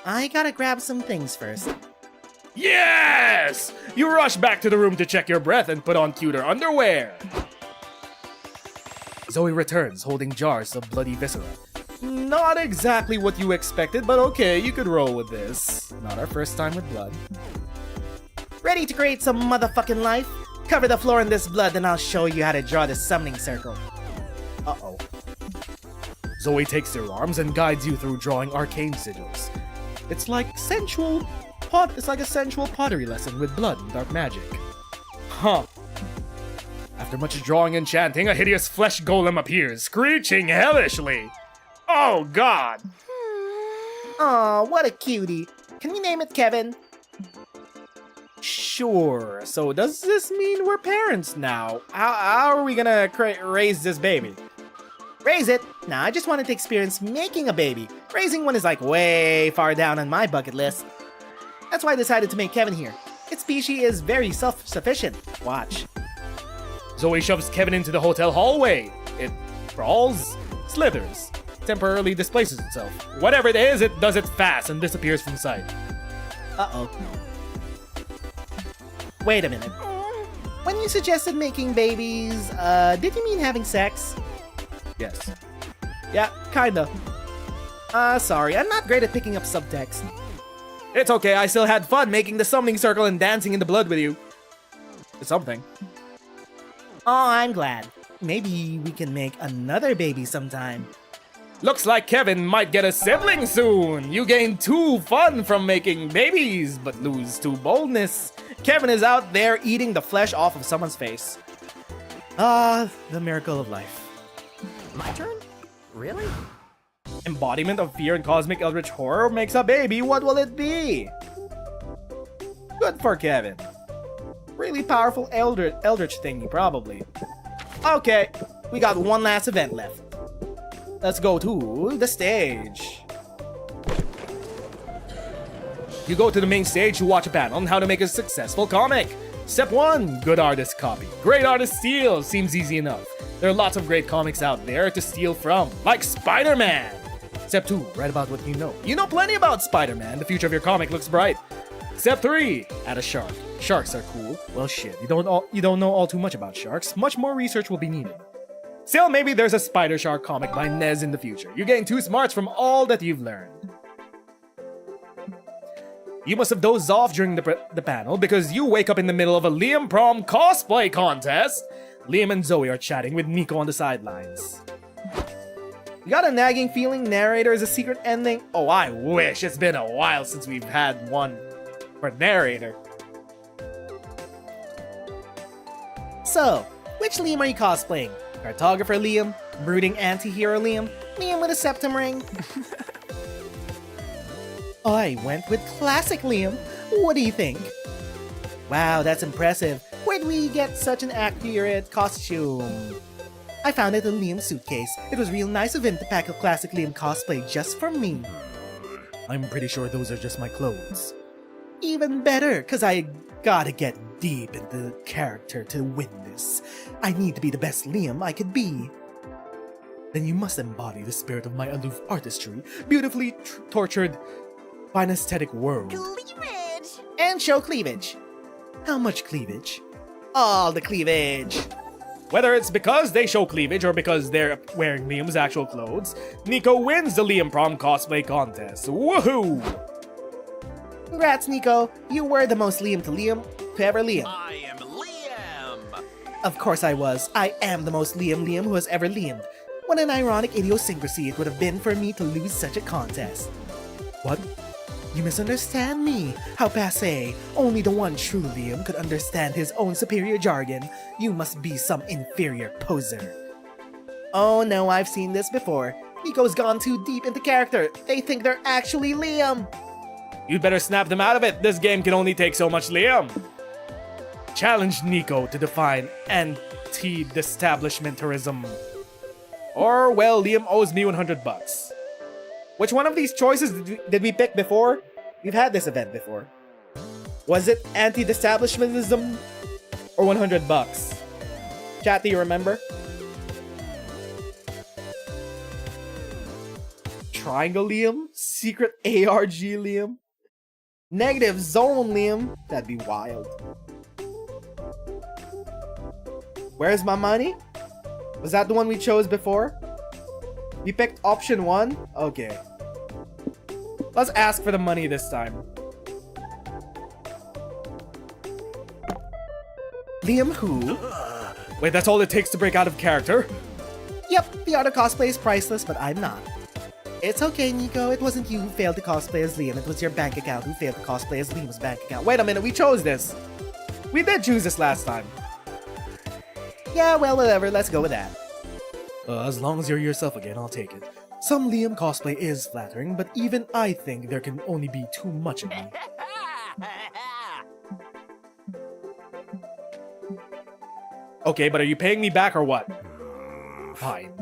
I gotta grab some things first. Yes! You rush back to the room to check your breath and put on cuter underwear. Zoe returns holding jars of bloody viscera. Not exactly what you expected, but okay, you could roll with this. Not our first time with blood. Ready to create some motherfucking life? Cover the floor in this blood, and I'll show you how to draw the summoning circle. Uh-oh. Zoe takes your arms and guides you through drawing arcane sigils. It's like a sensual pottery lesson with blood and dark magic. Huh. After much drawing and chanting, a hideous flesh golem appears, screeching hellishly. Oh god! Aw, what a cutie. Can we name it Kevin? Sure. So does this mean we're parents now? How are we gonna raise this baby? Raise it? Nah, I just wanted to experience making a baby. Raising one is like way far down on my bucket list. That's why I decided to make Kevin here. Its species is very self-sufficient. Watch. Zoe shoves Kevin into the hotel hallway. It crawls, slithers, temporarily displaces itself. Whatever it is, it does it fast and disappears from sight. Uh-oh. Wait a minute. When you suggested making babies, did you mean having sex? Yes. Yeah, kinda. Sorry, I'm not great at picking up subtext. It's okay, I still had fun making the summoning circle and dancing in the blood with you. It's something. Oh, I'm glad. Maybe we can make another baby sometime. Looks like Kevin might get a sibling soon. You gain 2 fun from making babies, but lose 2 boldness. Kevin is out there eating the flesh off of someone's face. Ah, the miracle of life. My turn? Really? Embodiment of fear and cosmic eldritch horror makes a baby. What will it be? Good for Kevin. Really powerful eldritch thingy, probably. Okay, we got one last event left. Let's go to the stage. You go to the main stage to watch a panel on how to make a successful comic. Step 1, good artist copy. Great artist steal, seems easy enough. There are lots of great comics out there to steal from, like Spider-Man. Step 2, write about what you know. You know plenty about Spider-Man, the future of your comic looks bright. Step 3, add a shark. Sharks are cool. Well shit, you don't know all too much about sharks. Much more research will be needed. Still, maybe there's a Spider Shark comic by Nez in the future. You gain 2 smarts from all that you've learned. You must have dozed off during the panel because you wake up in the middle of a Liam Prom cosplay contest. Liam and Zoe are chatting with Nico on the sidelines. You got a nagging feeling narrator is a secret ending? Oh, I wish. It's been a while since we've had one for narrator. So, which Liam are you cosplaying? Cartographer Liam? Brooding anti-hero Liam? Liam with a septum ring? I went with classic Liam. What do you think? Wow, that's impressive. Where'd we get such an accurate costume? I found it in Liam's suitcase. It was real nice of him to pack a classic Liam cosplay just for me. I'm pretty sure those are just my clothes. Even better, cause I gotta get deep into the character to win this. I need to be the best Liam I could be. Then you must embody the spirit of my aloof artistry, beautifully tortured by an aesthetic world. Cleavage! And show cleavage. How much cleavage? All the cleavage. Whether it's because they show cleavage or because they're wearing Liam's actual clothes, Nico wins the Liam Prom cosplay contest. Woohoo! Congrats, Nico. You were the most Liam to ever Liam. I am Liam! Of course I was. I am the most Liam who has ever Liamed. What an ironic idiosyncrasy it would have been for me to lose such a contest. What? You misunderstand me. How passe. Only the one true Liam could understand his own superior jargon. You must be some inferior poser. Oh no, I've seen this before. Nico's gone too deep into character. They think they're actually Liam. You'd better snap them out of it. This game can only take so much Liam. Challenge Nico to define anti-establishmentarianism. Or, well, Liam owes me $100. Which one of these choices did we pick before? We've had this event before. Was it anti-establishmentism or $100? Chat, do you remember? Triangle Liam? Secret ARG Liam? Negative Zone Liam? That'd be wild. Where's my money? Was that the one we chose before? We picked option 1? Okay. Let's ask for the money this time. Liam who? Wait, that's all it takes to break out of character? Yep, the auto cosplay is priceless, but I'm not. It's okay, Nico. It wasn't you who failed to cosplay as Liam. It was your bank account who failed to cosplay as Liam's bank account. Wait a minute, we chose this. We did choose this last time. Yeah, well, whatever, let's go with that. As long as you're yourself again, I'll take it. Some Liam cosplay is flattering, but even I think there can only be too much of me. Okay, but are you paying me back or what? Fine.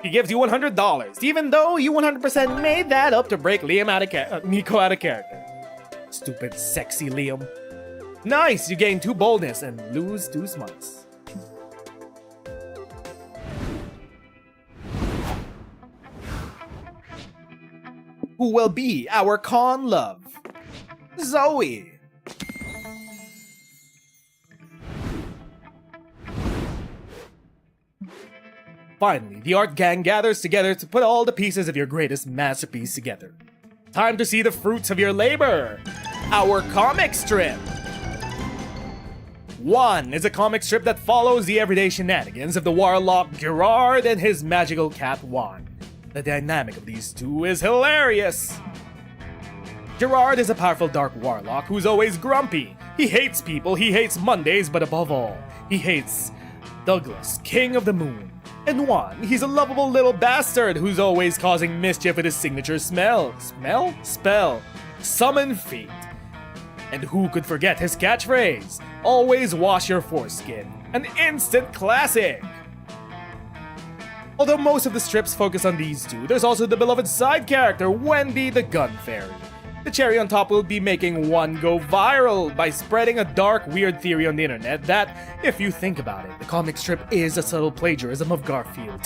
He gives you $100, even though you 100% made that up to break Liam out of Nico out of character. Stupid, sexy Liam. Nice, you gain 2 boldness and lose 2 smarts. Who will be our con love? Zoe. Finally, the art gang gathers together to put all the pieces of your greatest masterpiece together. Time to see the fruits of your labor! Our comic strip! 1 is a comic strip that follows the everyday shenanigans of the warlock Gerard and his magical cat Juan. The dynamic of these two is hilarious! Gerard is a powerful dark warlock who's always grumpy. He hates people, he hates Mondays, but above all, he hates Douglas, King of the Moon. And Juan, he's a lovable little bastard who's always causing mischief with his signature spell. Summon feet. And who could forget his catchphrase? Always wash your foreskin. An instant classic! Although most of the strips focus on these two, there's also the beloved side character, Wendy the Gun Fairy. The cherry on top will be making Juan go viral by spreading a dark, weird theory on the internet that, if you think about it, the comic strip is a subtle plagiarism of Garfield.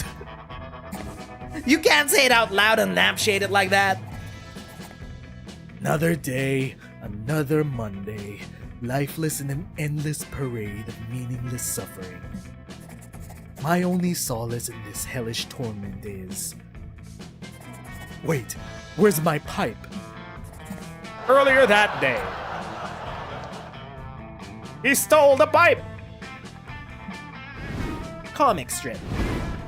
You can't say it out loud and lampshade it like that. Another day, another Monday, lifeless in an endless parade of meaningless suffering. My only solace in this hellish torment is... Wait, where's my pipe? Earlier that day, he stole the pipe! Comic strip.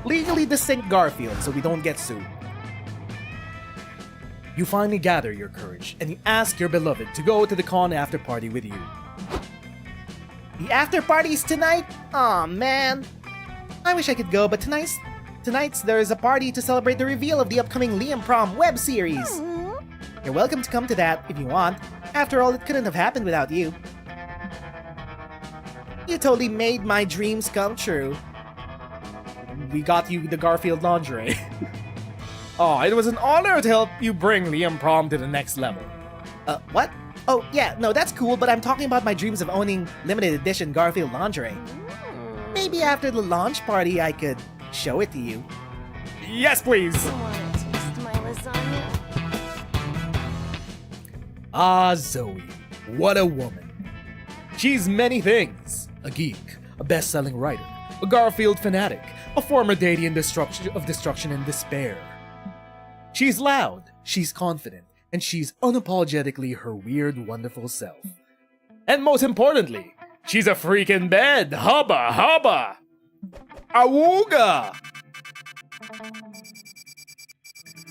Legally distinct Garfield so we don't get sued. You finally gather your courage, and you ask your beloved to go to the con after party with you. The after party's tonight? Aw, man. I wish I could go, but tonight's there's a party to celebrate the reveal of the upcoming Liam Prom web series. You're welcome to come to that if you want. After all, it couldn't have happened without you. You totally made my dreams come true. We got you the Garfield lingerie. Oh, it was an honor to help you bring Liam Prom to the next level. What? Oh, yeah, no, that's cool, but I'm talking about my dreams of owning limited edition Garfield lingerie. Maybe after the launch party I could show it to you. Yes, please! Wanna taste my lasagna? Ah, Zoe. What a woman. She's many things. A geek, a best-selling writer, a Garfield fanatic, a former deity of destruction and despair. She's loud, she's confident, and she's unapologetically her weird, wonderful self. And most importantly, she's a freak in bed. Hubba hubba! Awooga!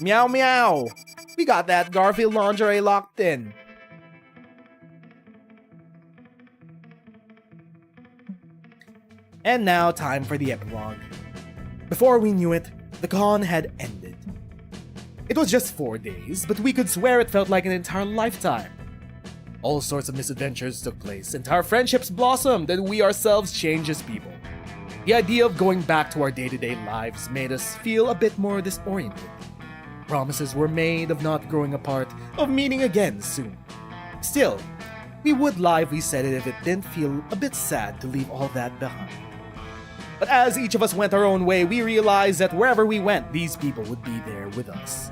Meow meow. We got that Garfield lingerie locked in. And now, time for the epilogue. Before we knew it, the con had ended. It was just 4 days, but we could swear it felt like an entire lifetime. All sorts of misadventures took place, entire friendships blossomed, and we ourselves changed as people. The idea of going back to our day-to-day lives made us feel a bit more disoriented. Promises were made of not growing apart, of meeting again soon. Still, we would lie if we said it if it didn't feel a bit sad to leave all that behind. But as each of us went our own way, we realized that wherever we went, these people would be there with us.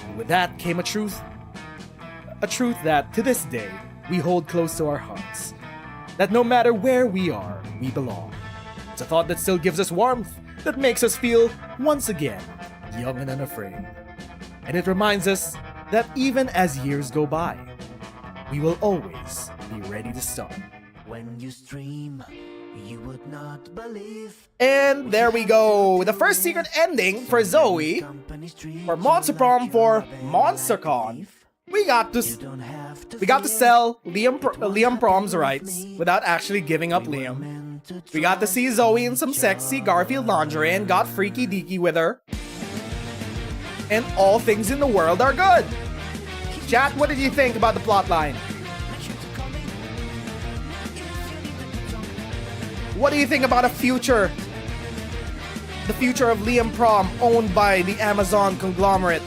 And with that came a truth that, to this day, we hold close to our hearts. That no matter where we are, we belong. It's a thought that still gives us warmth, that makes us feel, once again, young and unafraid. And it reminds us that even as years go by, we will always be ready to start. When you stream, you would not believe. And there we go, the first secret ending for Zoe, for Monster Prom for MonsterCon. We got to sell Liam Prom's rights without actually giving up Liam. We got to see Zoe in some sexy Garfield lingerie and got freaky deaky with her. And all things in the world are good. Chat, what did you think about the plotline? What do you think about the future of Liam Prom owned by the Amazon conglomerate?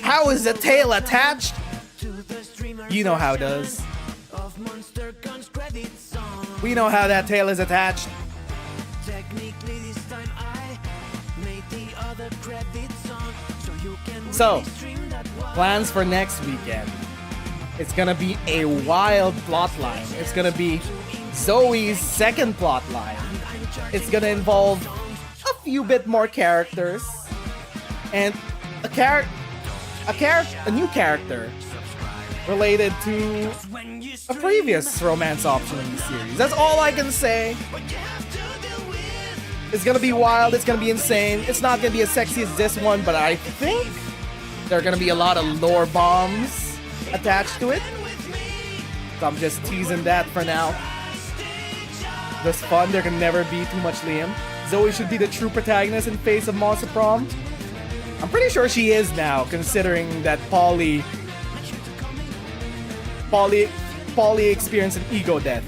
How is the tail attached? You know how it does. We know how that tail is attached. So, plans for next weekend. It's gonna be a wild plotline. It's gonna be Zoe's second plotline. It's gonna involve a few bit more characters and a new character related to a previous romance option in the series. That's all I can say. It's gonna be wild, it's gonna be insane. It's not gonna be as sexy as this one, but I think there are gonna be a lot of lore bombs attached to it. So I'm just teasing that for now. Just fun, there can never be too much Liam. Zoe should be the true protagonist and face of Monster Prom. I'm pretty sure she is now, considering that Polly experienced an ego death.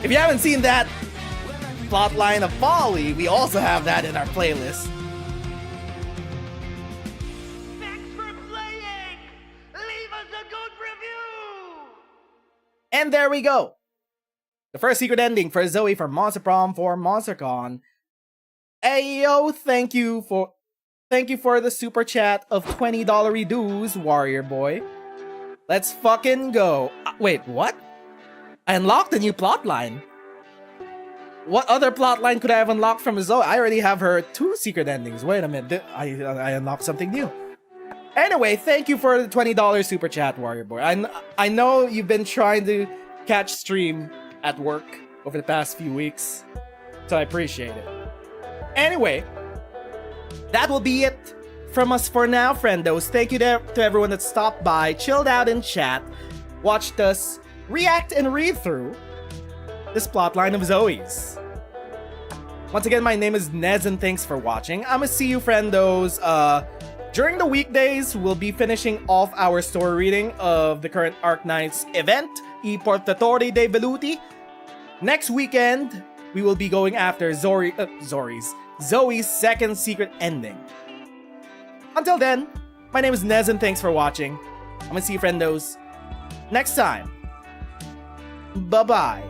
If you haven't seen that plotline of Polly, we also have that in our playlist. Thanks for playing! Leave us a good review! And there we go. The first secret ending for Zoe from Monster Prom for MonsterCon. Ayo, thank you for the super chat of $20 dues, Warrior Boy. Let's fucking go. Wait, what? I unlocked a new plotline. What other plotline could I have unlocked from Zoe? I already have her 2 secret endings. Wait a minute, I unlocked something new. Anyway, thank you for the $20 super chat, Warrior Boy. I know you've been trying to catch stream at work over the past few weeks, so I appreciate it. Anyway, that will be it from us for now, friendos. Thank you to everyone that stopped by, chilled out in chat, watched us react and read through this plotline of Zoe's. Once again, my name is Nez and thanks for watching. I'ma see you, friendos. During the weekdays, we'll be finishing off our story reading of the current Arc Knights event, I Portatori dei Veluti. Next weekend, we will be going after Zoe's second secret ending. Until then, my name is Nez and thanks for watching. I'm gonna see you, friendos, next time. Bye-bye.